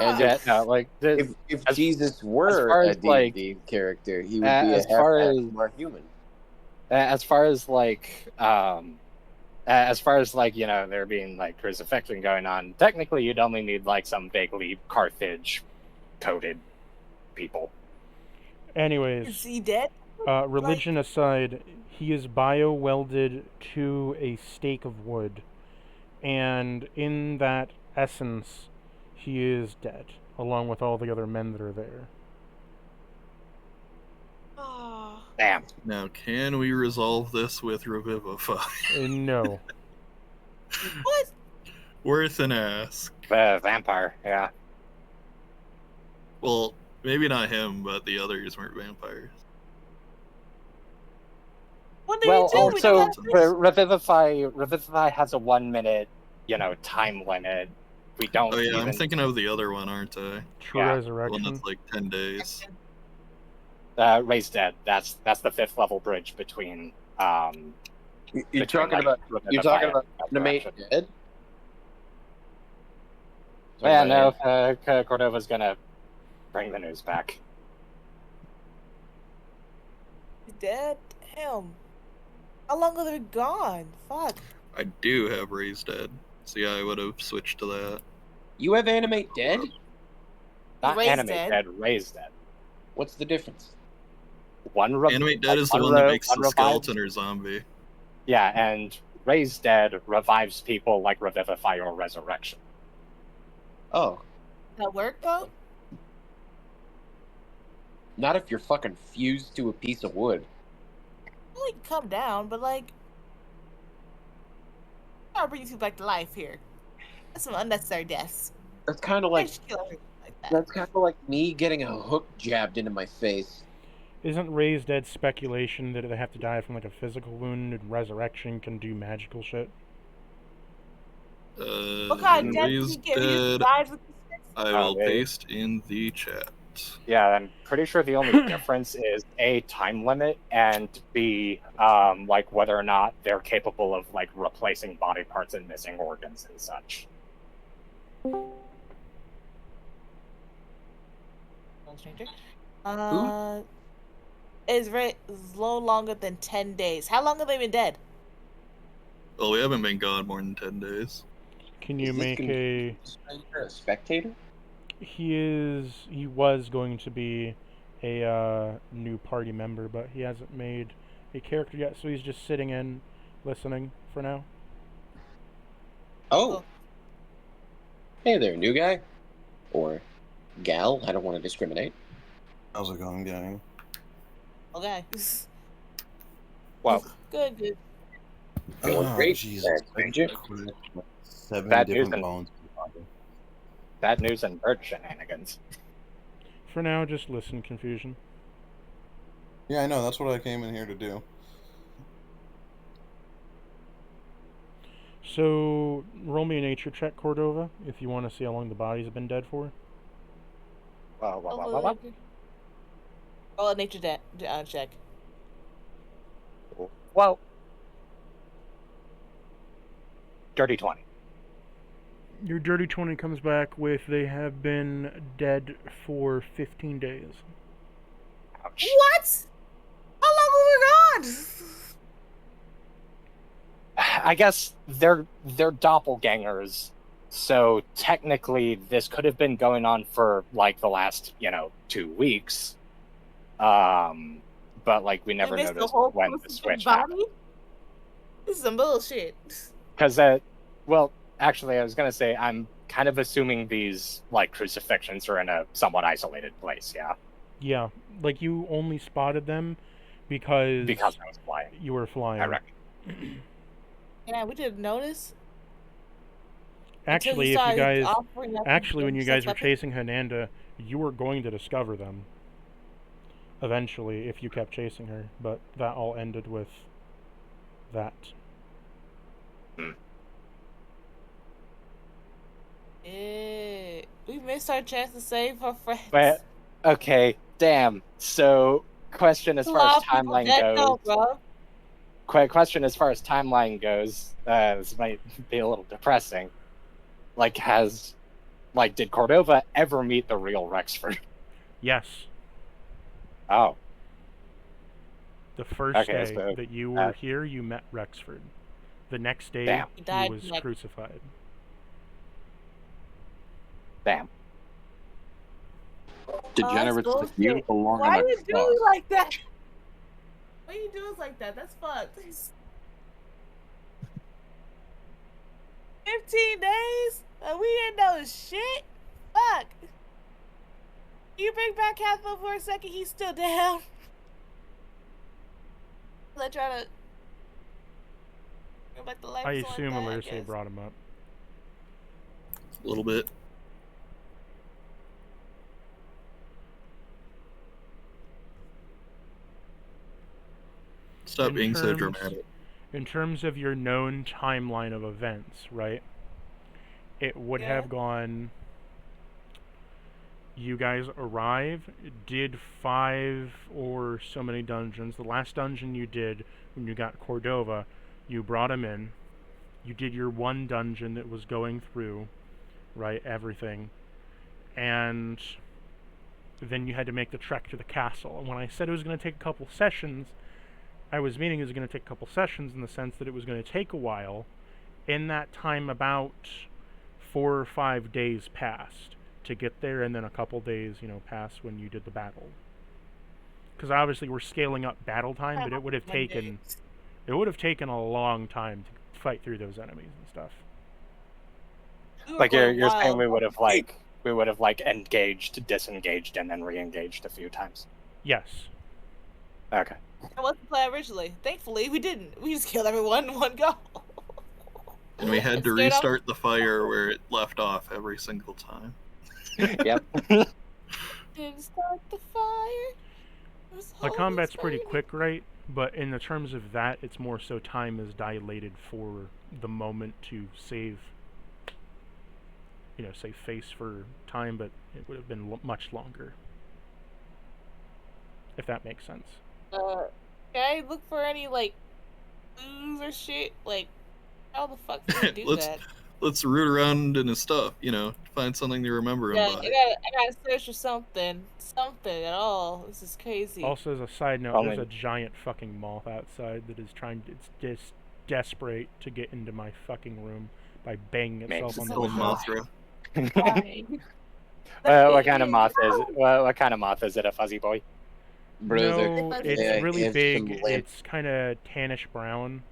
And yeah, if, no, like, if as- Jesus were far a as, D&D character, he would be a as half far as- Aasimar human. as far as like, you know, there being like crucifixion going on, technically you'd only need like some vaguely Carthage coded people. Is Anyways, he dead? religion aside, he is bio-welded to a stake of wood. And in that essence, he is dead, along with all the other men that are there. Oh. Damn. Now, can we resolve this with Revivify? No. What? Worth an ask. Vampire, yeah. Well, maybe not him, but the others weren't vampires. What did Well, he do? We also, don't have Revivify has a 1 minute, you know, time limit. We don't Oh yeah, even... I'm thinking of the other one, aren't I? True Yeah. The one Resurrection. that's like 10 days. Raised Dead. That's the 5th level bridge between You're between, talking like, about Revivify and Animate Resurrection. Dead? Yeah, no, Cordova's gonna bring the news back. He's dead? Damn. How long have they been gone? Fuck. I do have Raised Dead. So yeah, I would have switched to that. You have Animate Dead? Not Raised Animate Dead? Dead, Raised Dead. What's the difference? Animate Dead is the one that makes the skeleton or zombie. Yeah, and Raised Dead revives people like Revivify or Resurrection. Oh, That work though? not if you're fucking fused to a piece of wood. Well, you can come down, but like, I'll bring you two back to life here. That's some unnecessary deaths. That's kind of Like, like just kill everyone. Like, That's kind of like me getting a hook jabbed into my face. Isn't raised dead speculation that they have to die from like a physical wound and resurrection can do magical shit? What kind of death did he Raised get? He just dead. died with the sticks? I Oh, will they- paste in the chat. Yeah, I'm pretty sure the only difference is A, time limit, and B, like whether or not they're capable of like replacing body parts and missing organs and such. Is low longer than 10 days. How long have they been dead? Well, we haven't been gone more than 10 days. Can you Is this make gonna a... a spectator? He was going to be a new party member, but he hasn't made a character yet, so he's just sitting in, listening for now. Oh. Hey there, new guy. Or gal, I don't want to discriminate. How's it going, gang? Okay. Well, Good. Going great, Jesus. stranger. 7 Bad different news and- bones. bad news and bird shenanigans. For now, just listen, Confusion. Yeah, I know. That's what I came in here to do. So, roll me a nature check, Cordova, if you want to see how long the bodies have been dead for. Well. Roll a nature check. Well, dirty 20. Your dirty 20 comes back with they have been dead for 15 days. Ouch. What? How long were we gone? I guess they're doppelgangers, so technically this could have been going on for like the last 2 weeks. But like we never missed the noticed whole when the person's switch body? happened. This is some bullshit. Because well, actually, I was gonna say I'm kind of assuming these like crucifixions are in a somewhat isolated place. Yeah, Yeah, like you only spotted them because because I was flying. you were flying. I reckon. Yeah, we didn't notice. Actually, until if you started guys, offering up actually, when you guys were weapons. chasing Hananda, you were going to discover them. Eventually, if you kept chasing her, but that all ended with that. We missed our chance to save our friends. But okay, damn. So, question as A far lot as of people timeline dead goes. though, bro. Question as far as timeline goes. This might be a little depressing. Did Cordova ever meet the real Rexford? Yes, Oh, the first Okay, day so, that you were here, you met Rexford. The next day, Damn. He died he was like- crucified. damn. Degenerates Oh, like you bullshit. belong Why on you a doing cross. like that? Why you doing like that? That's fucked. 15 days? And we didn't know shit? Fuck. You bring back Cathro for a second, he's still down. Let's try to go back to life. I or something assume like that, I Alerce guess. brought him up. A little bit. Stop In being so terms- dramatic. In terms of your known timeline of events, right? It would Yeah. have gone. You guys arrive, did 5 or so many dungeons. The last dungeon you did when you got Cordova, you brought him in. You did your one dungeon that was going through, right? Everything. And then you had to make the trek to the castle. And when I said it was going to take a couple sessions, I was meaning it was going to take a couple sessions in the sense that it was going to take a while. In that time, about 4 or 5 days passed to get there, and then a couple days, passed when you did the battle. Because obviously we're scaling up battle time, but it would have taken a long time to fight through those enemies and stuff. We were Like you're going saying wild. we would have engaged, disengaged, and then re-engaged a few times. Yes. Okay. That was the plan originally. Thankfully, we didn't. We just killed everyone in one go. And we had to Scared off- restart the fire where it left off every single time. Yep. Didn't start the fire. The combat's pretty quick, right? But in the terms of that, it's more so time is dilated for the moment to save, save face for time, but it would have been much longer. If that makes sense. Can I look for any, like, clues or shit? Like, how the fuck do you do that? Let's root around in his stuff, find something to remember him Yeah, by. I gotta search for something at all. This is crazy. Also, as a side note, there's a giant fucking moth outside that is it's just desperate to get into my fucking room by banging itself on the Little window. Mothra. What kind of moth is it? What kind of moth is it? A fuzzy boy? Brother. No, it's Yeah, really have big. some lamp. It's kind of tannish brown.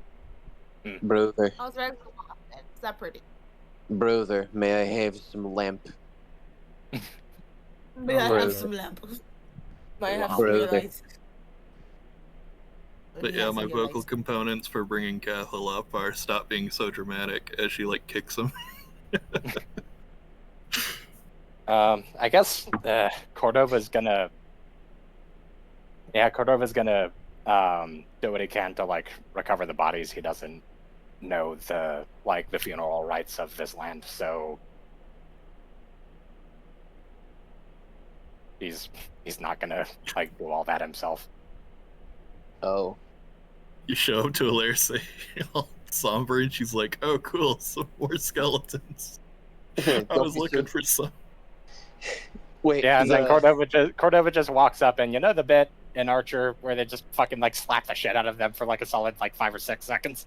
Brother. I was regular moth then. Is that pretty? Brother, may I have some lamp? May I Brother. have some lamp? May I have some Brother. light? But yeah, my vocal components for bringing Cathal up are stop being so dramatic as she kicks him. I guess Cordova's gonna. Yeah, Cordova's gonna do what he can to recover the bodies. He doesn't know the funeral rites of this land, so he's not gonna do all that himself. Oh. You show up to Alerce all somber, and she's like, "Oh, cool, some more skeletons." I was looking for some. Wait. Yeah, and then Cordova just walks up, and the bit in Archer where they just fucking slap the shit out of them for a solid 5 or 6 seconds.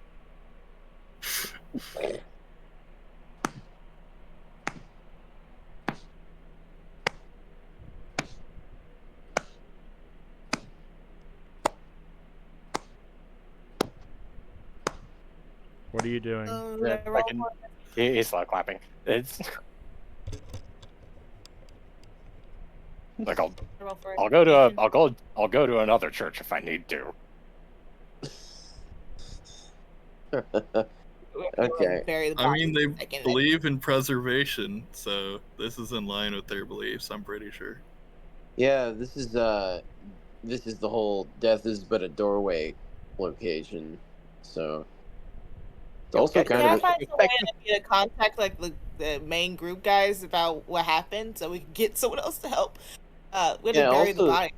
What are you doing? He's slow clapping. It's I'll go to another church if I need to. Okay. I mean, they believe in preservation, so this is in line with their beliefs, I'm pretty sure. Yeah, this is the whole death is but a doorway location. So it's also Can kind I of find some way to get a contact the main group guys about what happened so we can get someone else to help? We have to bury the body.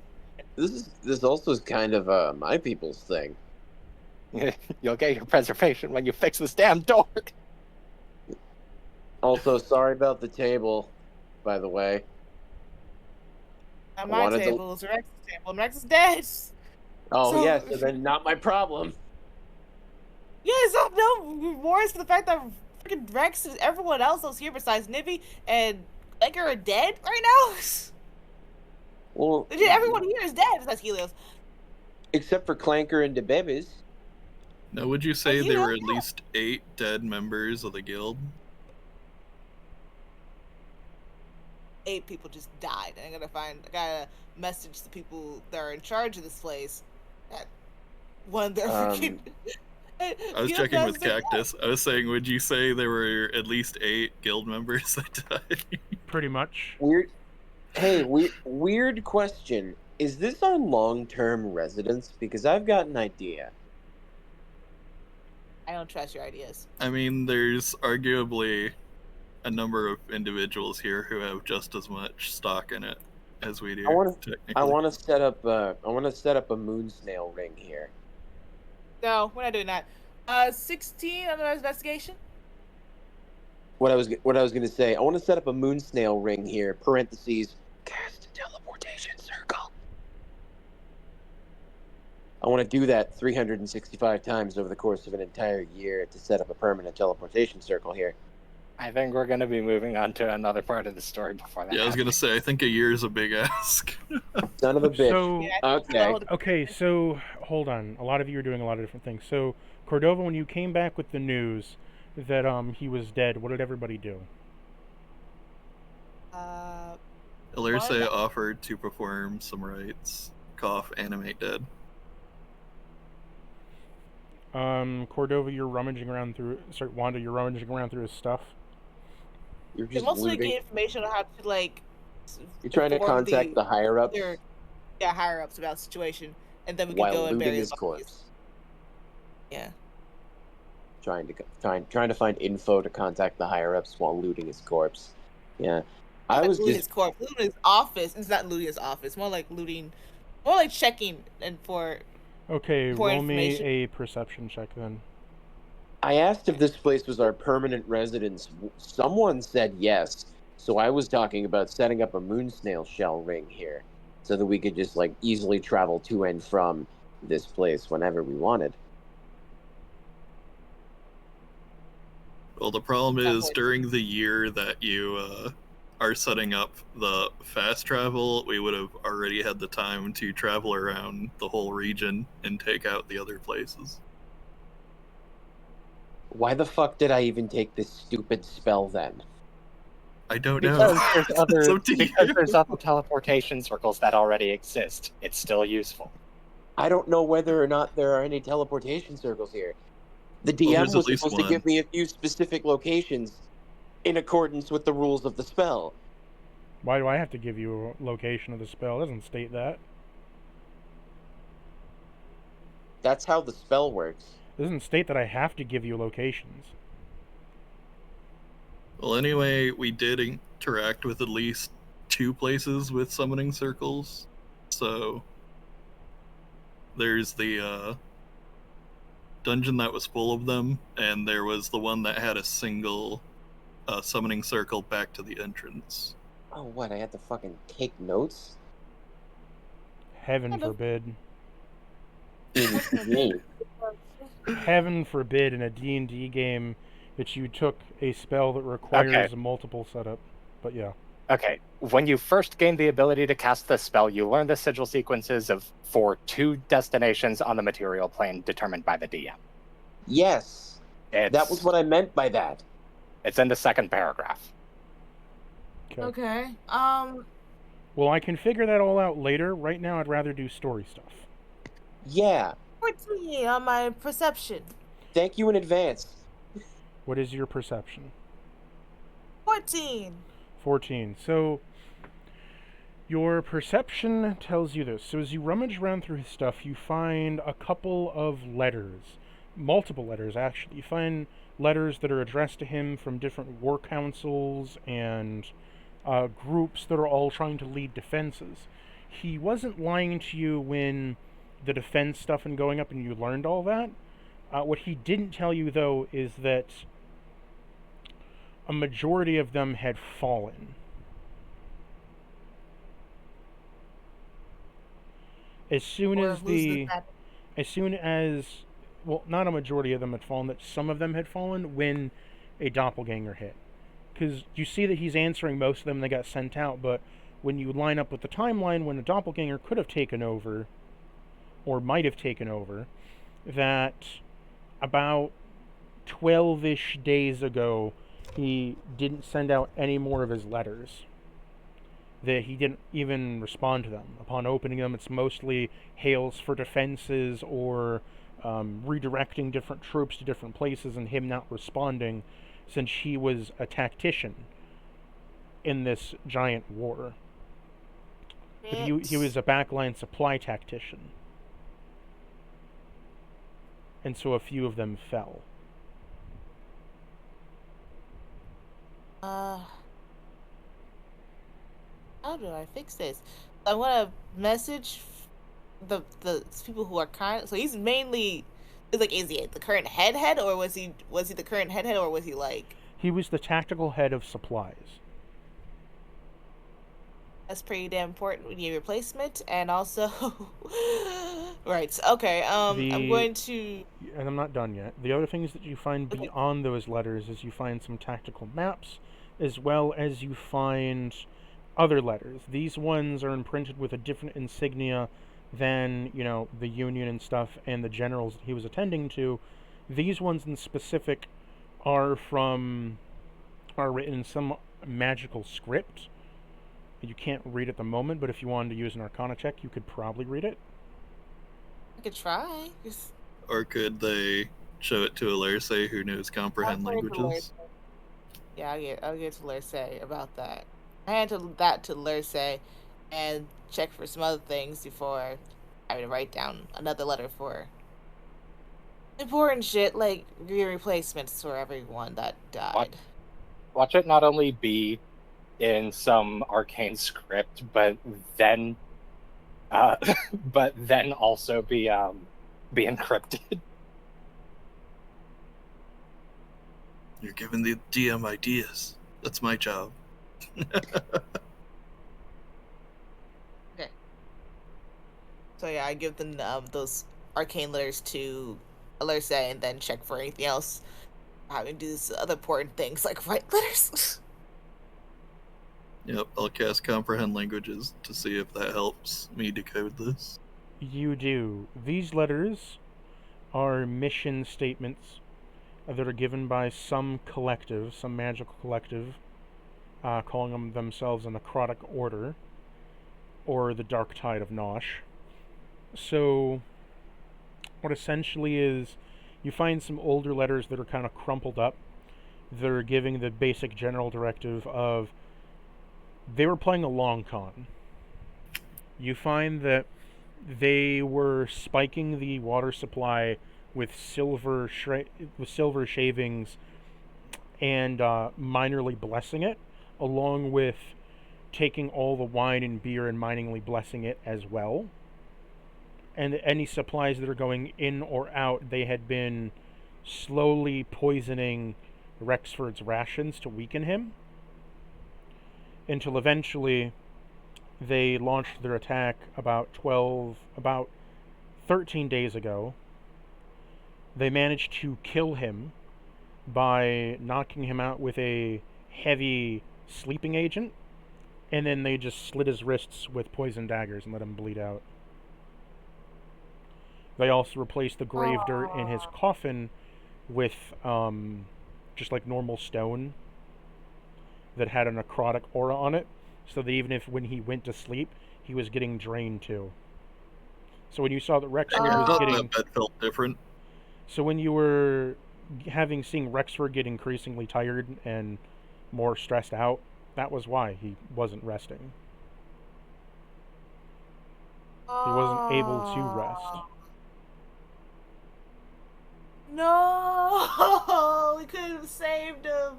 This also is kind of my people's thing. You'll get your preservation when you fix this damn door. Also, sorry about the table, by the way. Not my table, it's Rex's table. Rex is dead. Oh, yeah, so then not my problem. Yeah, so no worries for the fact that freaking Rex and everyone else that's here besides Nibby and Edgar are dead right now. Well, everyone here is dead besides Helios. Except for Clanker and DeBebes. Now, would you say there were at least 8 dead members of the guild? 8 people just died. And I gotta message the people that are in charge of this place. That one they're freaking. I was checking with Cactus. I was saying, would you say there were at least 8 guild members that died? Pretty much. Weird question. Is this on long-term residence? Because I've got an idea. I don't trust your ideas. I mean, there's arguably a number of individuals here who have just as much stock in it as we do. I want to set up a moon snail ring here. No, we're not doing that. 16 on the investigation. What I was going to say, I want to set up a moon snail ring here. Parentheses. Cast a teleportation circle. I want to do that 365 times over the course of an entire year to set up a permanent teleportation circle here. I think we're going to be moving on to another part of the story before that. Yeah, I was going to say, I think a year is a big ask. Son of a bitch. Okay, so hold on. A lot of you are doing a lot of different things. So, Cordova, when you came back with the news that he was dead, what did everybody do? Alerce offered to perform some rites. Cough, animate dead. Cordova, you're rummaging around through. Sorry, Wanda, you're rummaging around through his stuff. You're just mostly get information on how to You're trying to inform contact the higher ups higher ups about the situation, and then we can while go and looting bury his the bodies. corpse. Yeah. Trying to find info to contact the higher ups while looting his corpse. Yeah. I Not was looting just his corpse. Looting his office. It's not looting his office. More like checking and for Okay, for roll me information. a perception check then. I asked if this place was our permanent residence. Someone said yes. So I was talking about setting up a moon snail shell ring here so that we could just like easily travel to and from this place whenever we wanted. Well, the problem That is works. during the year that you are setting up the fast travel, we would have already had the time to travel around the whole region and take out the other places. Why the fuck did I even take this stupid spell then? I don't Because know. there's It's other up to because you. there's other teleportation circles that already exist. It's still useful. I don't know whether or not there are any teleportation circles here. The Well, DM there's was at least supposed to one. give me a few specific locations in accordance with the rules of the spell. Why do I have to give you a location of the spell? It doesn't state that. That's how the spell works. It doesn't state that I have to give you locations. Well, anyway, we did interact with at least 2 places with summoning circles. So there's the dungeon that was full of them, and there was the one that had a single summoning circle back to the entrance. Oh, what? I had to fucking take notes? Heaven forbid. Insane. Heaven forbid in a D&D game that you took a spell that requires multiple setup. But yeah. Okay, when you first gain the ability to cast this spell, you learn the sigil sequences for 2 destinations on the material plane determined by the DM. Yes. That That was what I meant by that. It's in the second paragraph. Okay. Well, I can figure that all out later. Right now, I'd rather do story stuff. Yeah. 14 on my perception. Thank you in advance. What is your perception? 14. 14. So, your perception tells you this. So as you rummage around through his stuff, you find a couple of letters. Multiple letters, actually. You find letters that are addressed to him from different war councils and groups that are all trying to lead defenses. He wasn't lying to you when the defense stuff and going up and you learned all that. What he didn't tell you, though, is that a majority of them had fallen. As soon as well, not a majority of them had fallen, that some of them had fallen when a doppelganger hit. Because you see that he's answering most of them, they got sent out, but when you line up with the timeline when a doppelganger could have taken over, or might have taken over, that about 12-ish days ago, he didn't send out any more of his letters. That he didn't even respond to them. Upon opening them, it's mostly hails for defenses or redirecting different troops to different places and him not responding since he was a tactician in this giant war. But he was a backline supply tactician. And so a few of them fell. How do I fix this? I want to message the people who are kind. So he's mainly, is he the current head, or was he the current head, or was he like? He was the tactical head of supplies. That's pretty damn important. We need a replacement, and also, right? Okay. I'm going to. And I'm not done yet. The other things that you find beyond those letters is you find some tactical maps, as well as you find other letters. These ones are imprinted with a different insignia than, the Union and stuff and the generals that he was attending to. These ones in specific are written in some magical script. You can't read at the moment, but if you wanted to use an Arcana check, you could probably read it. I could try. Or could they show it to Alerce, who knows comprehend languages? Yeah, I'll get to Alerce about that. I handed that to Lurse and check for some other things before having to write down another letter for important shit like replacements for everyone that died. Watch it not only be in some arcane script, but then also be encrypted. You're giving the DM ideas. That's my job. Okay. So yeah, I give them those arcane letters to Lurse and then check for anything else. Having to do these other important things like write letters. Yep, I'll cast Comprehend Languages to see if that helps me decode this. You do. These letters are mission statements that are given by some collective, some magical collective, calling themselves a necrotic order, or the Dark Tide of Nosh. So, what essentially is, you find some older letters that are kind of crumpled up. They're giving the basic general directive of, they were playing a long con. You find that they were spiking the water supply with silver shavings and minorly blessing it, along with taking all the wine and beer and minorly blessing it as well. And any supplies that are going in or out, they had been slowly poisoning Rexford's rations to weaken him, until eventually they launched their attack about 13 days ago. They managed to kill him by knocking him out with a heavy sleeping agent, and then they just slit his wrists with poison daggers and let him bleed out. They also replaced the grave dirt in his coffin with just like normal stone that had a necrotic aura on it, so that even if when he went to sleep, he was getting drained too. So when you saw that Rexford was getting... that bed felt different. So when you were seeing Rexford get increasingly tired and more stressed out, that was why he wasn't resting. He wasn't able to rest. No, we could have saved him.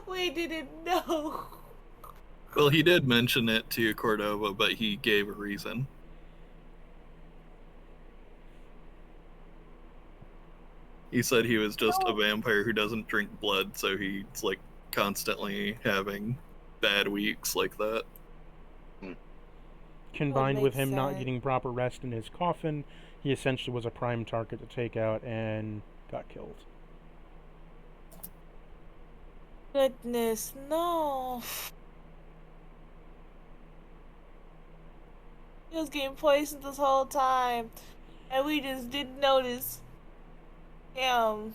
We didn't know. Well, he did mention it to Cordova, but he gave a reason. He said he was just a vampire who doesn't drink blood, so he's like constantly having bad weeks like that. Combined with him not getting proper rest in his coffin, he essentially was a prime target to take out and got killed. Goodness, no. He was getting poisoned this whole time, and we just didn't notice. Damn.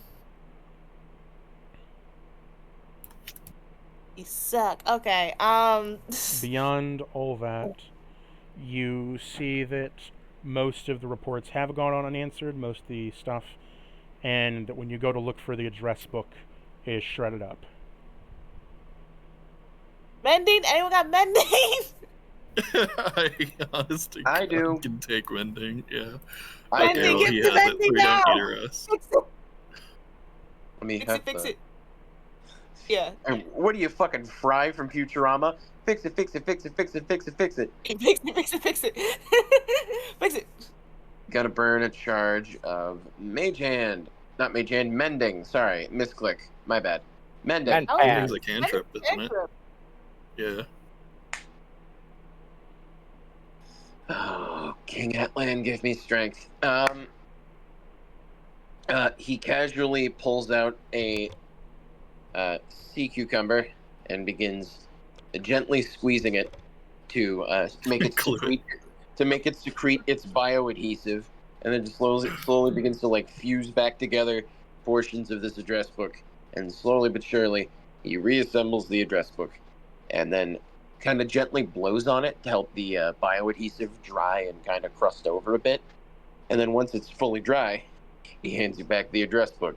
You suck. Okay, Beyond all that, you see that most of the reports have gone on unanswered, most of the stuff, and that when you go to look for the address book, it is shredded up. Mending? Anyone got mending? I honestly can take mending, yeah. I Mending, do. get the mending now! We don't need a rest. Fix it. Let me Fix it. Yeah. And what are you, fucking Fry from Futurama? Fix it, fix it, fix it, fix it, fix it, fix it. Fix it. Fix it. Gotta burn a charge of Mage Hand. Not Mage Hand, Mending. Sorry, misclick. My bad. Mending. Oh, It's a cantrip, isn't it? Yeah. Oh, King Atlan, give me strength. He casually pulls out a sea cucumber and begins gently squeezing it to make it secrete its bioadhesive, and then just slowly begins to like fuse back together portions of this address book, and slowly but surely he reassembles the address book, and then kind of gently blows on it to help the bioadhesive dry and kind of crust over a bit, and then once it's fully dry, he hands you back the address book,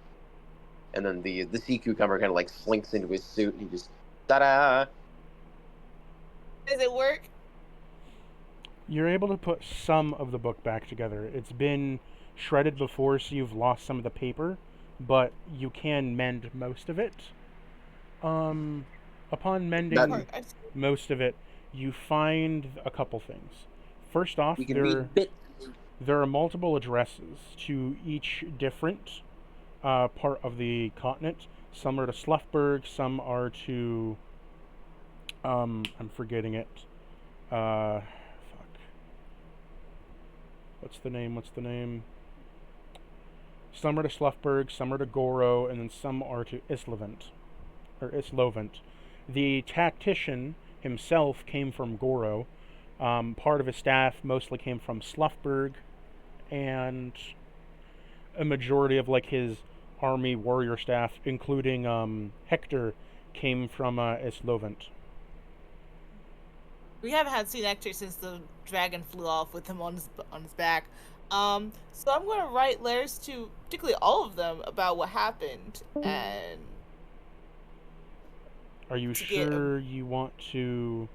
and then the sea cucumber kind of like slinks into his suit, and he just ta-da. Does it work? You're able to put some of the book back together. It's been shredded before, so you've lost some of the paper, but you can mend most of it. Upon mending most of it, you find a couple things. First off, We can read bits. there are multiple addresses to each different part of the continent. Some are to Sluffberg, some are to I'm forgetting it. Fuck. What's the name? Some are to Sluffberg, some are to Goro, and then some are to Izlovent. The tactician himself came from Goro. Part of his staff mostly came from Sluffberg, and a majority of like his army warrior staff, including Hector, came from Izlovent. We haven't seen Hector since the dragon flew off with him on his back. So I'm going to write letters to particularly all of them about what happened. And are you sure you want to?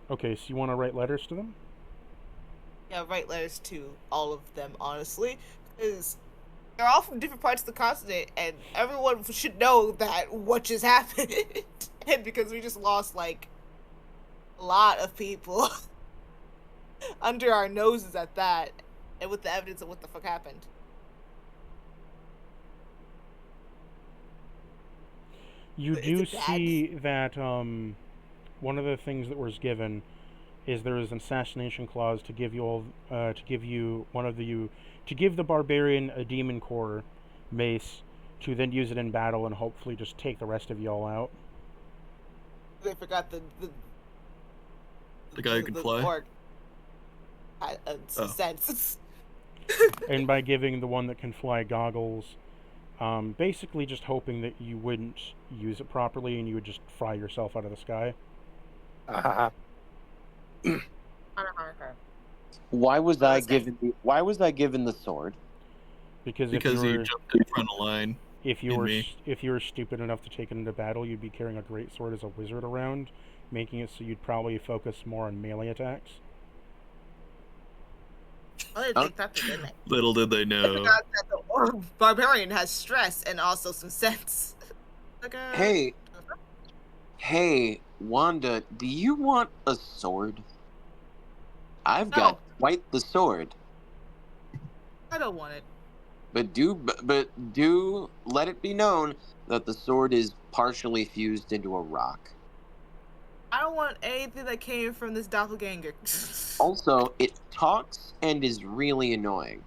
Okay, so you want to write letters to them? Yeah, write letters to all of them, honestly, because they're all from different parts of the continent, and everyone should know that what just happened, and because we just lost like a lot of people under our noses at that, and with the evidence of what the fuck happened. You do see that one of the things that was given is there is an assassination clause to give you to give the barbarian a demon core mace to then use it in battle and hopefully just take the rest of y'all out. They forgot the guy who can fly. Orc had some sense. And by giving the one that can fly goggles, basically just hoping that you wouldn't use it properly and you would just fry yourself out of the sky. Why was I given the sword? Because you jumped in front of line. If you were stupid enough to take it into battle, you'd be carrying a great sword as a wizard around, making it so you'd probably focus more on melee attacks. Little did they know. I forgot that the barbarian has stress and also some sense. Hey, Wanda, do you want a sword? I've got quite the sword. I don't want it. But do let it be known that the sword is partially fused into a rock. I don't want anything that came from this doppelganger. Also, it talks and is really annoying.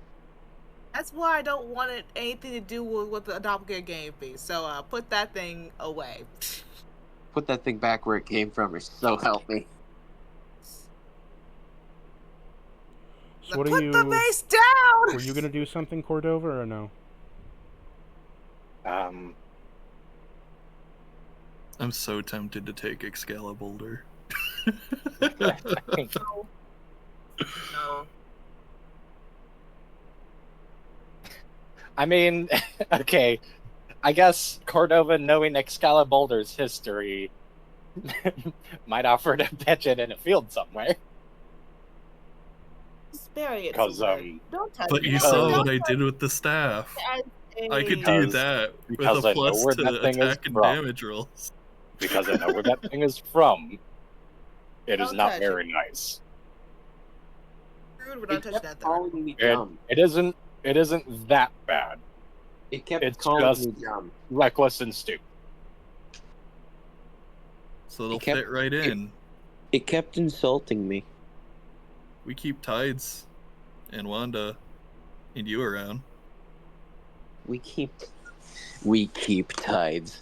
That's why I don't want it anything to do with what the doppelganger gave me. So put that thing away. Put that thing back where it came from, or so help me. So what put the base down! Were you gonna do something, Cordova, or no? I'm so tempted to take Excalibur. No. I mean, okay. I guess Cordova, knowing Excalibur's history, might offer to pitch it in a field somewhere. Bury it because don't touch but it. you saw what I did with the staff. I could do that with a plus to attack and damage rolls. Because I know where that thing is from. It is not very nice. We're not touching that though. It isn't that bad. It's calling me dumb. Reckless and stupid. So they'll fit right in. It kept insulting me. We keep Tides and Wanda and you around. We keep Tides.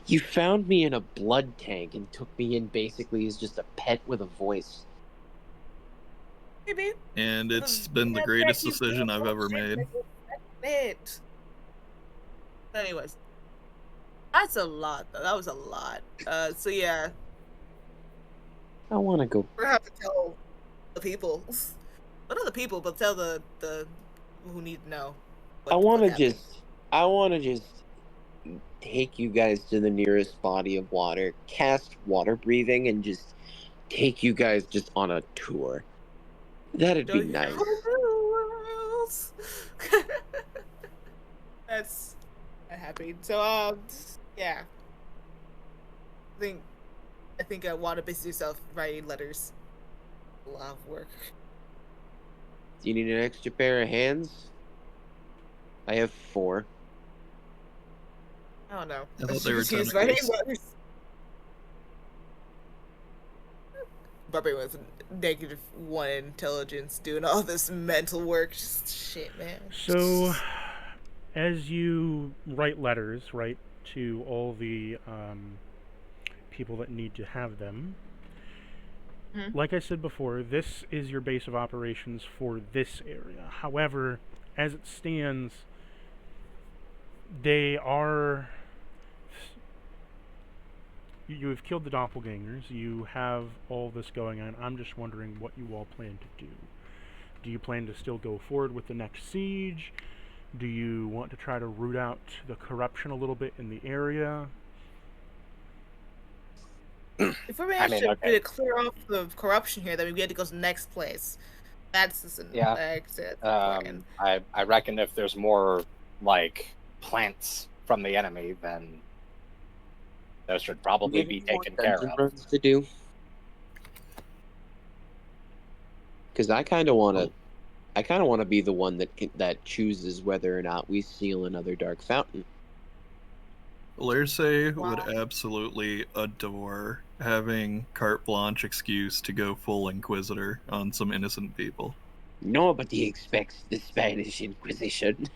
You found me in a blood tank and took me in basically as just a pet with a voice. Maybe. And it's been the greatest decision I've ever made. Anyways. That's a lot, though. That was a lot. So yeah. I want to go. We're gonna have to tell the people. But not the people, but tell the who need to know. I want to just take you guys to the nearest body of water, cast water breathing, and just take you guys just on a tour. That'd be nice. That's happy. So yeah. I think I want to busy yourself writing letters. A lot of work. Do you need an extra pair of hands? I have 4. I don't know. I thought they were She's writing tentacles. letters. Barbarian with -1 intelligence, doing all this mental work. Just shit, man. So, as you write letters, right, to all the people that need to have them, like I said before, this is your base of operations for this area. However, as it stands, they are... You have killed the doppelgangers, you have all this going on. I'm just wondering what you all plan to do. Do you plan to still go forward with the next siege? Do you want to try to root out the corruption a little bit in the area? If we manage to clear off the corruption here, then we get to go to the next place. That's just an exit. I reckon if there's more like plants from the enemy, then those should probably be taken care of. To do. Because I kind of want to be the one that chooses whether or not we seal another dark fountain. Lerse would absolutely adore having carte blanche excuse to go full Inquisitor on some innocent people. Nobody expects the Spanish Inquisition.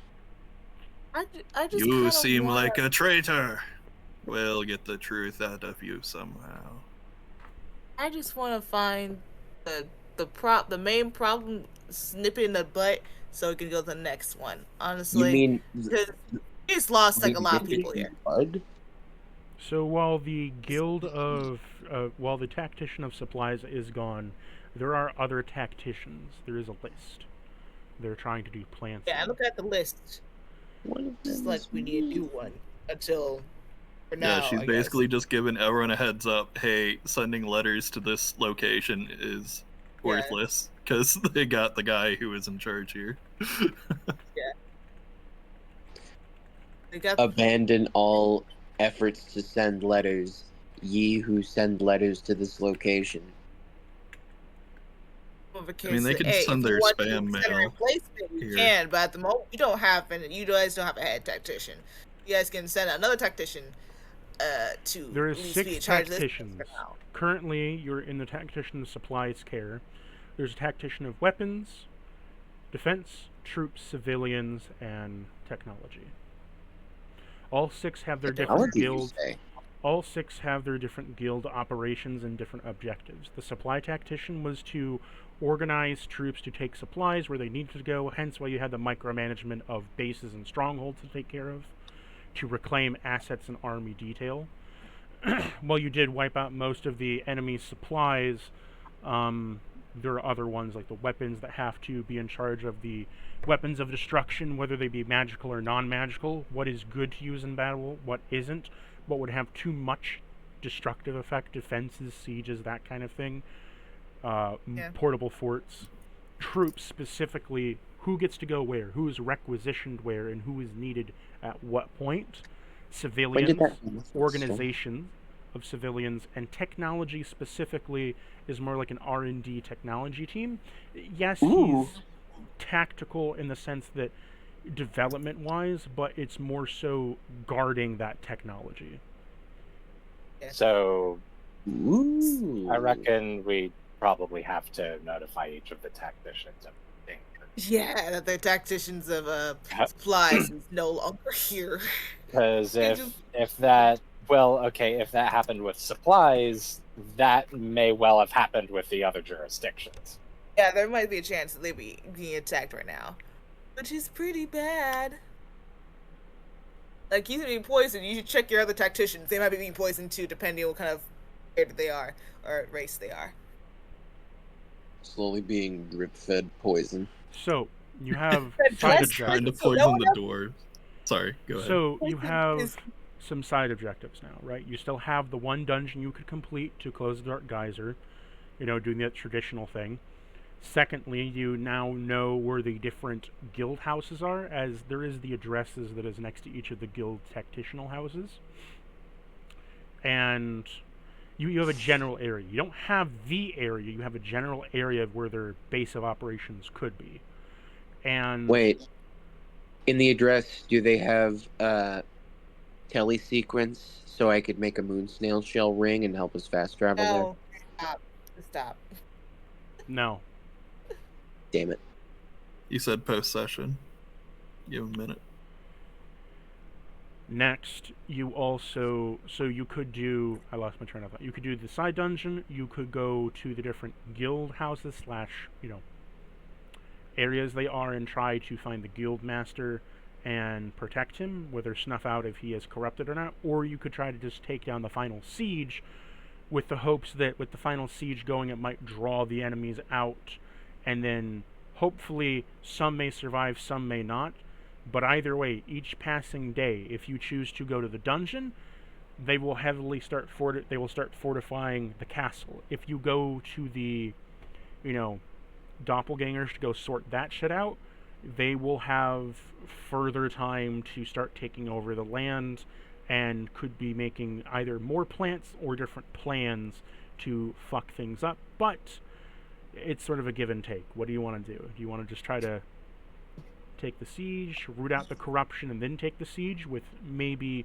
I just You seem like a traitor. We'll get the truth out of you somehow. I just want to find the main problem, snip it in the butt, so we can go to the next one. Honestly, You mean he's lost like a lot of people here. So while the guild of, while the tactician of supplies is gone, there are other tacticians. There is a list. They're trying to do plants. Yeah, I look at the list. Just like we need to do one until. For now, Yeah, she's basically just giving everyone a heads up. Hey, sending letters to this location is worthless because they got the guy who is in charge here. They got abandon all efforts to send letters, ye who send letters to this location. I mean, they can send their spam mail. You can, but at the moment, you guys don't have a head tactician. You guys can send another tactician to there is at least 6 be in charge tacticians. Of this for now. Currently, you're in the tactician of supplies care. There's a tactician of weapons, defense, troops, civilians, and technology. All 6 have their different guilds. All 6 have their different guild operations and different objectives. The supply tactician was to organize troops to take supplies where they needed to go, hence why you had the micromanagement of bases and strongholds to take care of, to reclaim assets and army detail. While you did wipe out most of the enemy's supplies, there are other ones like the weapons that have to be in charge of the weapons of destruction, whether they be magical or non-magical, what is good to use in battle, what isn't, what would have too much destructive effect, defenses, sieges, that kind of thing. Portable forts, troops specifically, who gets to go where, who is requisitioned where, and who is needed at what point, civilians, organization of civilians, and technology specifically is more like an R&D technology team. Yes, he's tactical in the sense that development-wise, but it's more so guarding that technology. So, I reckon we probably have to notify each of the tacticians of danger. Yeah, that the tacticians of supplies is no longer here. Because if that happened with supplies, that may well have happened with the other jurisdictions. Yeah, there might be a chance that they'd be being attacked right now, which is pretty bad. Like, you could be poisoned. You should check your other tacticians. They might be being poisoned too, depending on what kind of race they are, or race they are. Slowly being drip-fed poison. So, you have side objectives. Trying to poison the dwarves. Sorry, go ahead. So, you have some side objectives now, right? You still have the one dungeon you could complete to close the Dark Geyser. doing that traditional thing. Secondly, you now know where the different guild houses are, as there is the addresses that is next to each of the guild tactitional houses. And you have a general area. You don't have the area, you have a general area of where their base of operations could be. And Wait, in the address, do they have telesequence so I could make a moon snail shell ring and help us fast travel there? No. Stop. no. Damn it. You said post-session. Give him a minute. Next, you also, so you could do, I lost my train of thought. You could do the side dungeon, you could go to the different guild houses / areas they are and try to find the guild master and protect him, whether snuff out if he is corrupted or not, or you could try to just take down the final siege with the hopes that with the final siege going, it might draw the enemies out, and then hopefully some may survive, some may not. But either way, each passing day, if you choose to go to the dungeon, they will heavily start fortifying the castle. If you go to the, doppelgangers to go sort that shit out, they will have further time to start taking over the land and could be making either more plants or different plans to fuck things up. But it's sort of a give and take. What do you want to do? Do you want to just try to take the siege, root out the corruption, and then take the siege with maybe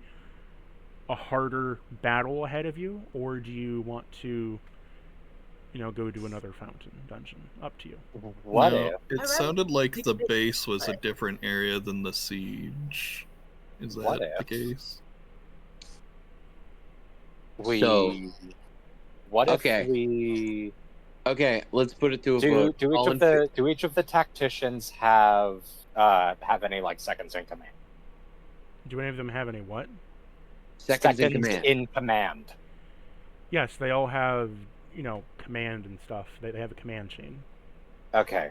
a harder battle ahead of you? Or do you want to, go do another fountain dungeon? Up to you. What No, if? it sounded like the base was a different area than the siege. Is What that the if? case? What Okay. if we Okay, let's put it to a do vote. do each of the tacticians have any seconds in command? Do any of them have any what? Seconds in command. Yes, they all have, command and stuff. They have a command chain. Okay.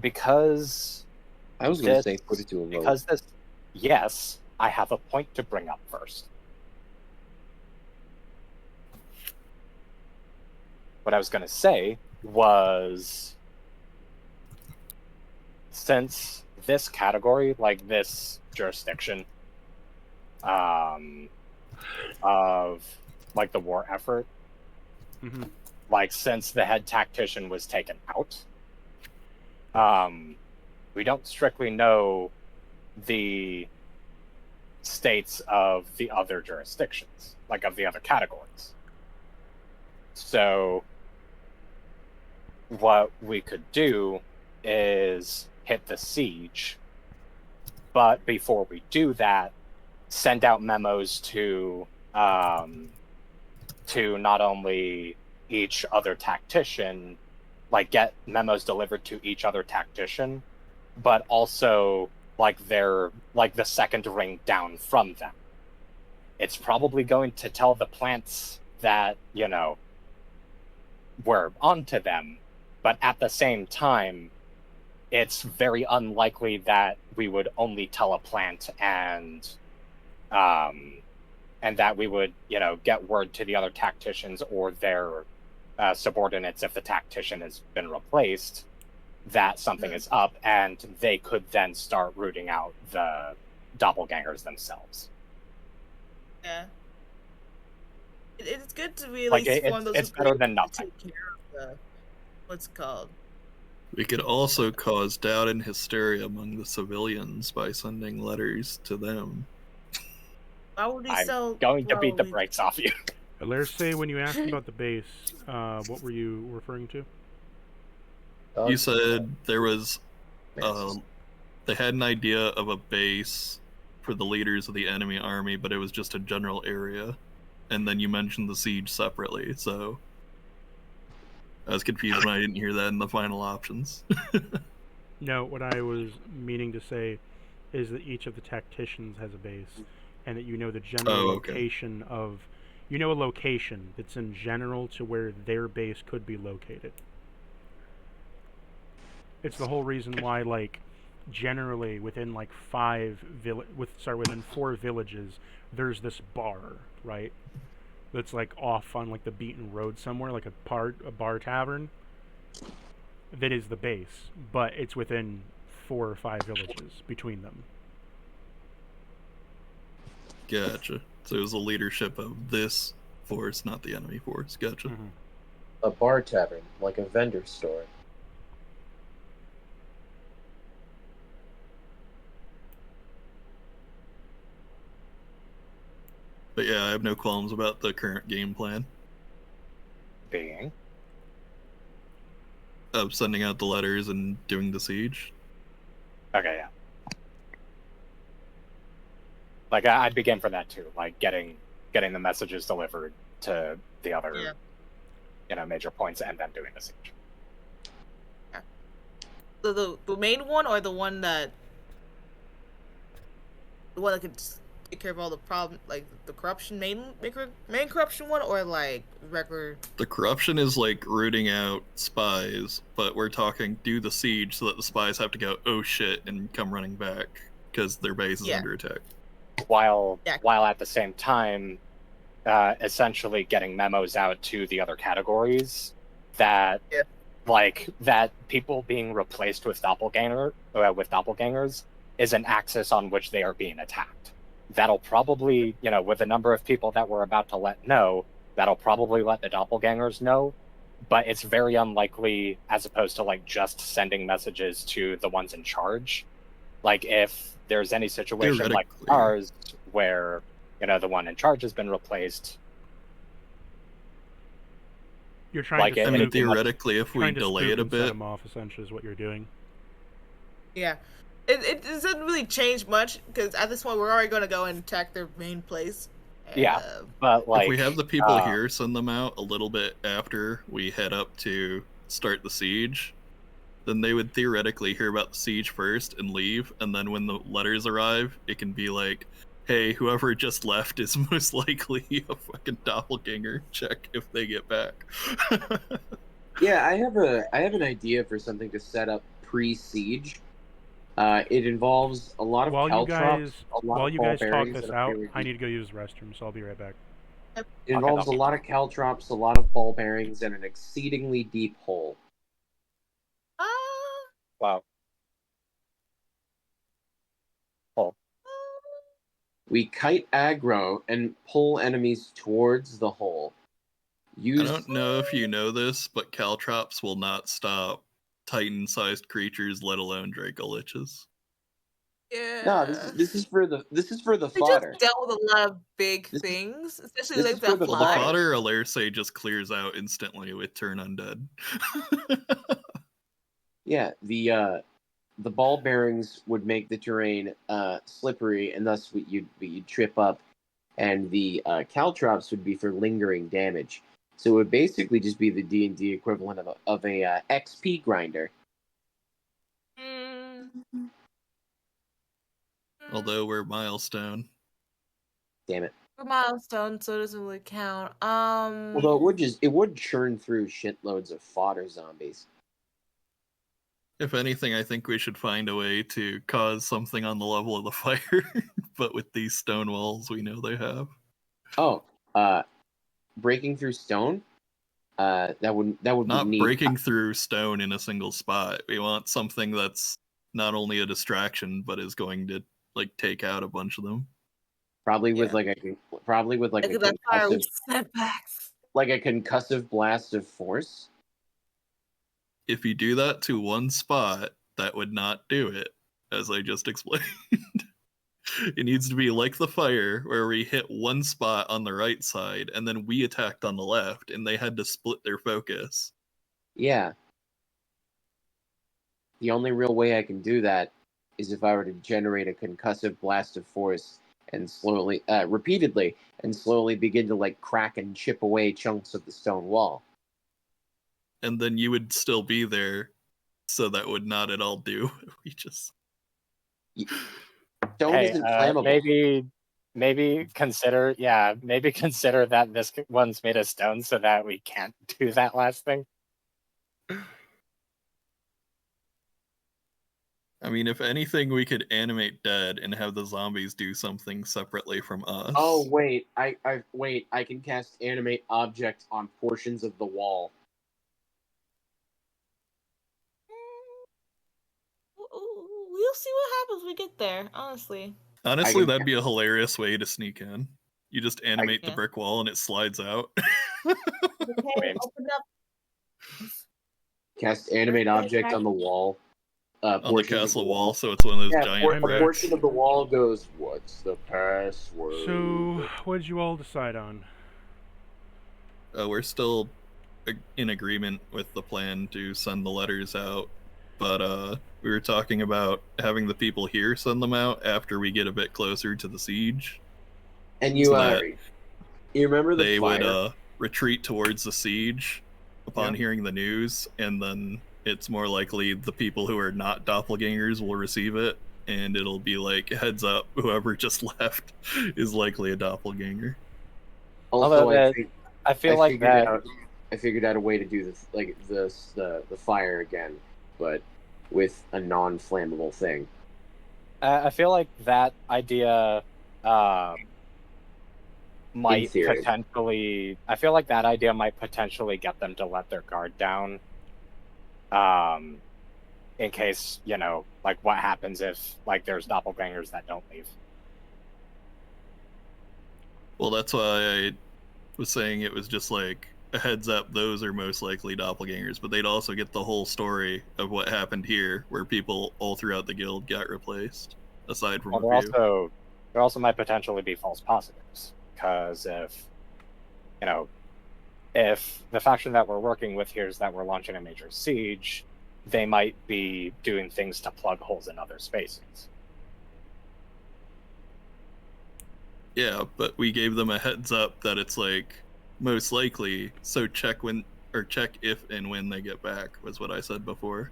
Because I was going to say put it to a vote. because this yes, I have a point to bring up first. What I was going to say was, since this category, like this jurisdiction, of the war effort, Mm-hmm. since the head tactician was taken out, we don't strictly know the states of the other jurisdictions, of the other categories. So what we could do is hit the siege, but before we do that, send out memos to not only each other tactician, get memos delivered to each other tactician, but also the second ring down from them. It's probably going to tell the plants that, we're onto them, but at the same time, it's very unlikely that we would only tell a plant and that we would, get word to the other tacticians or their subordinates if the tactician has been replaced that something is up, and they could then start rooting out the doppelgangers themselves. Yeah. It's good to really form those. It's better than nothing. Take care of what's it called? We could also cause doubt and hysteria among the civilians by sending letters to them. Why would we I'm going to beat the brakes off you. Let's say when you asked about the base, what were you referring to? You said there was, they had an idea of a base for the leaders of the enemy army, but it was just a general area. And then you mentioned the siege separately, so I was confused when I didn't hear that in the final options. No, what I was meaning to say is that each of the tacticians has a base, and that the general location of, a location that's in general to where their base could be located. It's the whole reason why, generally within within 4 villages, there's this bar, right? that's like off on like the beaten road somewhere, like a bar tavern. That is the base, but it's within 4 or 5 villages between them. Gotcha. So it was the leadership of this force, not the enemy force. Gotcha. Mm-hmm. A bar tavern, like a vendor store. But yeah, I have no qualms about the current game plan Being. of sending out the letters and doing the siege. Okay, yeah. Like I'd begin for that too, like getting the messages delivered to the other, major points, and then doing the siege. The main one, or the one that could take care of all the problem, like the corruption main corruption one, or like regular. The corruption is like rooting out spies, but we're talking do the siege so that the spies have to go, oh shit, and come running back because their base is under attack. While at the same time, essentially getting memos out to the other categories that that people being replaced with doppelgangers is an axis on which they are being attacked. That'll probably, with the number of people that we're about to let know, that'll probably let the doppelgangers know, but it's very unlikely, as opposed to like just sending messages to the ones in charge. Like if there's any situation like ours where, the one in charge has been replaced. You're trying to. I mean, theoretically, if we delay it a bit, set them off. Essentially, is what you're doing. Yeah, it doesn't really change much because at this point we're already going to go and attack their main place. Yeah, but like if we have the people here send them out a little bit after we head up to start the siege, then they would theoretically hear about the siege first and leave, and then when the letters arrive, it can be like, hey, whoever just left is most likely a fucking doppelganger. Check if they get back. Yeah, I have an idea for something to set up pre-siege. It involves a lot of caltrops, while you guys talk this out, I need to go use the restroom, so I'll be right back. It involves a lot of caltrops, a lot of ball bearings, and an exceedingly deep hole. Wow. Oh. We kite aggro and pull enemies towards the hole. I don't know if you know this, but caltrops will not stop Titan-sized creatures, let alone Dracoliches. Yeah. No, this is for the fodder. Just dealt with a lot of big things, especially like that The fodder Alerce just clears out instantly with turn undead. Yeah, the ball bearings would make the terrain slippery, and thus you'd trip up, and the caltrops would be for lingering damage. So it would basically just be the D&D equivalent of a XP grinder. Although we're milestone. Damn it. We're milestone, so it doesn't really count. Although it would churn through shitloads of fodder zombies. If anything, I think we should find a way to cause something on the level of the fire, but with these stone walls we know they have. Oh, breaking through stone? That would not need... breaking through stone in a single spot. We want something that's not only a distraction, but is going to like take out a bunch of them. Probably with like a concussive setbacks. Like a concussive blast of force. If you do that to one spot, that would not do it, as I just explained. It needs to be like the fire, where we hit one spot on the right side, and then we attacked on the left, and they had to split their focus. Yeah. The only real way I can do that is if I were to generate a concussive blast of force and slowly, repeatedly, and slowly begin to like crack and chip away chunks of the stone wall. And then you would still be there, so that would not at all do. We just... Stone isn't flammable. Maybe consider that this one's made of stone so that we can't do that last thing. I I mean, if anything, we could animate dead and have the zombies do something separately from us. Oh wait, I can cast animate object on portions of the wall. We'll see what happens when we get there, honestly. Honestly, can- that'd be a hilarious way to sneak in. You just animate the Yeah. brick wall and it slides out. Okay, open up. Cast animate object on the wall. On the Portions of castle the wall, so it's one of those Yeah, giant a bricks. portion of the wall goes, what's the password? So, what did you all decide on? We're still in agreement with the plan to send the letters out, but we were talking about having the people here send them out after we get a bit closer to the siege. And you, so that you remember the they fire? would retreat towards the siege upon hearing the news, and then it's more likely the people who are not doppelgangers will receive it, and it'll be like, heads up, whoever just left is likely a doppelganger. Also, Although I feel like that. I figured out a way to do this, like the fire again, but with a non-flammable thing. I feel like that idea might potentially. I feel like that idea might potentially get them to let their guard down. In case, like what happens if there's doppelgangers that don't leave. Well, that's why I was saying it was just like a heads up, those are most likely doppelgangers, but they'd also get the whole story of what happened here, where people all throughout the guild got replaced, aside from a few. There also might potentially be false positives, because if the faction that we're working with hears that we're launching a major siege, they might be doing things to plug holes in other spaces. Yeah, but we gave them a heads up that it's like most likely, so check if and when they get back, was what I said before.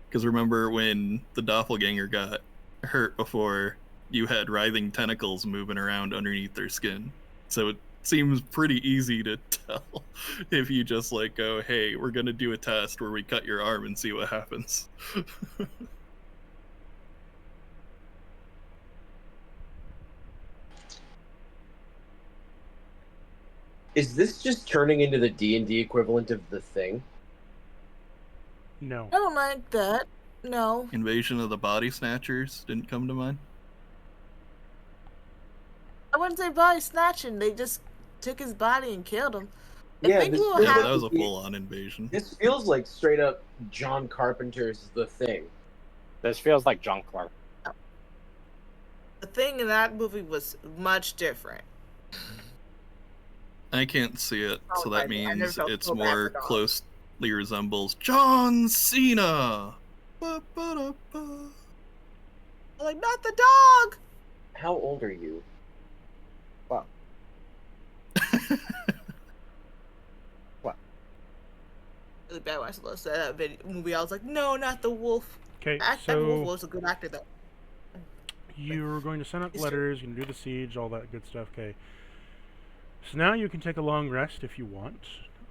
Because remember when the doppelganger got hurt before, you had writhing tentacles moving around underneath their skin. So it seems pretty easy to tell if you just go, hey, we're gonna do a test where we cut your arm and see what happens. Is this just turning into the D&D equivalent of The Thing? No. I don't like that. No. Invasion of the Body Snatchers didn't come to mind. I wouldn't say body snatching. They just took his body and killed him. But that was a full-on invasion. This feels like straight up John Carpenter's The Thing. This feels like John Clark. The Thing in that movie was much different. I can't see it, so that means it's so more closely resembles John Cena. Ba-ba-da-ba. Like, not the dog! How old are you? Wow. What? Really bad when I saw that movie. I was like, no, not the wolf. Okay, That wolf was a good actor, though. You're going to send out letters, you can do the siege, all that good stuff, okay. So now you can take a long rest if you want.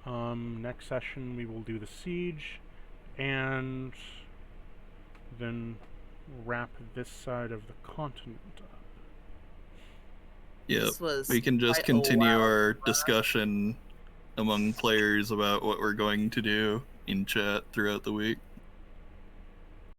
Next session we will do the siege, and then wrap this side of the continent up. Yep, we can just continue our discussion among players about what we're going to do in chat throughout the week.